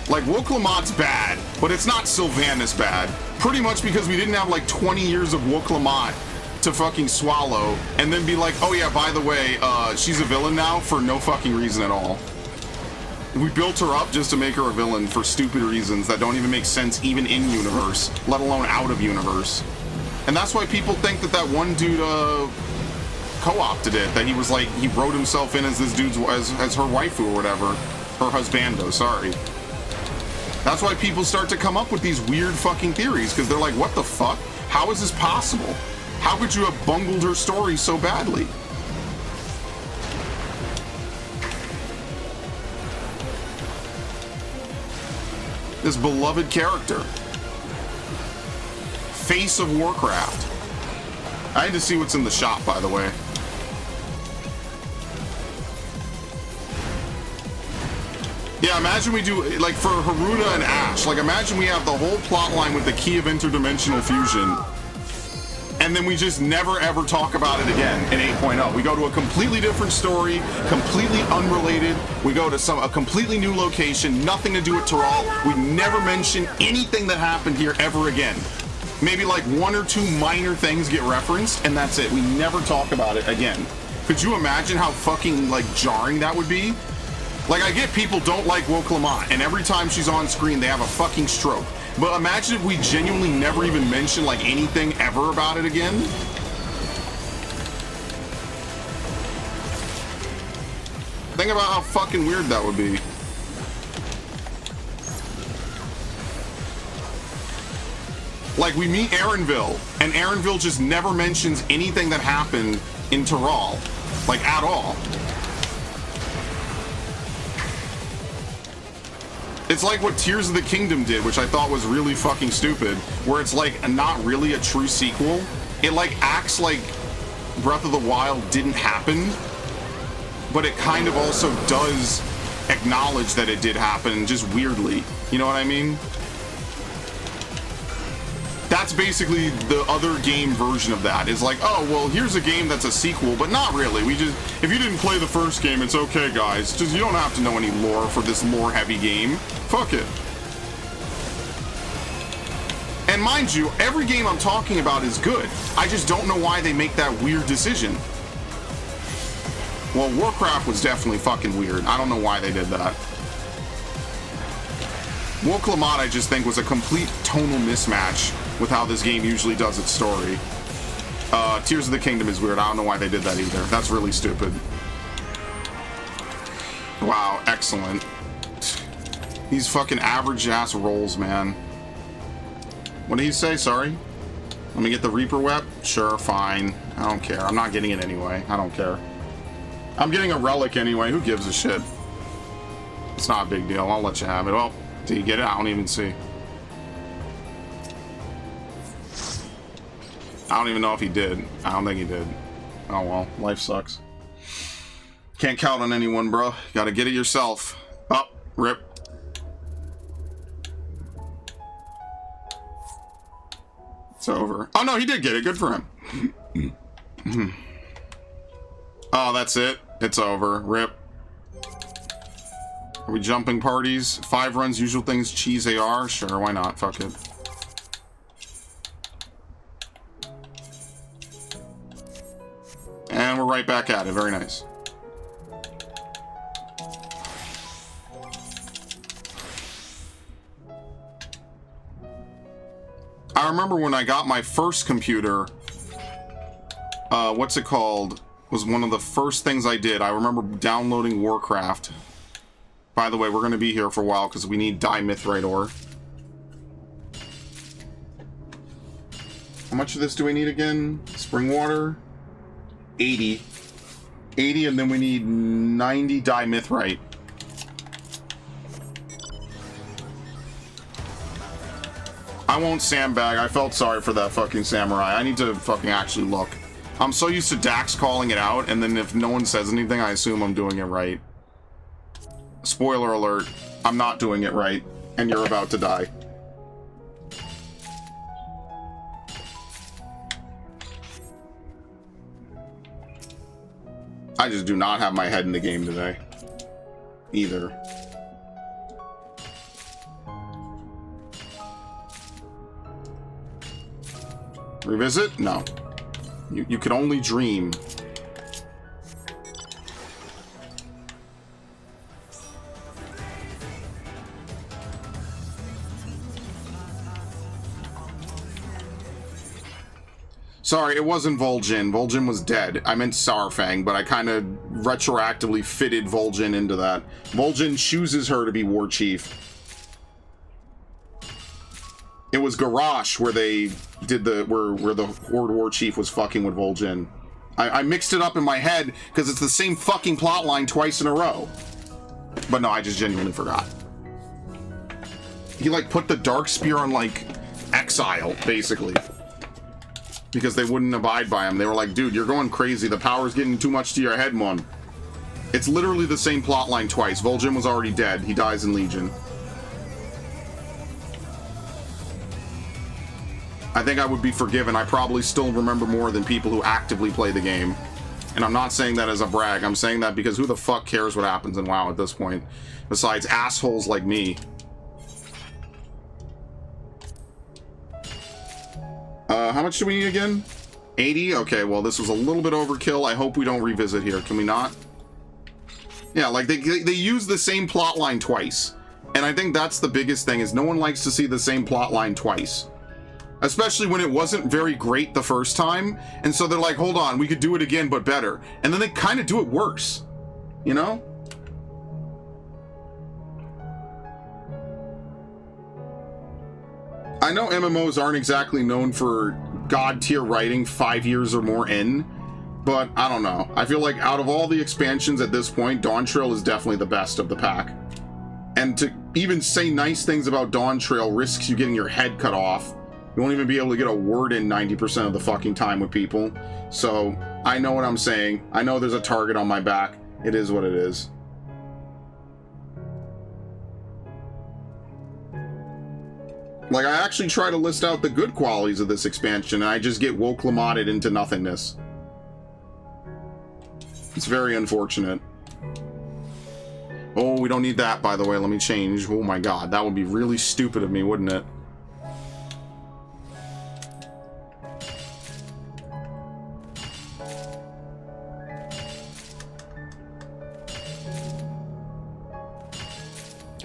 Like, Wook-Lamott's bad, but it's not Sylvanas bad. Pretty much because we didn't have like 20 years of Wook-Lamott to fucking swallow, and then be like, oh yeah, by the way, she's a villain now for no fucking reason at all. We built her up just to make her a villain for stupid reasons that don't even make sense even in universe, let alone out of universe. And that's why people think that that one dude co-opted it, that he was like, he wrote himself in as this dude's, as her waifu or whatever, her husbando, sorry. That's why people start to come up with these weird fucking theories, because they're like, what the fuck? How is this possible? How could you have bungled her story so badly? This beloved character. Face of Warcraft. I had to see what's in the shop, by the way. Yeah, imagine we do, like, for Haruna and Ash, like, imagine we have the whole plot line with the key of interdimensional fusion, and then we just never ever talk about it again in 8.0. We go to a completely different story, completely unrelated. We go to a completely new location, nothing to do with Terral. We never mention anything that happened here ever again. Maybe like 1 or 2 minor things get referenced, and that's it. We never talk about it again. Could you imagine how fucking, like, jarring that would be? Like, I get people don't like Wook-Lamott, and every time she's on screen, they have a fucking stroke. But imagine if we genuinely never even mention, like, anything ever about it again. Think about how fucking weird that would be. Like, we meet Aaronville, and Aaronville just never mentions anything that happened in Terral. Like, at all. It's like what Tears of the Kingdom did, which I thought was really fucking stupid, where it's like not really a true sequel. It like acts like Breath of the Wild didn't happen, but it kind of also does acknowledge that it did happen, just weirdly. You know what I mean? That's basically the other game version of that. It's like, oh, well, here's a game that's a sequel, but not really. We just, if you didn't play the first game, it's okay, guys. Just, you don't have to know any lore for this lore-heavy game. Fuck it. And mind you, every game I'm talking about is good. I just don't know why they make that weird decision. Well, Warcraft was definitely fucking weird. I don't know why they did that. Woe Clamat, I just think, was a complete tonal mismatch with how this game usually does its story. Tears of the Kingdom is weird. I don't know why they did that either. That's really stupid. Wow, excellent. These fucking average-ass rolls, man. What did he say? Sorry? Let me get the Reaper Wep? Sure, fine. I don't care. I'm not getting it anyway. I don't care. I'm getting a relic anyway. Who gives a shit? It's not a big deal. I'll let you have it. Well, did you get it? I don't even see. I don't even know if he did. I don't think he did. Oh well, life sucks. Can't count on anyone, bro. Gotta get it yourself. Oh, rip. It's over. Oh no, he did get it. Good for him. Oh, that's it. It's over. Rip. Are we jumping parties? 5 runs, usual things, cheese AR? Sure, why not? Fuck it. And we're right back at it. Very nice. I remember when I got my first computer, what's it called? Was one of the first things I did. I remember downloading Warcraft. By the way, we're going to be here for a while because we need dimethrite ore. How much of this do we need again? Spring water? 80. 80, and then we need 90 dimethrite. I won't sandbag. I felt sorry for that fucking samurai. I need to fucking actually look. I'm so used to Dax calling it out, and then if no one says anything, I assume I'm doing it right. Spoiler alert, I'm not doing it right, and you're about to die. I just do not have my head in the game today. Either. Revisit? No. You can only dream. Sorry, it wasn't Vol'jin. Vol'jin was dead. I meant Saurfang, but I kind of retroactively fitted Vol'jin into that. Vol'jin chooses her to be war chief. It was Garrosh where they did the where the Horde war chief was fucking with Vol'jin. I mixed it up in my head because it's the same fucking plot line twice in a row. But no, I just genuinely forgot. He like put the Dark Spear on like exile, basically. Because they wouldn't abide by him. They were like, dude, you're going crazy. The power's getting too much to your head, man. It's literally the same plot line twice. Vol'jin was already dead. He dies in Legion. I think I would be forgiven. I probably still remember more than people who actively play the game. And I'm not saying that as a brag. I'm saying that because who the fuck cares what happens in WoW at this point? Besides assholes like me. How much do we need again? 80? Okay, well, this was a little bit overkill. I hope we don't revisit here. Can we not? Yeah, like, they use the same plot line twice. And I think that's the biggest thing, is no one likes to see the same plot line twice. Especially when it wasn't very great the first time. And so they're like, hold on, we could do it again, but better. And then they kind of do it worse. You know? I know MMOs aren't exactly known for god tier writing 5 years or more in, but I don't know. I feel like out of all the expansions at this point, Dawntrail is definitely the best of the pack. And to even say nice things about Dawntrail risks you getting your head cut off. You won't even be able to get a word in 90% of the fucking time with people. So, I know what I'm saying. I know there's a target on my back. It is what it is. Like, I actually try to list out the good qualities of this expansion, and I just get woke-lamoted into nothingness. It's very unfortunate. Oh, we don't need that, by the way. Let me change. Oh my god, that would be really stupid of me, wouldn't it?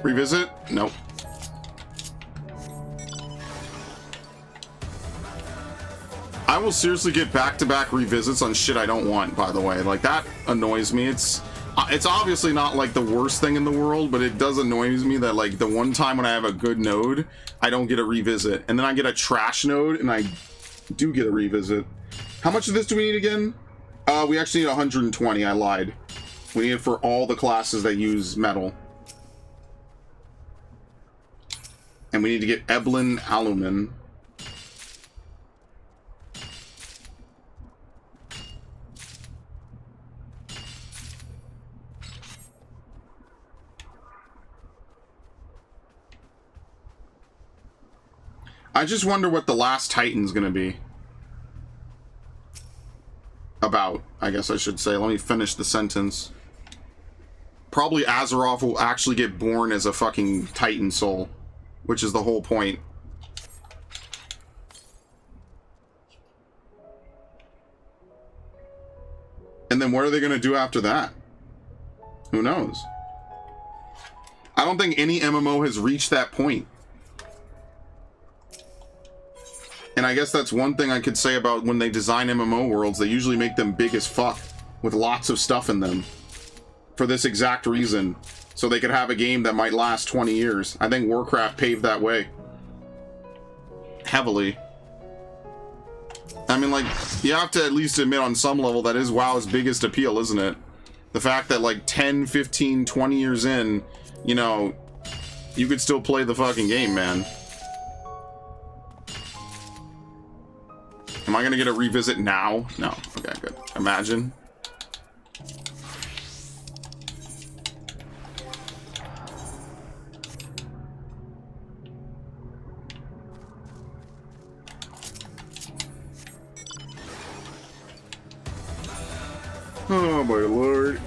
Revisit? Nope. I will seriously get back-to-back revisits on shit I don't want, by the way. Like, that annoys me. It's obviously not, like, the worst thing in the world, but it does annoy me that, like, the one time when I have a good node, I don't get a revisit. And then I get a trash node, and I do get a revisit. How much of this do we need again? We actually need 120. I lied. We need it for all the classes that use metal. And we need to get Eblin Alumin. I just wonder what the last Titan's gonna be about, I guess I should say. Let me finish the sentence. Probably Azeroth will actually get born as a fucking Titan soul, which is the whole point. And then what are they gonna do after that? Who knows? I don't think any MMO has reached that point. And I guess that's one thing I could say about when they design MMO worlds. They usually make them big as fuck with lots of stuff in them for this exact reason, so they could have a game that might last 20 years. I think Warcraft paved that way heavily. I mean, like, you have to at least admit on some level that is WoW's biggest appeal, isn't it? The fact that like 10, 15, 20 years in, you know, you could still play the fucking game, man. Am I gonna get a revisit now? No. Okay, good. Imagine. Oh my lord.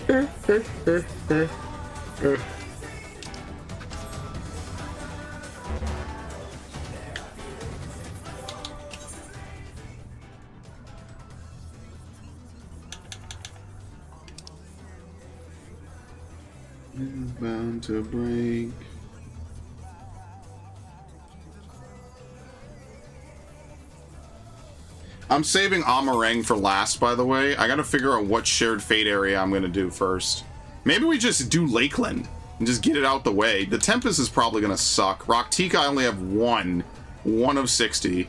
Bound to break. I'm saving Amarang for last, by the way. I gotta figure out what shared fate area I'm gonna do first. Maybe we just do Lakeland and just get it out the way. The Tempest is probably gonna suck. Raktika, I only have one of 60.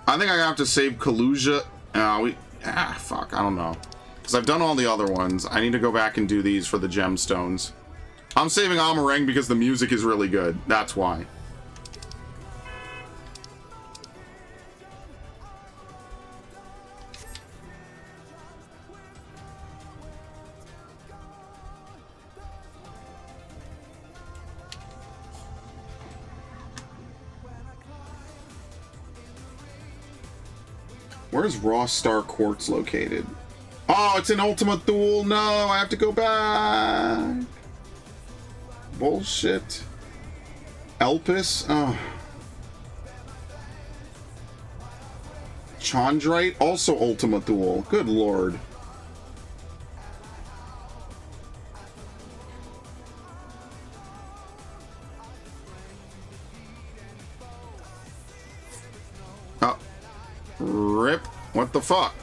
I think I have to save Kaluja. Fuck, I don't know. Because I've done all the other ones. I need to go back and do these for the gemstones. I'm saving Amarang because the music is really good. That's why. Where's Raw Star Quartz located? Oh, it's in Ultima Thule. No, I have to go back. Bullshit. Elpis? Oh. Chandrite? Also Ultima Thule. Good lord. Oh. Rip. What the fuck?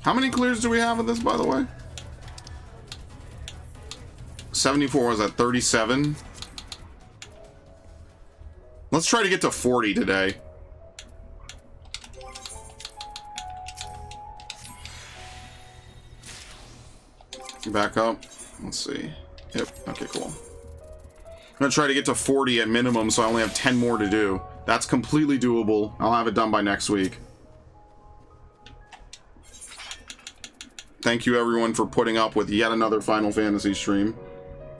How many clears do we have of this, by the way? 74 was at 37. Let's try to get to 40 today. Back up. Let's see. Yep. Okay, cool. I'm gonna try to get to 40 at minimum, so I only have 10 more to do. That's completely doable. I'll have it done by next week. Thank you, everyone, for putting up with yet another Final Fantasy stream.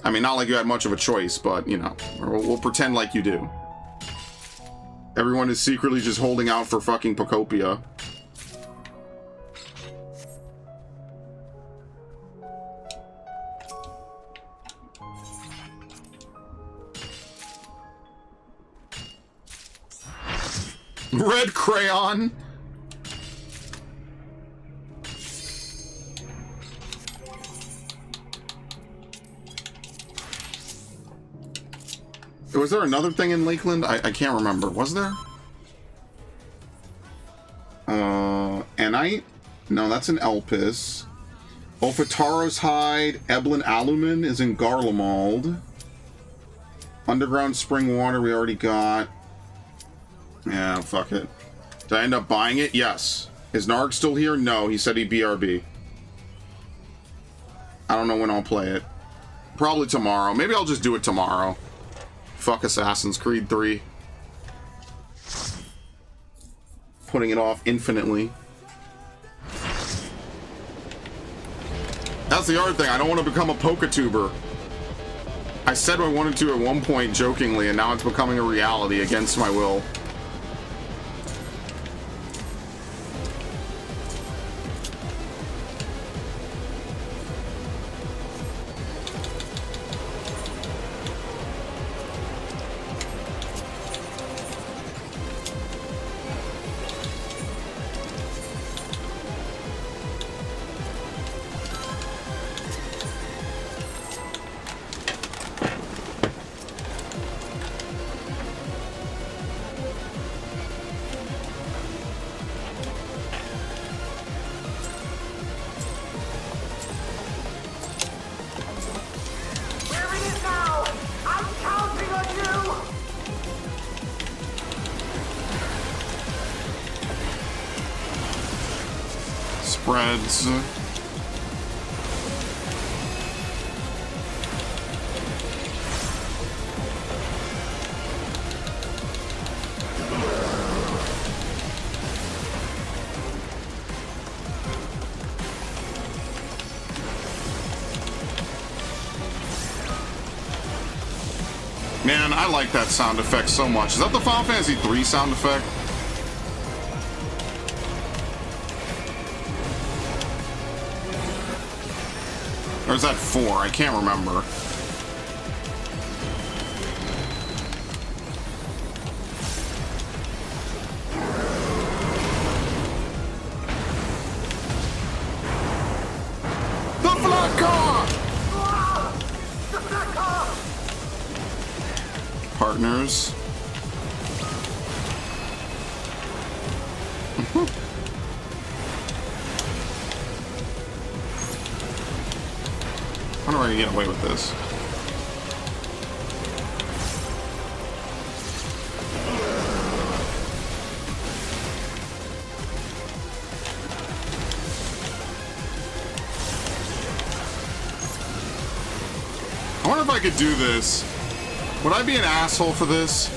I mean, not like you had much of a choice, but, you know, we'll pretend like you do. Everyone is secretly just holding out for fucking Pocopia. Red crayon. Was there another thing in Lakeland? I can't remember. Was there? Anite? No, that's in Elpis. Ophiataro's Hide. Eblin Alumin is in Garlemald. Underground Spring Water we already got. Yeah, fuck it. Did I end up buying it? Yes. Is Narg still here? No, he said he'd BRB. I don't know when I'll play it. Probably tomorrow. Maybe I'll just do it tomorrow. Fuck Assassin's Creed 3. Putting it off infinitely. That's the other thing. I don't want to become a Pokatuber. I said I wanted to at one point jokingly, and now it's becoming a reality against my will. Spreads. Man, I like that sound effect so much. Is that the Final Fantasy III sound effect? Or is that 4? I can't remember. The Black Car! The Black Car! Partners. I don't know if I can get away with this. I wonder if I could do this. Would I be an asshole for this?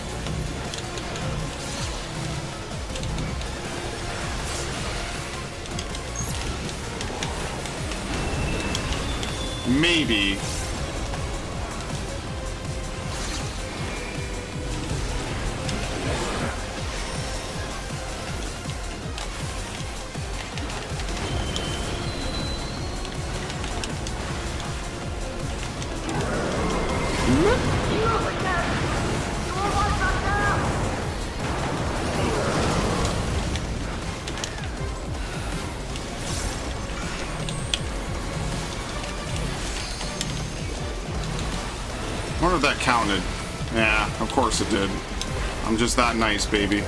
Maybe. I wonder if that counted. Yeah, of course it did. I'm just that nice, baby.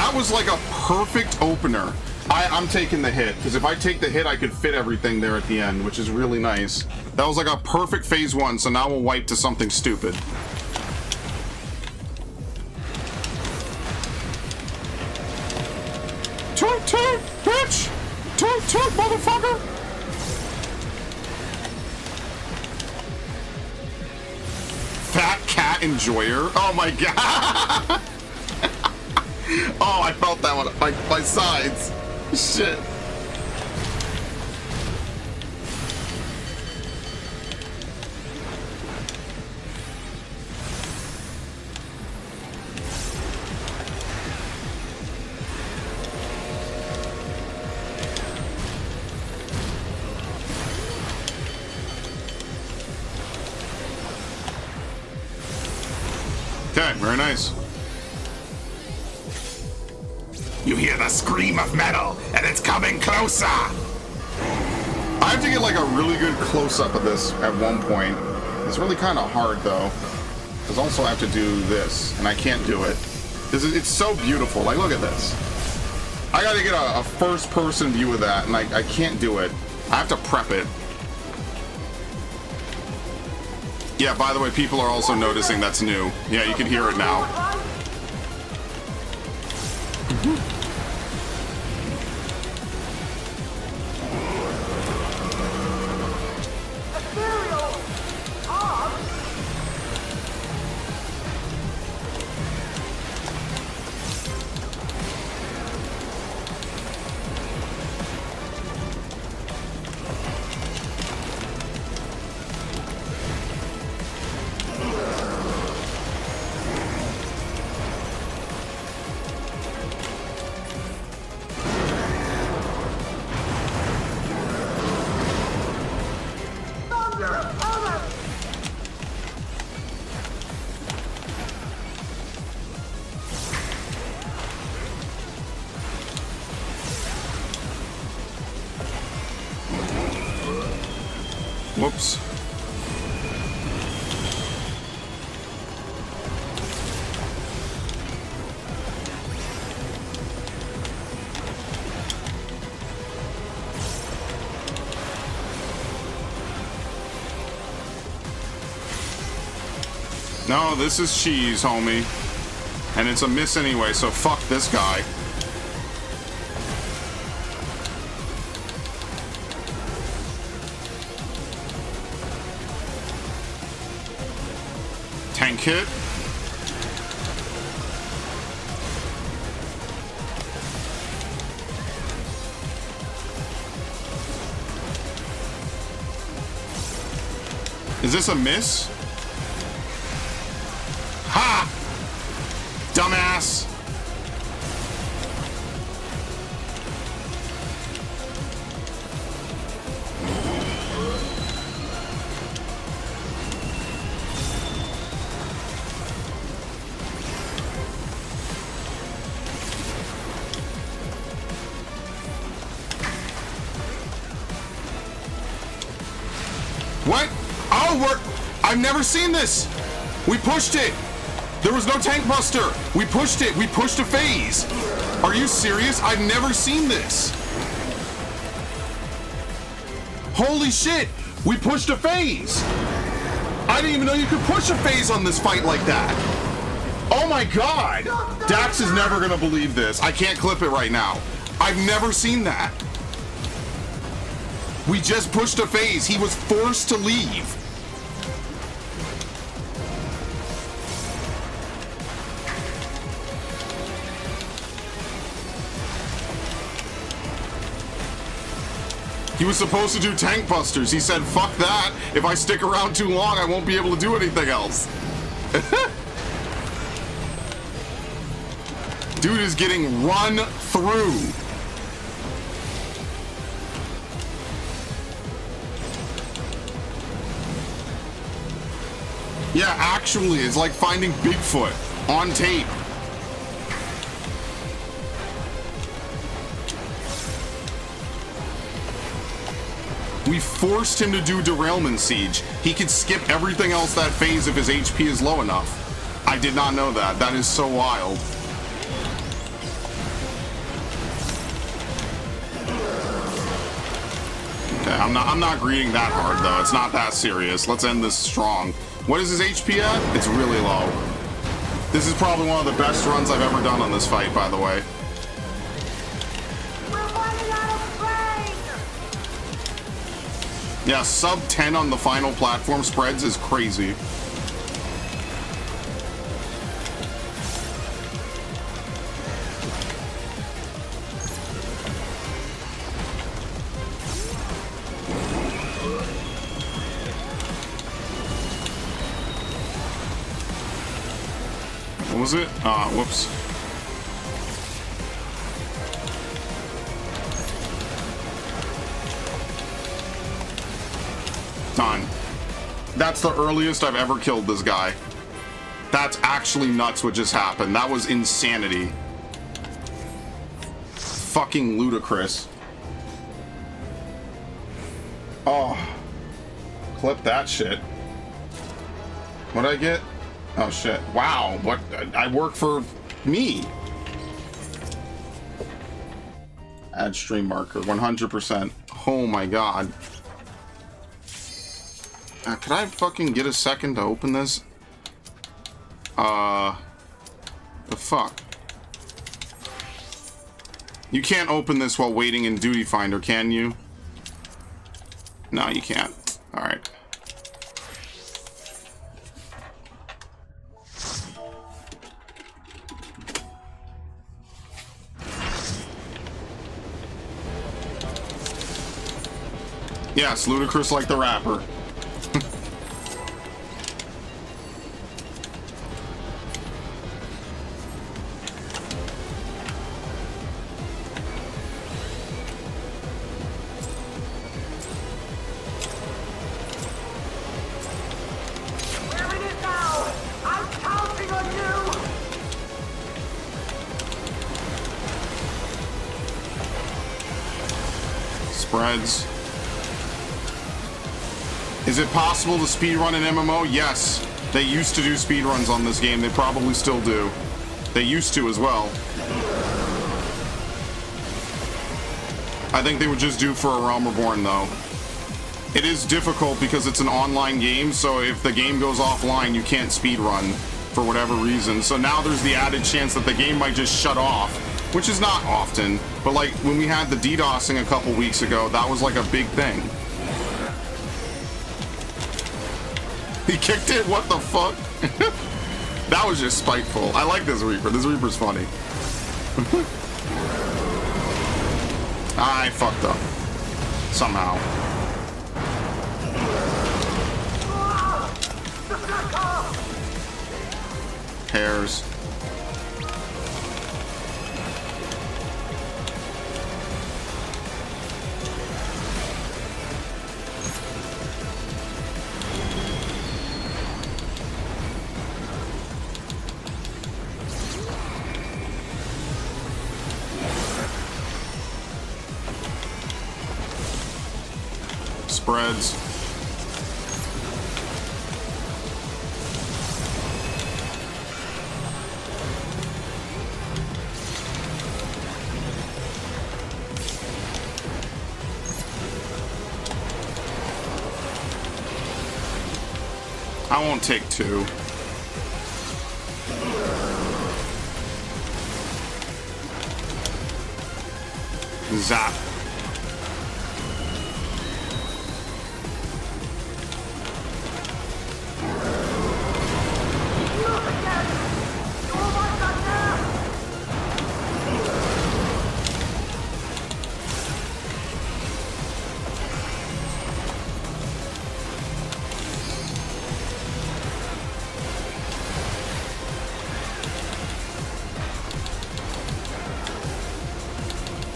That was like a perfect opener. I'm taking the hit, because if I take the hit, I could fit everything there at the end, which is really nice. That was like a perfect phase 1, so now we'll wipe to something stupid. Toot toot, bitch! Toot toot, motherfucker! Fat cat enjoyer? Oh my god! Oh, I felt that one. My sides. Shit. Okay, very nice. You hear the scream of metal, and it's coming closer! I have to get like a really good close-up of this at one point. It's really kind of hard though, because also I have to do this, and I can't do it. It's so beautiful. Like, look at this. I gotta get a first-person view of that, and I can't do it. I have to prep it. Yeah, by the way, people are also noticing that's new. Yeah, you can hear it now. Whoops. No, this is cheese, homie. And it's a miss anyway, so fuck this guy. Tank hit. Is this a miss? Ha! Dumbass! What? Oh, I've never seen this! We pushed it! There was no tank buster! We pushed it! We pushed a phase! Are you serious? I've never seen this! Holy shit! We pushed a phase! I didn't even know you could push a phase on this fight like that! Oh my god! Dax is never gonna believe this. I can't clip it right now. I've never seen that. We just pushed a phase. He was forced to leave. He was supposed to do tank busters. He said, fuck that. If I stick around too long, I won't be able to do anything else. Dude is getting run through. Yeah, actually, it's like finding Bigfoot on tape. We forced him to do Derailment Siege. He could skip everything else that phase if his HP is low enough. I did not know that. That is so wild. Okay, I'm not greeting that hard though. It's not that serious. Let's end this strong. What is his HP at? It's really low. This is probably one of the best runs I've ever done on this fight, by the way. We're running out of brain! Yeah, sub 10 on the final platform spreads is crazy. What was it? Whoops. Done. That's the earliest I've ever killed this guy. That's actually nuts what just happened. That was insanity. Fucking ludicrous. Oh. Clip that shit. What'd I get? Oh shit. Wow. What? I work for me. Add stream marker. 100%. Oh my god. Could I fucking get a second to open this? The fuck? You can't open this while waiting in Duty Finder, can you? No, you can't. Alright. Yes, ludicrous like the rapper. We're in it now! I'm counting on you! Spreads. Is it possible to speedrun an MMO? Yes. They used to do speedruns on this game. They probably still do. They used to as well. I think they would just do for A Realm Reborn, though. It is difficult because it's an online game, so if the game goes offline, you can't speedrun for whatever reason. So now there's the added chance that the game might just shut off, which is not often. But like when we had the DDoSing a couple weeks ago, that was like a big thing. He kicked it? What the fuck? That was just spiteful. I like this Reaper. This Reaper's funny. I fucked up. Somehow. Hairs. Spreads. I won't take two. Zap.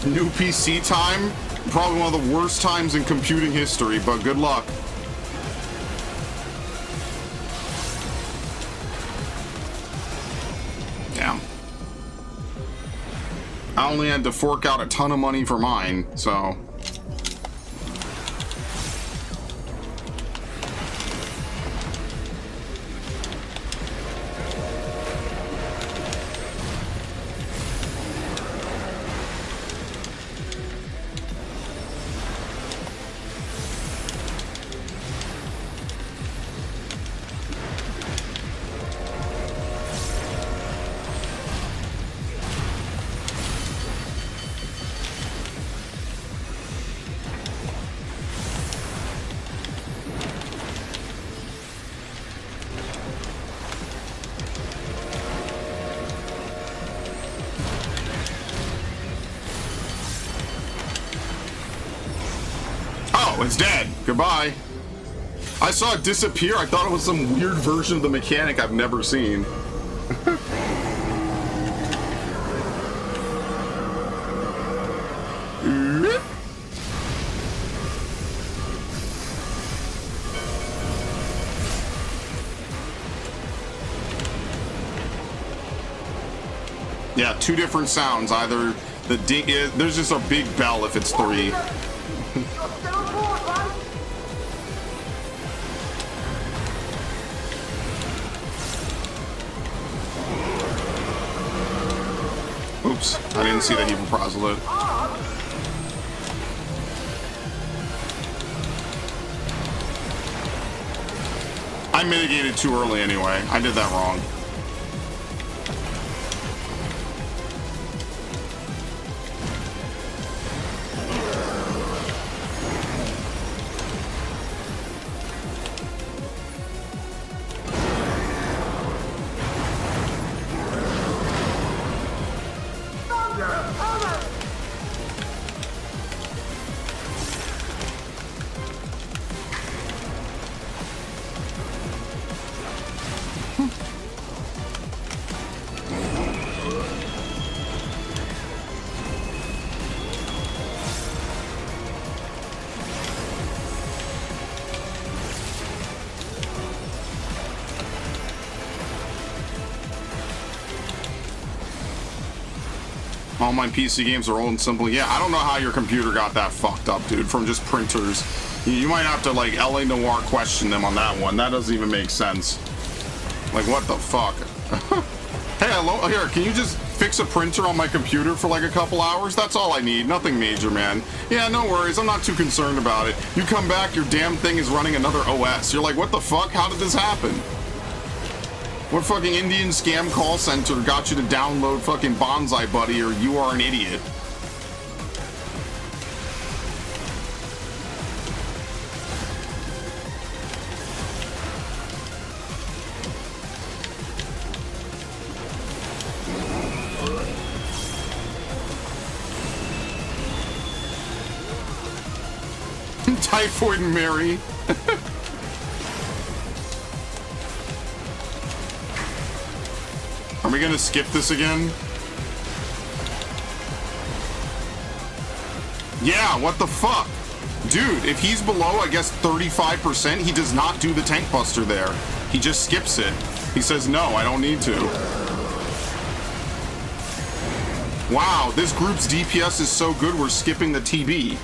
New PC time? Probably one of the worst times in computing history, but good luck. Damn. I only had to fork out a ton of money for mine, so... Oh, it's dead. Goodbye. I saw it disappear. I thought it was some weird version of the mechanic I've never seen. Yeah, two different sounds. Either the ding, there's just a big bell if it's 3. You're still aboard, right? Oops, I didn't see that evil proselyte. I mitigated too early anyway. I did that wrong. All my PC games are old and simple. Yeah, I don't know how your computer got that fucked up, dude, from just printers. You might have to, like, LA Noire question them on that one. That doesn't even make sense. Like, what the fuck? Hey, hello, here, can you just fix a printer on my computer for, like, a couple hours? That's all I need. Nothing major, man. Yeah, no worries. I'm not too concerned about it. You come back, your damn thing is running another OS. You're like, what the fuck? How did this happen? What fucking Indian scam call center got you to download fucking Bonsai Buddy, or you are an idiot? Typhoid Mary. Are we gonna skip this again? Yeah, what the fuck? Dude, if he's below, I guess, 35%, he does not do the tank buster there. He just skips it. He says, no, I don't need to. Wow, this group's DPS is so good, we're skipping the TB.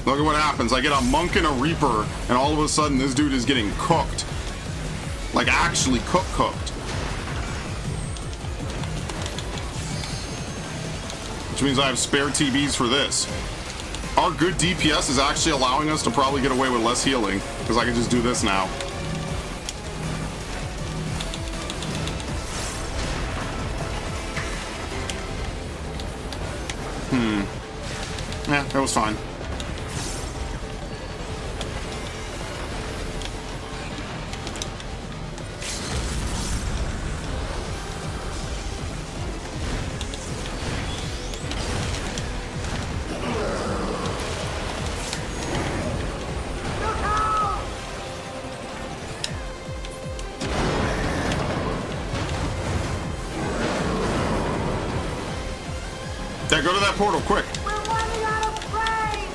Look at what happens. I get a monk and a reaper, and all of a sudden this dude is getting cooked. Like, actually cooked. Which means I have spare TBs for this. Our good DPS is actually allowing us to probably get away with less healing, because I can just do this now. Yeah, that was fine. Yeah, go to that portal, quick. We're running out of brain!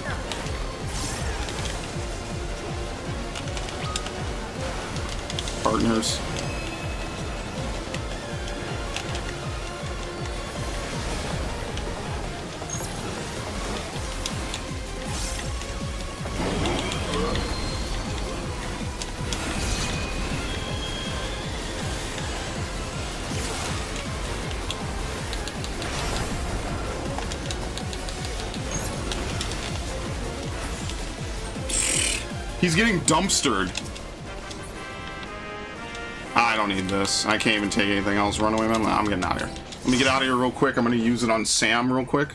Partners. He's getting dumpstered. need this. I can't even take anything else. Runaway man. I'm getting out of here. Let me get out of here real quick. I'm gonna use it on Sam real quick.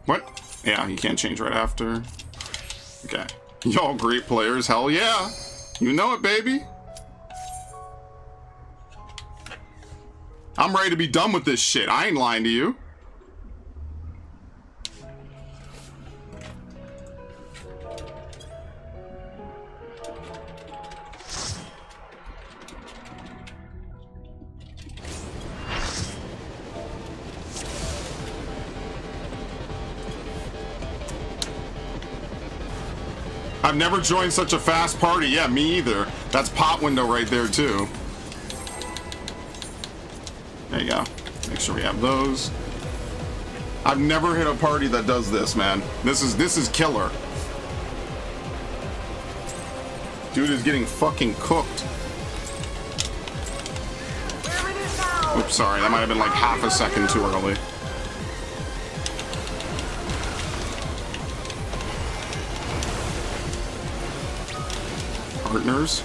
What? Yeah, you can't change right after. Okay. Y'all great players. Hell yeah. You know it, baby. I'm ready to be done with this shit. I ain't lying to you. I've never joined such a fast party. Yeah, me either. That's pop window right there too. There you go. Make sure we have those. I've never hit a party that does this, man. This is killer. Dude is getting fucking cooked. Oops, sorry. That might have been like half a second too early. Partners.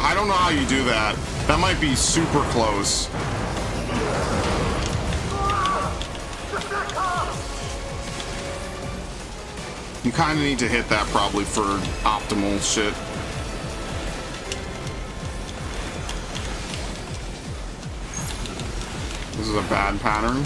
I don't know how you do that. That might be super close. You kind of need to hit that probably for optimal shit. This is a bad pattern.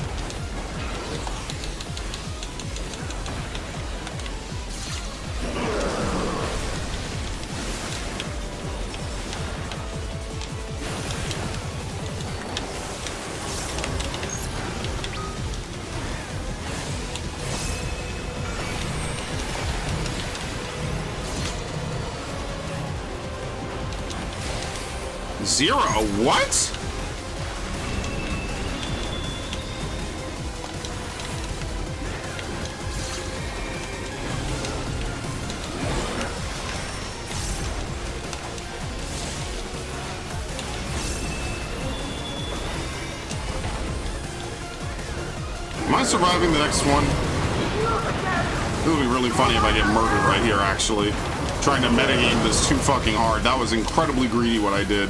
Zero? What? Am I surviving the next one? This will be really funny if I get murdered right here, actually. Trying to metagame this too fucking hard. That was incredibly greedy what I did.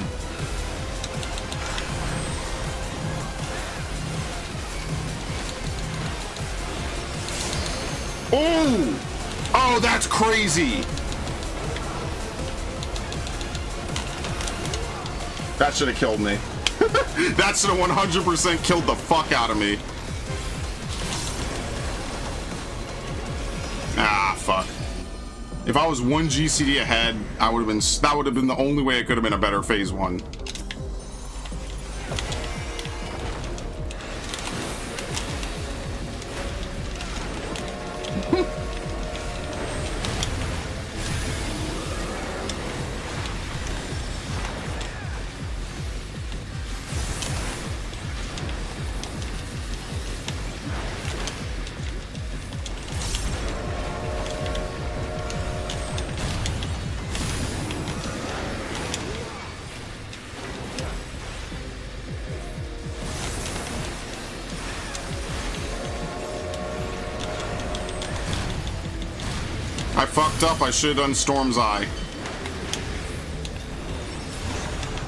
Oh! Oh, that's crazy! That should have killed me. That should have 100% killed the fuck out of me. Ah, fuck. If I was one GCD ahead, that would have been the only way it could have been a better phase one. I fucked up. I should have done Storm's Eye.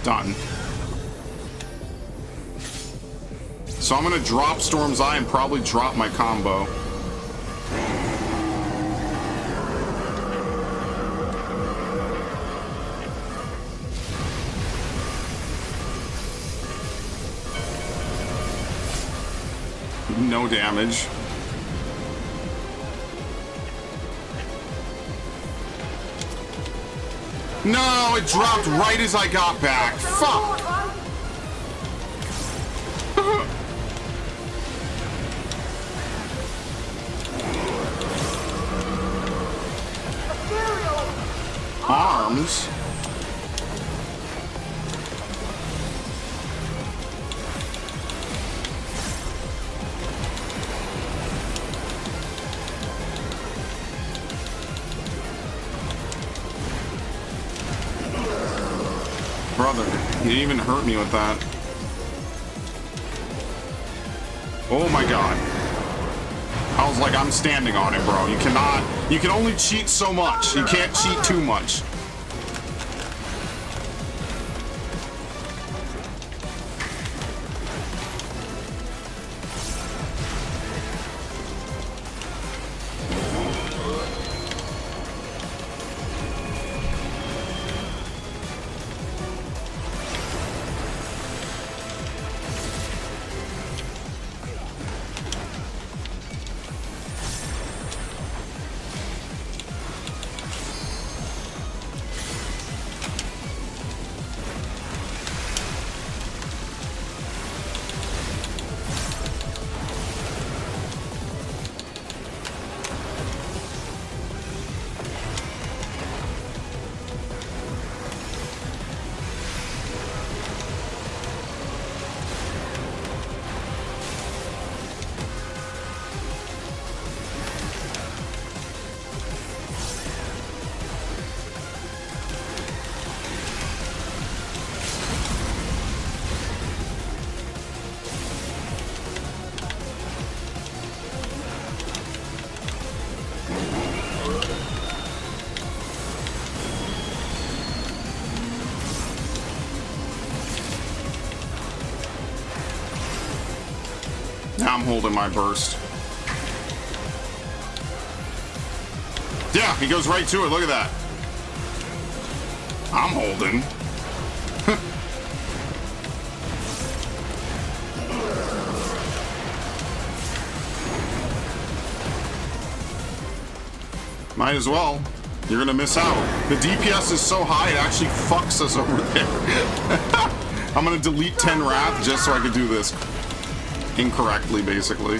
Done. So I'm gonna drop Storm's Eye and probably drop my combo. No damage. No, it dropped right as I got back. Fuck. Arms. Brother, you didn't even hurt me with that. Oh my god. I was like, I'm standing on it, bro. You can only cheat so much. You can't cheat too much. Now I'm holding my burst. Yeah, he goes right to it. Look at that. I'm holding. Might as well. You're gonna miss out. The DPS is so high, it actually fucks us over there. I'm gonna delete 10 Wrath just so I could do this incorrectly, basically.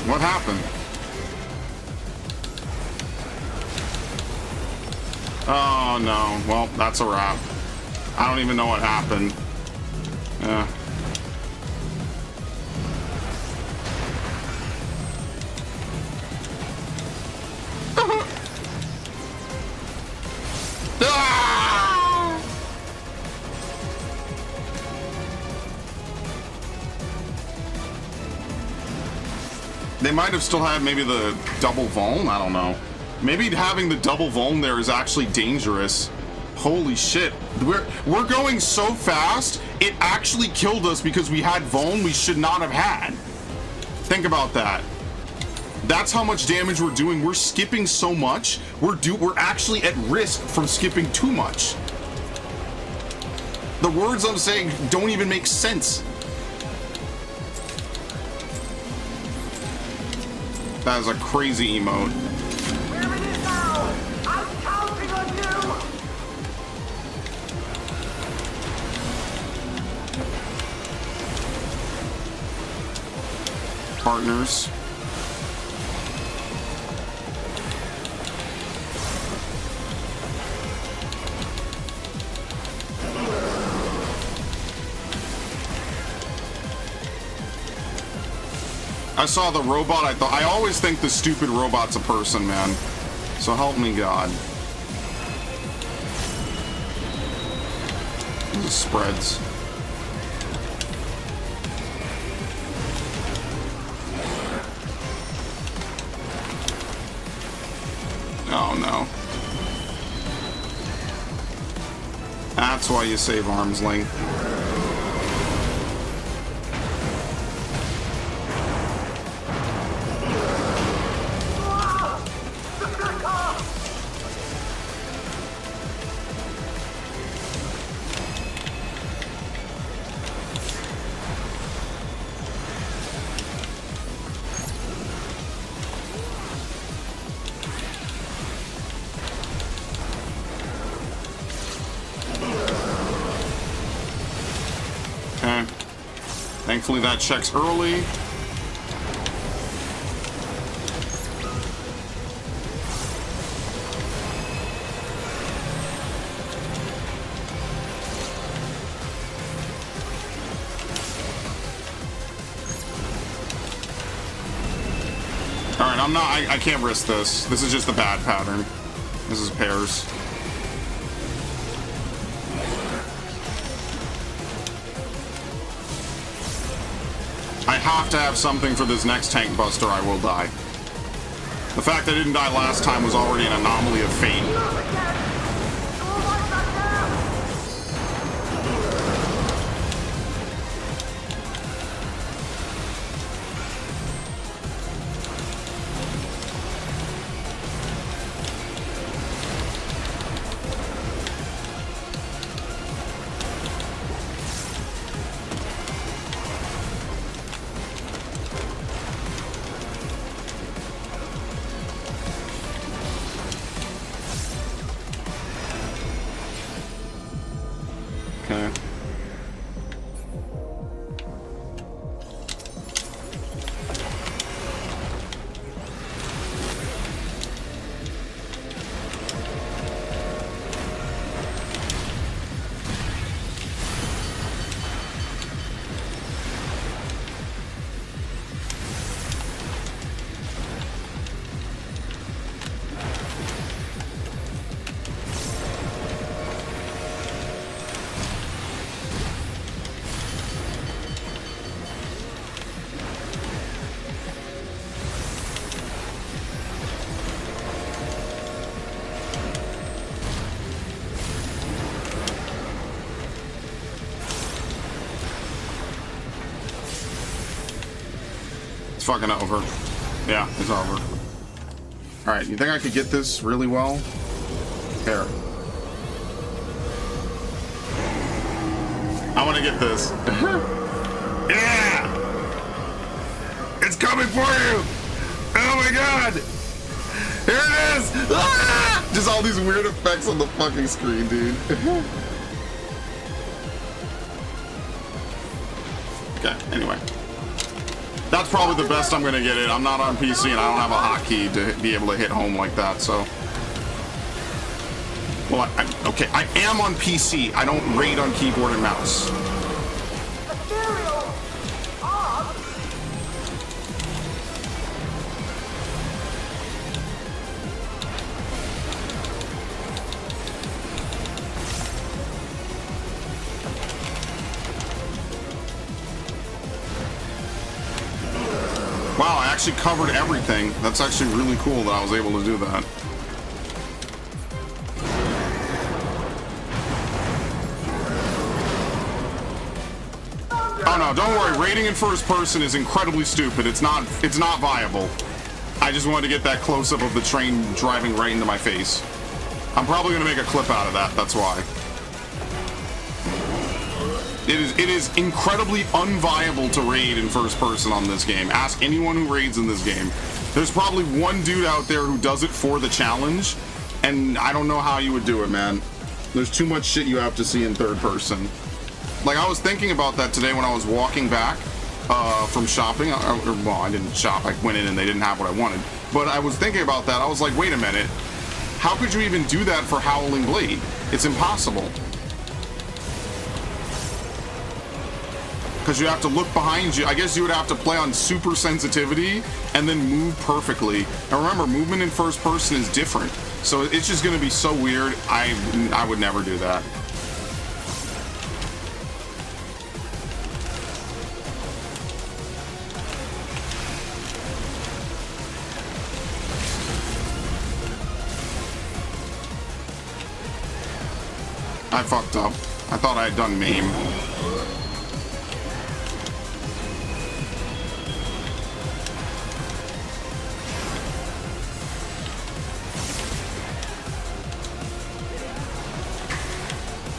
What happened? Oh no. Well, that's a wrap. I don't even know what happened. Yeah. They might have still had maybe the double vuln, I don't know. Maybe having the double vuln there is actually dangerous. Holy shit. We're going so fast, it actually killed us because we had vuln we should not have had. Think about that. That's how much damage we're doing. We're skipping so much. We're actually at risk from skipping too much. The words I'm saying don't even make sense. That is a crazy emote. Where it is now? I'm counting on you! Partners. I saw the robot. I always think the stupid robot's a person, man. So help me God. This spreads. Oh no. That's why you save arm's length. Thankfully that checks early. Alright, I can't risk this. This is just a bad pattern. This is pairs. I have to have something for this next tank buster, I will die. The fact I didn't die last time was already an anomaly of fate. Okay. It's fucking over. Yeah, it's over. Alright, you think I could get this really well? Here. I want to get this. Yeah! It's coming for you! Oh my god! Here it is! Ah! Just all these weird effects on the fucking screen, dude. Okay, anyway. That's probably the best I'm gonna get it. I'm not on PC and I don't have a hotkey to be able to hit home like that, so. Well, okay, I am on PC. I don't raid on keyboard and mouse. Wow, I actually covered everything. That's actually really cool that I was able to do that. Oh no, don't worry. Raiding in first person is incredibly stupid. It's not viable. I just wanted to get that close-up of the train driving right into my face. I'm probably gonna make a clip out of that, that's why. It is incredibly unviable to raid in first person on this game. Ask anyone who raids in this game. There's probably one dude out there who does it for the challenge, and I don't know how you would do it, man. There's too much shit you have to see in third person. Like, I was thinking about that today when I was walking back from shopping. Well, I didn't shop. I went in and they didn't have what I wanted. But I was thinking about that. I was like, wait a minute. How could you even do that for Howling Blade? It's impossible. Because you have to look behind you. I guess you would have to play on super sensitivity and then move perfectly. And remember, movement in first person is different. So it's just going to be so weird. I would never do that. I fucked up. I thought I had done MAME.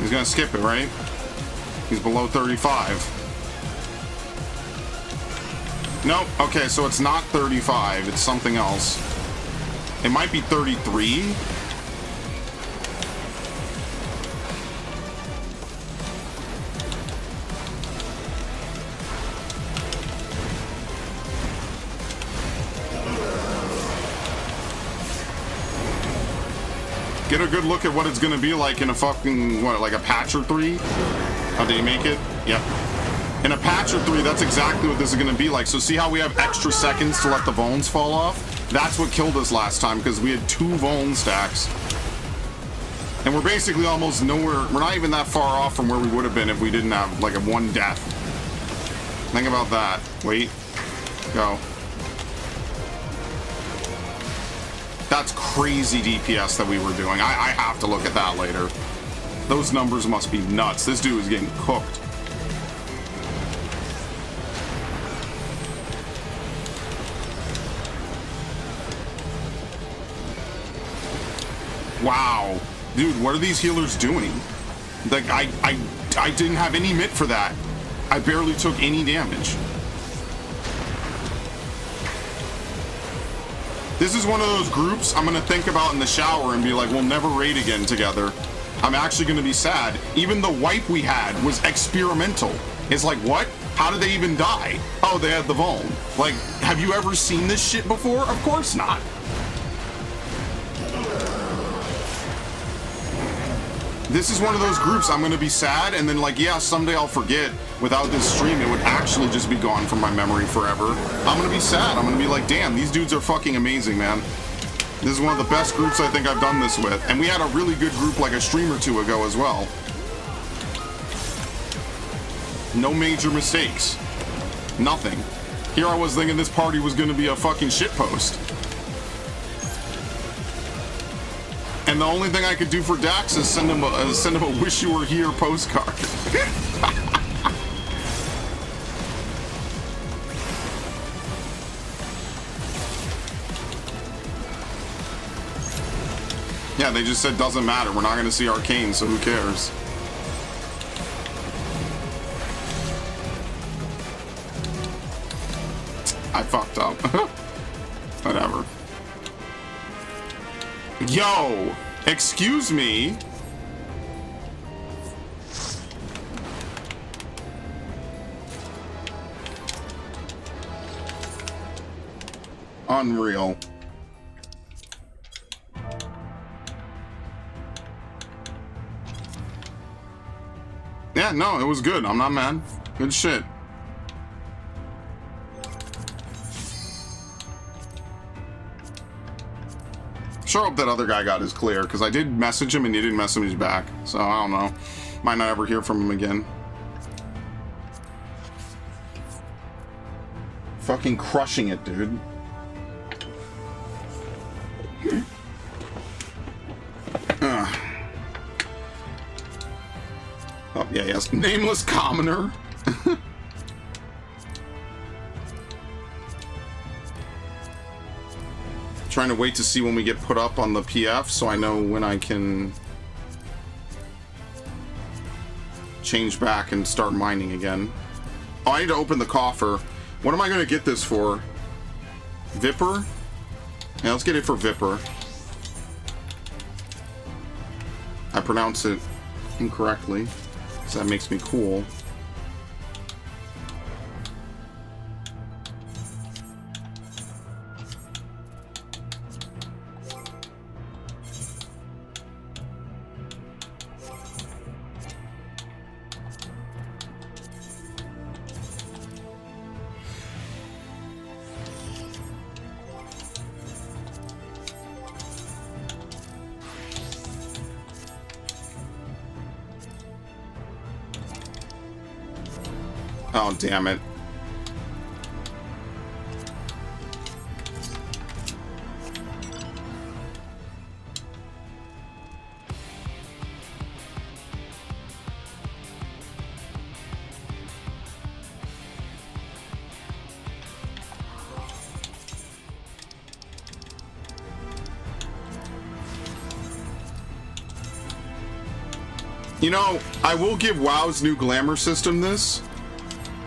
He's gonna skip it, right? He's below 35. Nope. Okay, so it's not 35. It's something else. It might be 33. Get a good look at what it's gonna be like in a fucking, what, like a patch or 3? Oh, did he make it? Yep. In a patch or 3, that's exactly what this is gonna be like. So see how we have extra seconds to let the Vulns fall off? That's what killed us last time, because we had 2 Vuln stacks. And we're basically almost nowhere, we're not even that far off from where we would have been if we didn't have, like, a 1 death. Think about that. Wait. Go. That's crazy DPS that we were doing. I have to look at that later. Those numbers must be nuts. This dude is getting cooked. Wow. Dude, what are these healers doing? Like, I didn't have any mitt for that. I barely took any damage. This is one of those groups I'm gonna think about in the shower and be like, we'll never raid again together. I'm actually gonna be sad. Even the wipe we had was experimental. It's like, what? How did they even die? Oh, they had the Vuln. Like, have you ever seen this shit before? Of course not. This is one of those groups I'm gonna be sad, and then like, yeah, someday I'll forget. Without this stream, it would actually just be gone from my memory forever. I'm gonna be sad. I'm gonna be like, damn, these dudes are fucking amazing, man. This is one of the best groups I think I've done this with. And we had a really good group like a stream or 2 ago as well. No major mistakes. Nothing. Here I was thinking this party was gonna be a fucking shitpost. And the only thing I could do for Dax is send him a wish you were here postcard. Yeah, they just said doesn't matter. We're not going to see Arcane, so who cares? I fucked up. Whatever. Yo! Excuse me? Unreal. Yeah, no, it was good. I'm not mad. Good shit. Sure hope that other guy got his clear, because I did message him and he didn't message back. So, I don't know. Might not ever hear from him again. Fucking crushing it, dude. Oh, yeah, yes. Nameless commoner. Trying to wait to see when we get put up on the PF so I know when I can change back and start mining again. Oh, I need to open the coffer. What am I going to get this for? Viper? Yeah, let's get it for Viper. I pronounce it incorrectly, so that makes me cool. Oh, damn it. You know, I will give WoW's new glamour system this.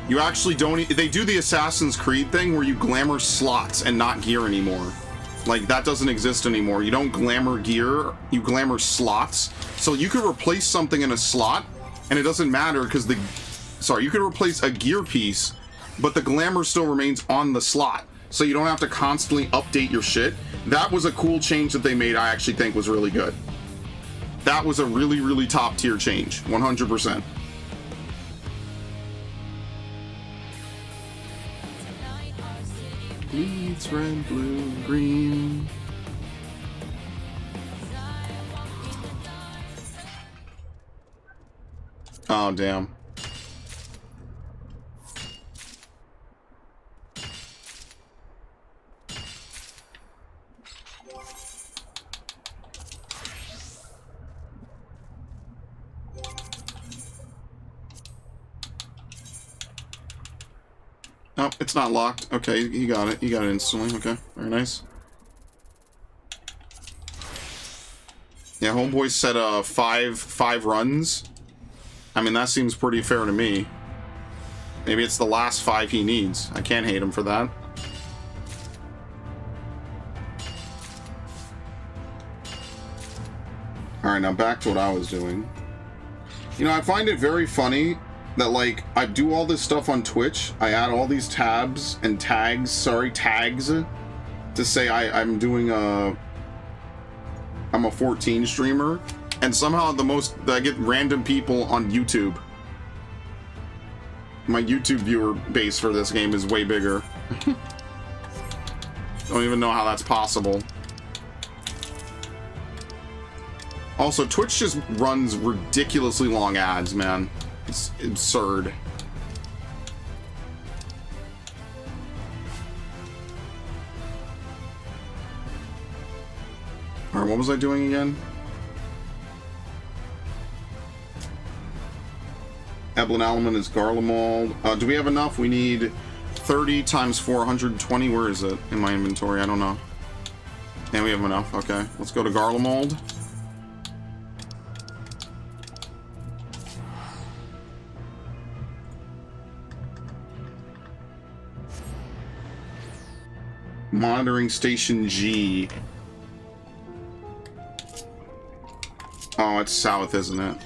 You actually don't... They do the Assassin's Creed thing where you glamour slots and not gear anymore. Like, that doesn't exist anymore. You don't glamour gear, you glamour slots. So you could replace something in a slot, and it doesn't matter because the... Sorry, you could replace a gear piece, but the glamour still remains on the slot. So you don't have to constantly update your shit. That was a cool change that they made I actually think was really good. that was a really, really top tier change. 100%. Bleeds red, blue, green. Oh, damn. Oh, it's not locked. Okay, you got it. You got it instantly. Okay, very nice. Yeah, homeboy said five runs. I mean, that seems pretty fair to me. Maybe it's the last 5 he needs. I can't hate him for that. Alright, now back to what I was doing. You know, I find it very funny that, like, I do all this stuff on Twitch. I add all these tabs and tags, tags, to say I'm doing I'm a 14 streamer. And somehow I get random people on YouTube. My YouTube viewer base for this game is way bigger. Don't even know how that's possible. Also, Twitch just runs ridiculously long ads, man. It's absurd. Alright, what was I doing again? Eblin Alman is Garlemald. Do we have enough? We need 30 times 420. Where is it in my inventory? I don't know. And we have enough. Okay, let's go to Garlemald. Monitoring Station G. Oh, it's south, isn't it?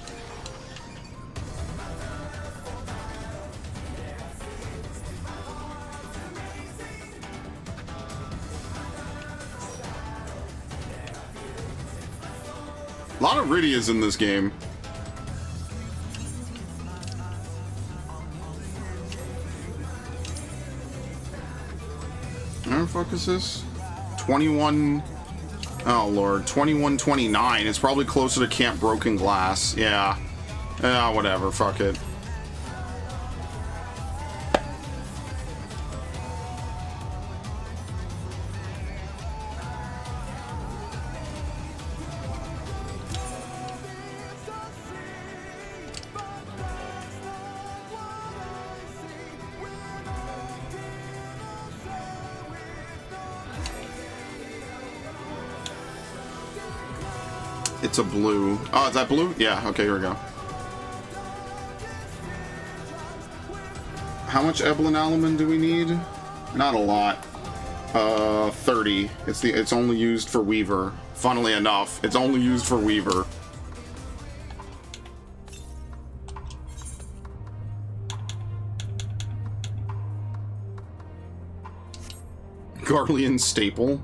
A lot of Rydias in this game. Where the fuck is this? 21... Oh, Lord. 2129. It's probably closer to Camp Broken Glass. Yeah. Whatever. Fuck it. It's a blue. Oh, is that blue? Yeah, okay, here we go. How much Eblin Alaman do we need? Not a lot. 30. It's only used for Weaver. Funnily enough, it's only used for Weaver. Garlean staple.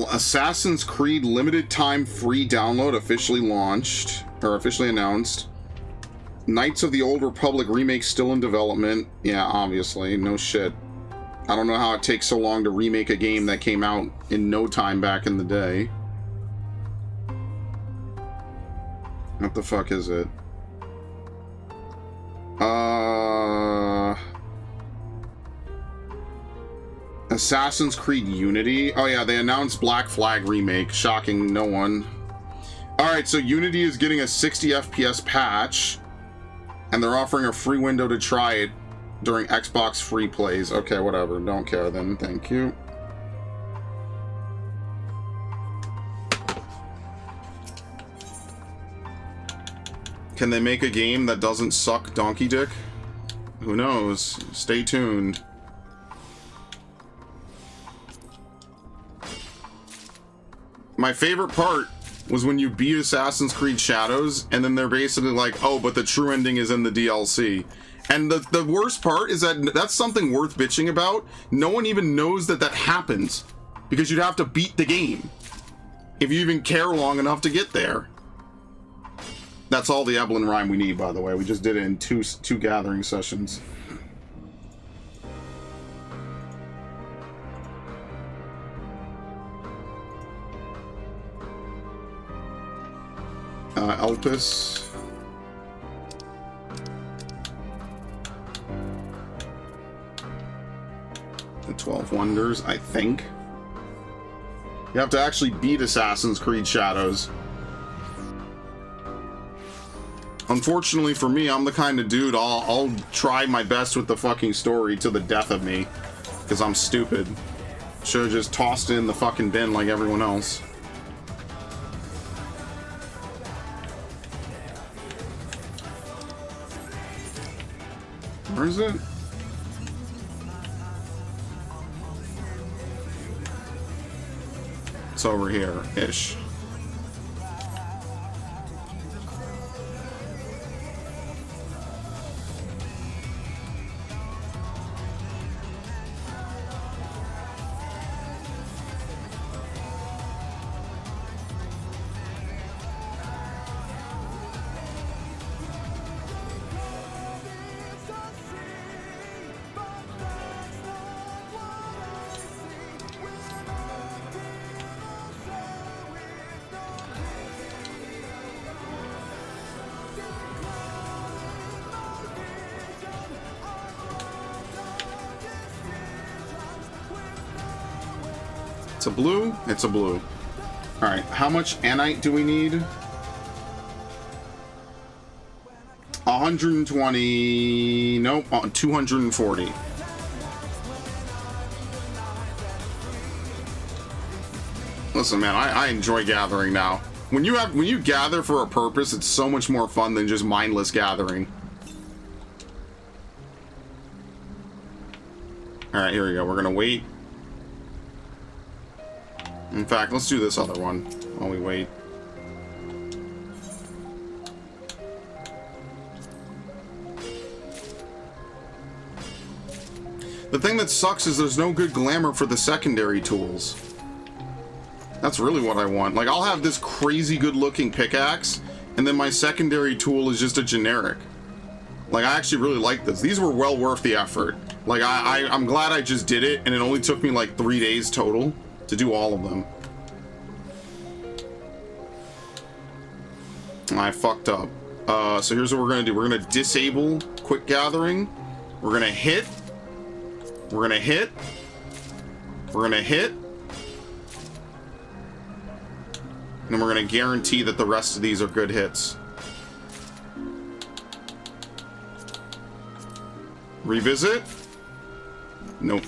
Assassin's Creed limited time free download officially launched, or officially announced. Knights of the Old Republic remake still in development. Yeah, obviously, no shit. I don't know how it takes so long to remake a game that came out in no time back in the day. What the fuck is it? Assassin's Creed Unity. Oh yeah, they announced Black Flag remake. Shocking no one. Alright, so Unity is getting a 60 FPS patch, and they're offering a free window to try it during Xbox free plays. Okay, whatever. Don't care then. Thank you. Can they make a game that doesn't suck donkey dick? Who knows? Stay tuned. My favorite part was when you beat Assassin's Creed Shadows, and then they're basically like, oh, but the true ending is in the DLC. And the worst part is that that's something worth bitching about. No one even knows that that happens, because you'd have to beat the game if you even care long enough to get there. That's all the Evelyn rhyme we need, by the way. We just did it in two gathering sessions. Elpis. The 12 Wonders, I think. You have to actually beat Assassin's Creed Shadows. Unfortunately for me, I'm the kind of dude, I'll try my best with the fucking story to the death of me, because I'm stupid. Should've just tossed it in the fucking bin like everyone else. Where is it? It's over here-ish. It's a blue? It's a blue. Alright, how much Anite do we need? 120... Nope, 240. Listen, man, I enjoy gathering now. When you gather for a purpose, it's so much more fun than just mindless gathering. Alright, here we go. We're gonna wait. In fact, let's do this other one while we wait. The thing that sucks is there's no good glamour for the secondary tools. That's really what I want. Like, I'll have this crazy good looking pickaxe, and then my secondary tool is just a generic. Like, I actually really like this. These were well worth the effort. Like, I'm glad I just did it, and it only took me like 3 days total to do all of them. I fucked up. So here's what we're gonna do. We're gonna disable quick gathering. We're gonna hit. We're gonna hit. We're gonna hit. And then we're gonna guarantee that the rest of these are good hits. Revisit. Nope.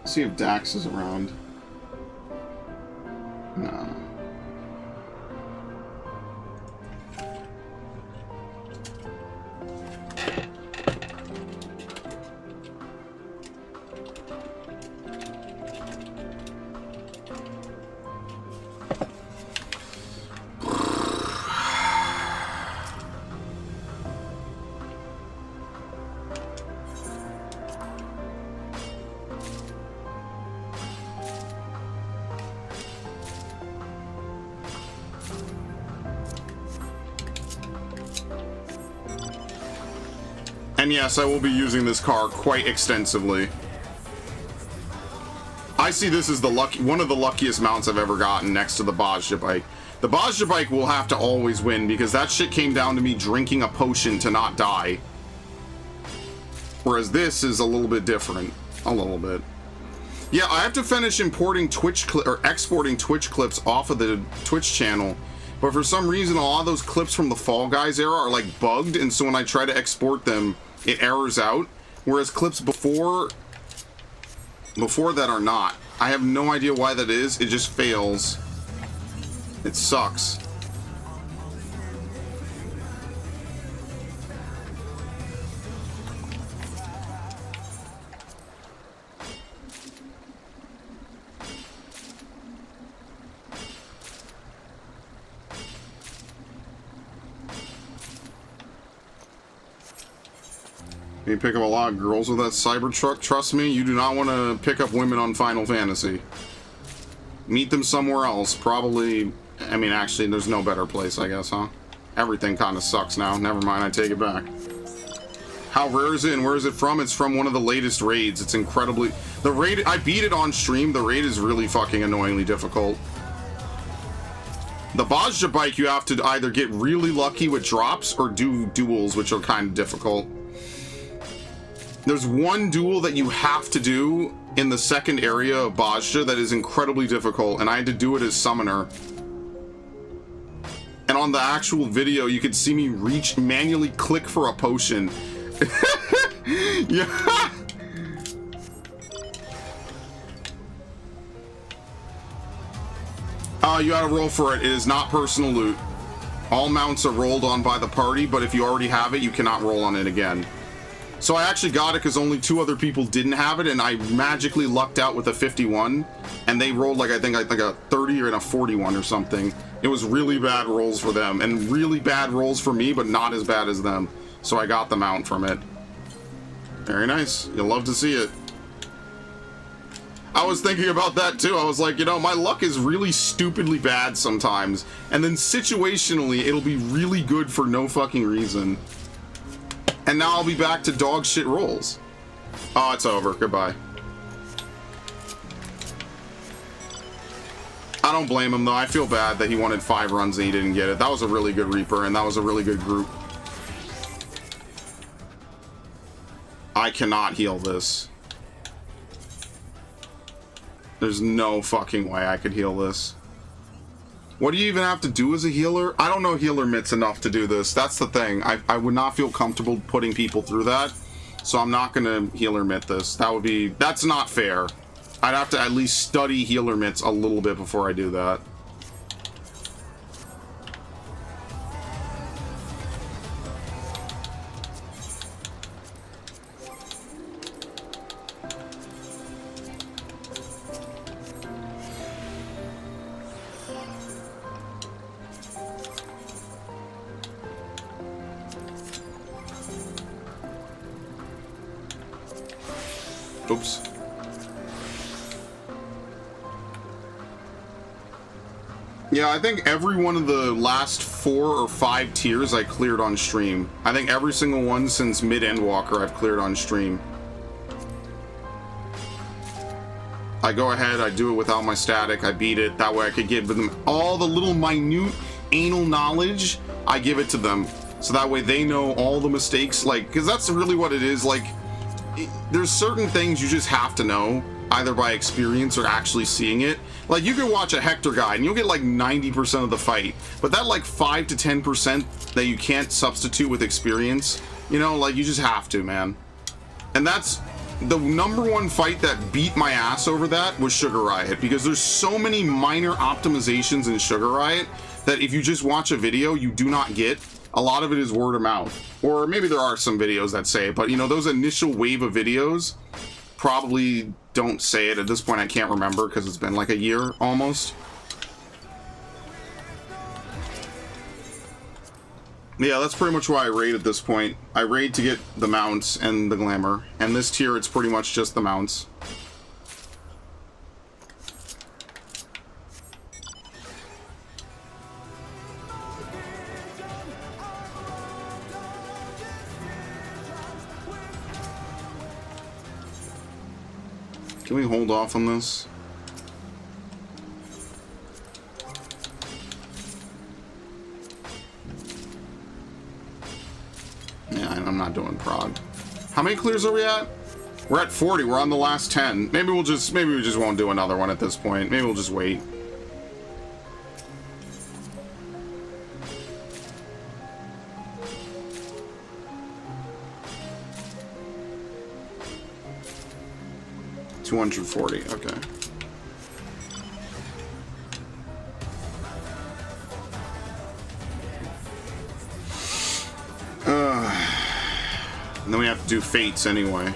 See if Dax is around. No. And yes, I will be using this car quite extensively. I see this as one of the luckiest mounts I've ever gotten next to the Bajja bike. The Bajja bike will have to always win because that shit came down to me drinking a potion to not die. Whereas this is a little bit different. A little bit. Yeah, I have to finish importing exporting Twitch clips off of the Twitch channel. But for some reason, a lot of those clips from the Fall Guys era are like bugged, and so when I try to export them, it errors out. Whereas clips before Before that are not. I have no idea why that is. It just fails. It sucks. You pick up a lot of girls with that Cybertruck. Trust me, you do not want to pick up women on Final Fantasy. Meet them somewhere else. Probably, I mean, actually, there's no better place, I guess, huh? Everything kind of sucks now. Never mind, I take it back. How rare is it and where is it from? It's from one of the latest raids. It's incredibly... The raid... I beat it on stream. The raid is really fucking annoyingly difficult. The Bajja bike, you have to either get really lucky with drops or do duels, which are kind of difficult. There's one duel that you have to do in the second area of Bajja that is incredibly difficult, and I had to do it as summoner. And on the actual video, you could see me manually click for a potion. Yeah. You gotta roll for it. It is not personal loot. All mounts are rolled on by the party, but if you already have it, you cannot roll on it again. So I actually got it because only 2 other people didn't have it, and I magically lucked out with a 51, and they rolled like I think a 30 or a 41 or something. It was really bad rolls for them, and really bad rolls for me, but not as bad as them. So I got the mount from it. Very nice. You'll love to see it. I was thinking about that too. I was like, you know, my luck is really stupidly bad sometimes, and then situationally, it'll be really good for no fucking reason. And now I'll be back to dog shit rolls. Oh, it's over. Goodbye. I don't blame him, though. I feel bad that he wanted 5 runs and he didn't get it. That was a really good Reaper, and that was a really good group. I cannot heal this. There's no fucking way I could heal this. What do you even have to do as a healer? I don't know healer mitts enough to do this. That's the thing. I would not feel comfortable putting people through that. So I'm not gonna healer mitt this. That's not fair. I'd have to at least study healer mitts a little bit before I do that. Oops. Yeah, I think every one of the last 4 or 5 tiers I cleared on stream. I think every single one since mid-Endwalker I've cleared on stream. I go ahead, I do it without my static, I beat it. That way I could give them all the little minute anal knowledge. I give it to them. So that way they know all the mistakes, like, because that's really what it is, like, there's certain things you just have to know, either by experience or actually seeing it. Like, you can watch a Hector guide and you'll get like 90% of the fight, but that like 5 to 10% that you can't substitute with experience, you know, like, you just have to, man. And that's the #1 fight that beat my ass over that was Sugar Riot, because there's so many minor optimizations in Sugar Riot that if you just watch a video, you do not get. A lot of it is word of mouth, or maybe there are some videos that say it, but you know, those initial wave of videos probably don't say it. At this point I can't remember because it's been like a year almost. Yeah, that's pretty much why I raid at this point. I raid to get the mounts and the glamour, and this tier it's pretty much just the mounts. Can we hold off on this? Yeah, I'm not doing prog. How many clears are we at? We're at 40. We're on the last 10. Maybe we just won't do another one at this point. Maybe we'll just wait. 240, okay. And then we have to do fates anyway.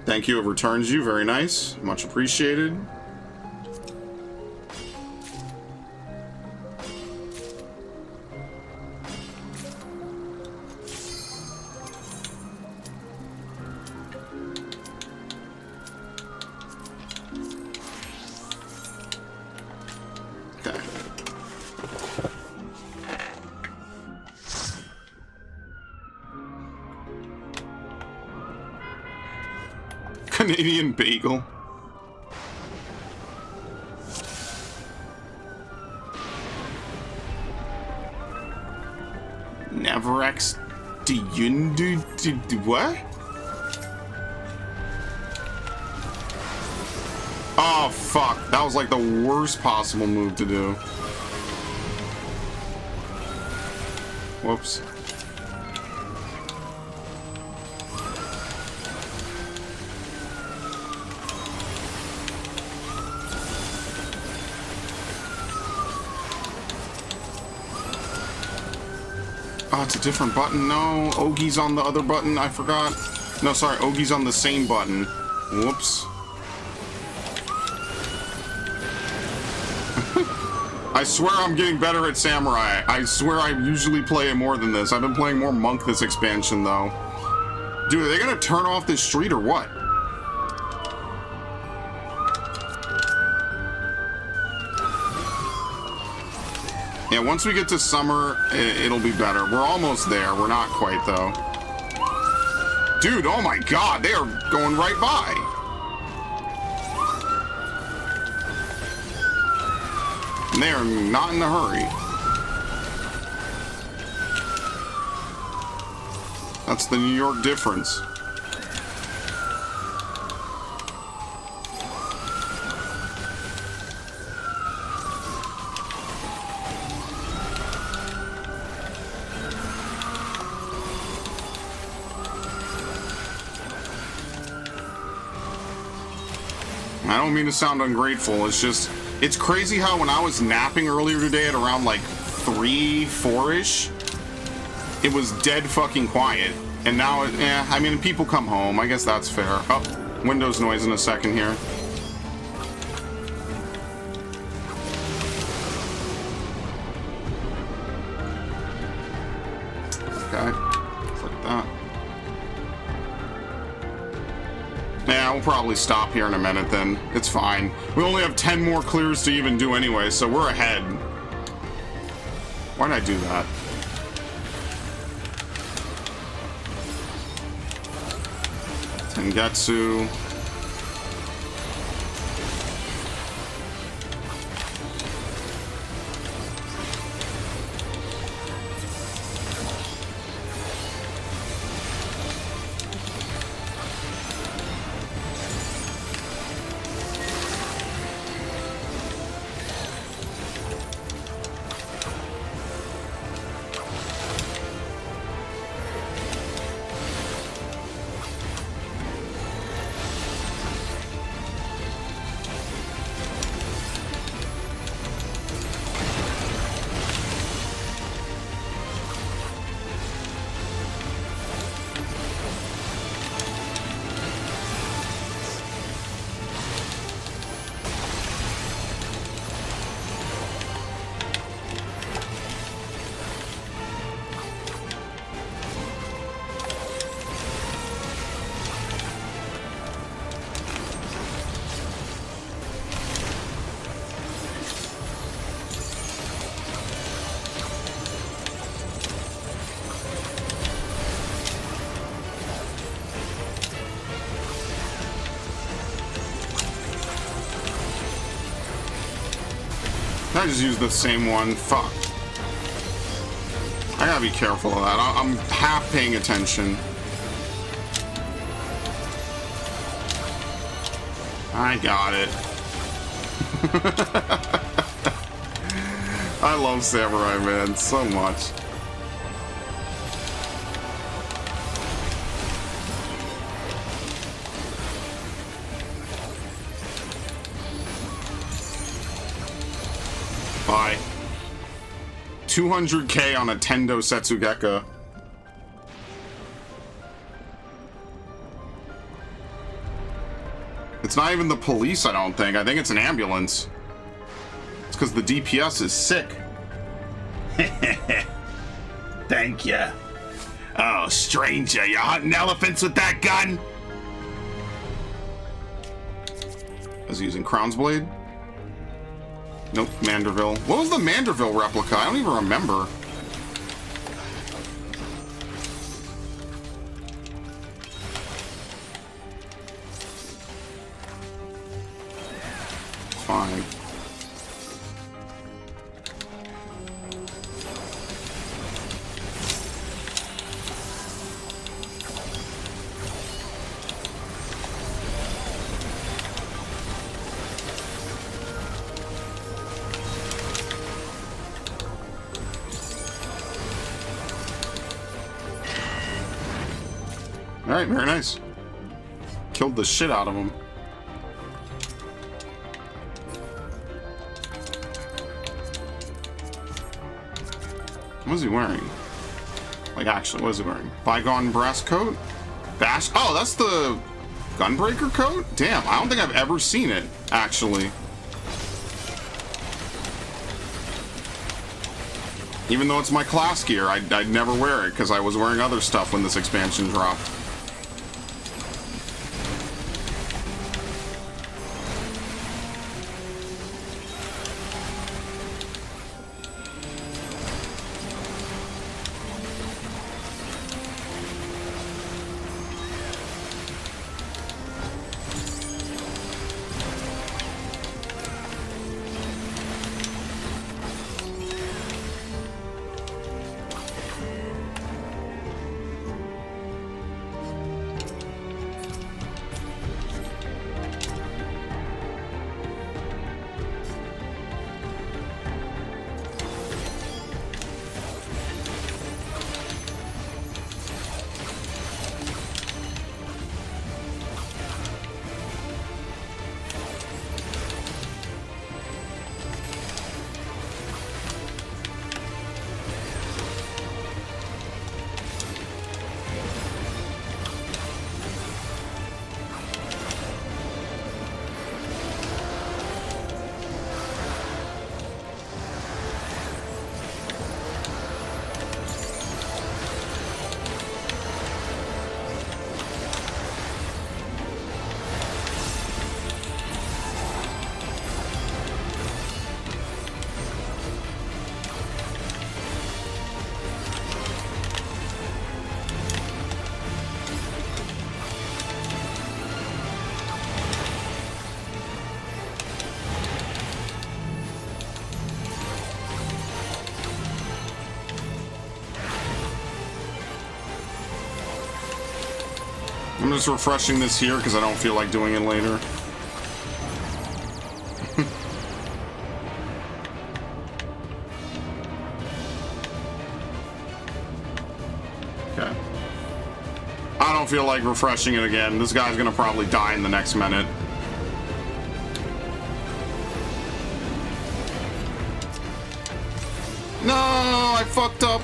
Thank you, it returns you. Very nice. Much appreciated. Okay. Canadian bagel. Neverex Diyundu what? Oh fuck, that was like the worst possible move to do. Whoops. Oh, it's a different button. No, Ogie's on the other button. I forgot. No, sorry, Ogie's on the same button. Whoops. I swear I'm getting better at Samurai. I swear I usually play it more than this. I've been playing more Monk this expansion, though. Dude, are they gonna turn off this street or what? Yeah, once we get to summer, it'll be better. We're almost there. We're not quite, though. Dude, oh my god, they are going right by. And they are not in a hurry. That's the New York difference. I don't mean to sound ungrateful, it's just, it's crazy how when I was napping earlier today at around like 3, 4-ish, it was dead fucking quiet. And now, I mean, people come home, I guess that's fair. Oh, Windows noise in a second here. Okay, like that. Yeah, we'll probably stop here in a minute then. It's fine. We only have 10 more clears to even do anyway, so we're ahead. Why'd I do that? Tengetsu. I just used the same one. Fuck. I gotta be careful of that. I'm half paying attention. I got it. I love Samurai, man, so much. Bye. 200k on a Tendo Setsugeka. It's not even the police, I don't think. I think it's an ambulance. It's because the DPS is sick. Thank you. Oh, stranger, you hunting elephants with that gun? Is he using Crown's Blade? Nope, Manderville. What was the Manderville replica? I don't even remember. Fine. Alright, very nice. Killed the shit out of him. What is he wearing? Like, actually, what is he wearing? Bygone brass coat? Bash? Oh, that's the Gunbreaker coat? Damn, I don't think I've ever seen it, actually. Even though it's my class gear, I'd never wear it because I was wearing other stuff when this expansion dropped. I'm just refreshing this here because I don't feel like doing it later. Okay. I don't feel like refreshing it again. This guy's gonna probably die in the next minute. No, I fucked up.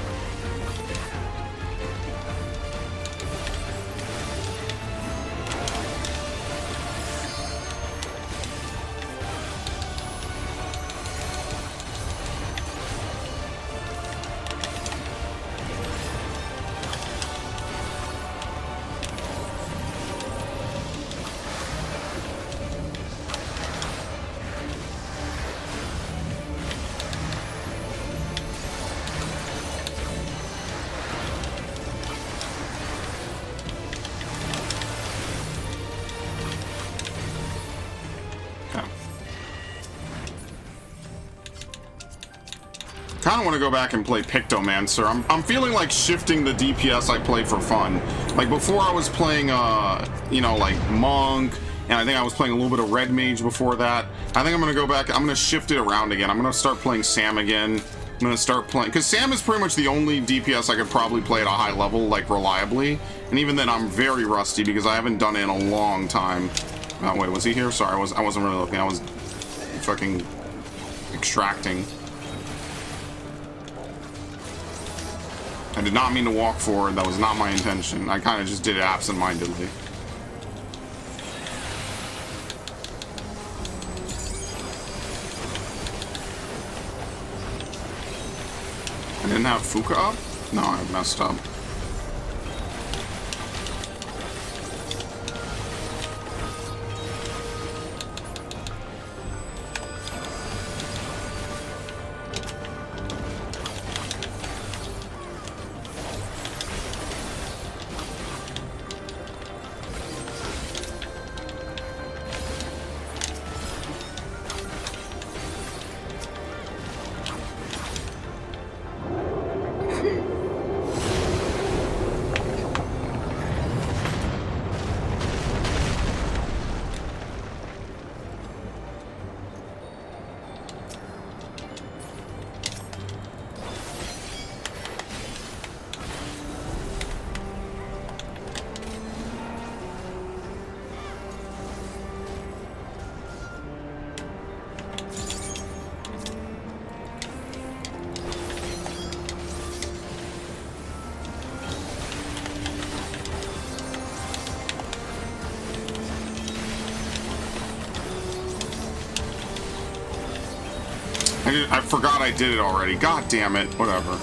Kind of want to go back and play Pictomancer. I'm feeling like shifting the DPS I play for fun. Like before I was playing, you know, like Monk, and I think I was playing a little bit of Red Mage before that. I think I'm gonna go back. I'm gonna shift it around again. I'm gonna start playing Sam again. I'm gonna start playing, because Sam is pretty much the only DPS I could probably play at a high level, like, reliably. And even then, I'm very rusty because I haven't done it in a long time. Oh, wait, was he here? Sorry, I wasn't really looking. I was fucking extracting. I did not mean to walk forward. That was not my intention. I kind of just did it absent-mindedly. I didn't have Fuka up? No, I messed up. I forgot I did it already. God damn it. Whatever.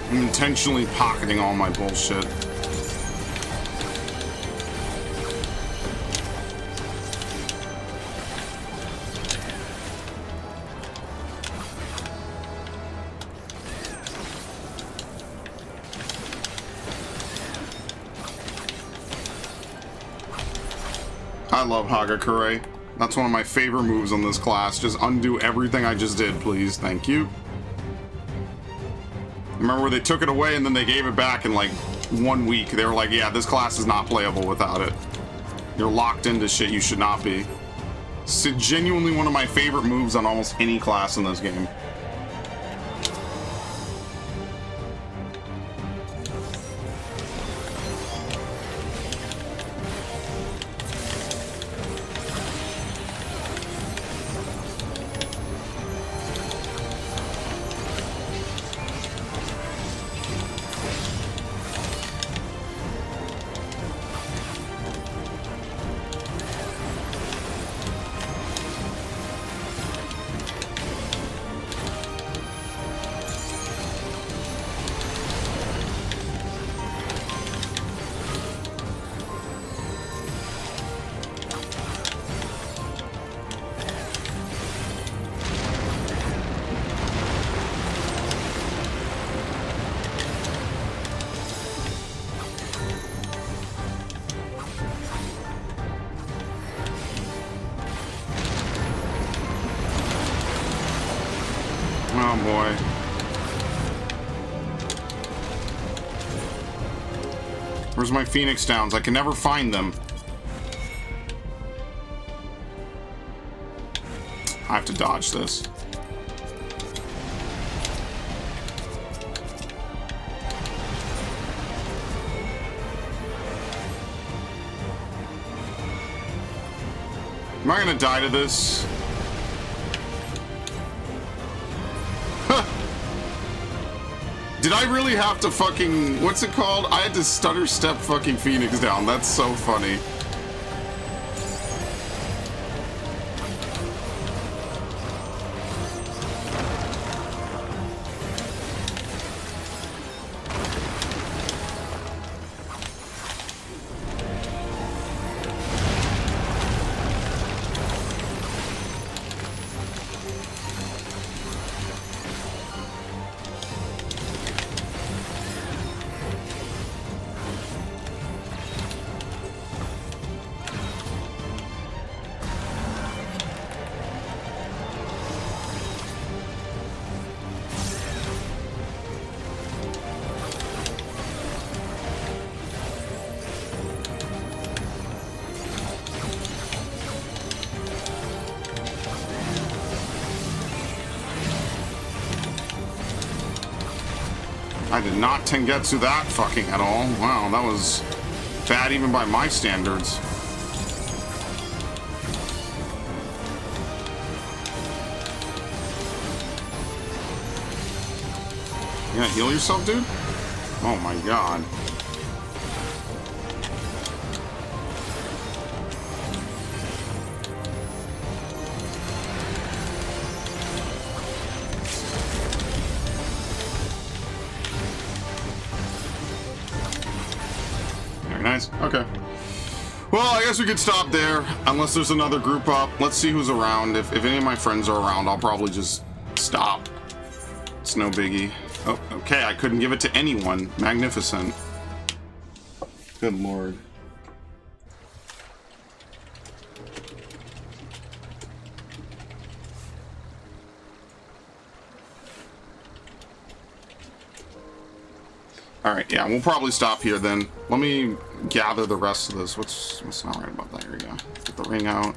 I'm intentionally pocketing all my bullshit. I love Hagakure. That's one of my favorite moves on this class. Just undo everything I just did, please. Thank you. Remember where they took it away and then they gave it back in like 1 week. They were like, yeah, this class is not playable without it. You're locked into shit you should not be. It's genuinely one of my favorite moves on almost any class in this game. Oh boy. Where's my Phoenix Downs? I can never find them. I have to dodge this. Am I gonna die to this? Did I really have to fucking... What's it called? I had to stutter step fucking Phoenix down. That's so funny. I did not Tengetsu that fucking at all. Wow, that was bad even by my standards. You gonna heal yourself, dude? Oh my god. Very nice. Okay. Well, I guess we could stop there, unless there's another group up. Let's see who's around. If any of my friends are around, I'll probably just stop. It's no biggie. Oh, okay, I couldn't give it to anyone. Magnificent. Good lord. Alright, yeah, we'll probably stop here then. Let me gather the rest of this. What's not right about that? Here we go. Get the ring out.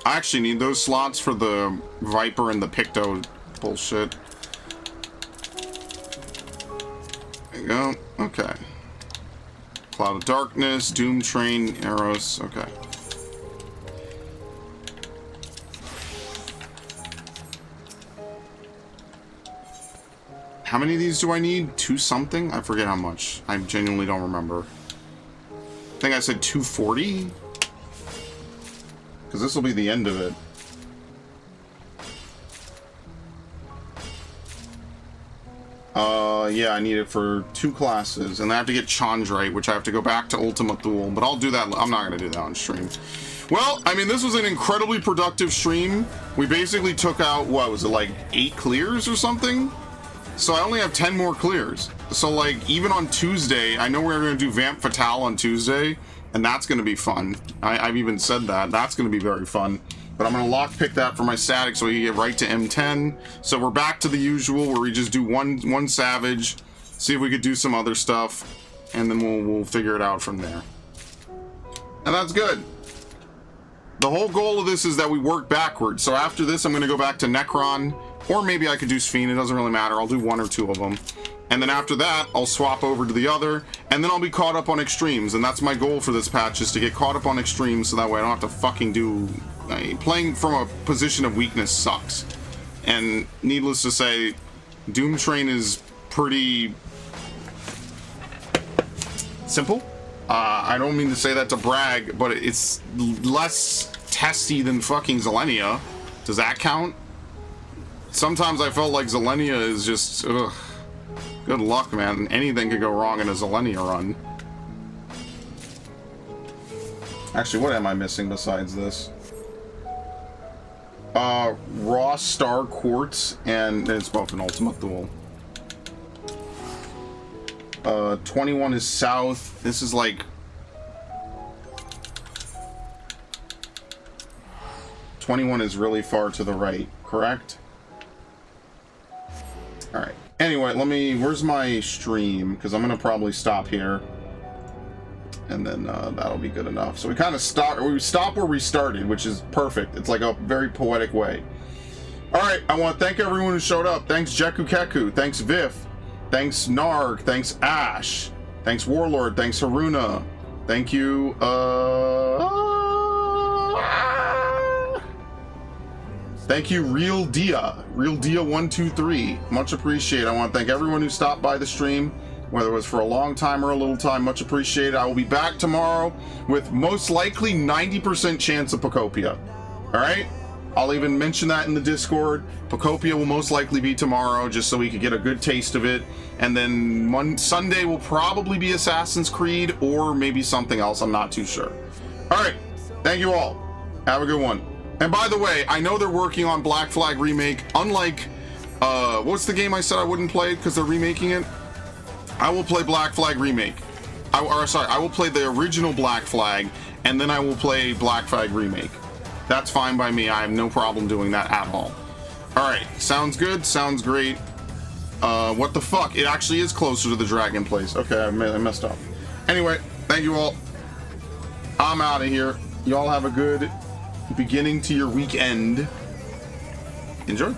I actually need those slots for the Viper and the Picto bullshit. There you go. Okay. Cloud of Darkness, Doomtrain, Arrows. Okay. How many of these do I need? 2 something? I forget how much. I genuinely don't remember. I think I said 240? Because this will be the end of it. Yeah, I need it for 2 classes, and I have to get Chandrite, which I have to go back to Ultima Thule, but I'll do that. I'm not going to do that on stream. Well, I mean, this was an incredibly productive stream. We basically took out, what was it, like 8 clears or something? So I only have 10 more clears. So, like, even on Tuesday, I know we're going to do Vamp Fatale on Tuesday, and that's going to be fun. I've even said that. That's going to be very fun. But I'm going to lockpick that for my static so we can get right to M10. So we're back to the usual where we just do one Savage, see if we could do some other stuff, and then we'll figure it out from there. And that's good. The whole goal of this is that we work backwards. So after this, I'm going to go back to Necron, or maybe I could do Sphene. It doesn't really matter. I'll do 1 or 2 of them. And then after that, I'll swap over to the other, and then I'll be caught up on Extremes. And that's my goal for this patch, is to get caught up on Extremes so that way I don't have to fucking do... playing from a position of weakness sucks. And needless to say, Doomtrain is pretty... simple. I don't mean to say that to brag, but it's less testy than fucking Zilenia. Does that count? Sometimes I felt like Zilenia is just... ugh. Good luck, man. Anything could go wrong in a Zilenia run. Actually, what am I missing besides this? Raw Star Quartz, and it's both an Ultima Thule. 21 is south. This is like... 21 is really far to the right, correct? Alright. Anyway, where's my stream? Because I'm going to probably stop here. And then that'll be good enough. So we kind of stop where we started, which is perfect. It's like a very poetic way. Alright, I want to thank everyone who showed up. Thanks Jeku Keku. Thanks Vif. Thanks Narg. Thanks Ash. Thanks Warlord. Thanks Haruna. Thank you, thank you, Real Dia 123. Much appreciated. I want to thank everyone who stopped by the stream, whether it was for a long time or a little time. Much appreciated. I will be back tomorrow with most likely 90% chance of Pocopia. All right? I'll even mention that in the Discord. Pocopia will most likely be tomorrow, just so we could get a good taste of it. And then Sunday will probably be Assassin's Creed or maybe something else. I'm not too sure. All right. Thank you all. Have a good one. And by the way, I know they're working on Black Flag Remake. Unlike, what's the game I said I wouldn't play because they're remaking it? I will play Black Flag Remake. I will play the original Black Flag, and then I will play Black Flag Remake. That's fine by me. I have no problem doing that at all. Alright, sounds good, sounds great. What the fuck? It actually is closer to the Dragon Place. Okay, I messed up. Anyway, thank you all. I'm out of here. Y'all have a good beginning to your weekend. Enjoy.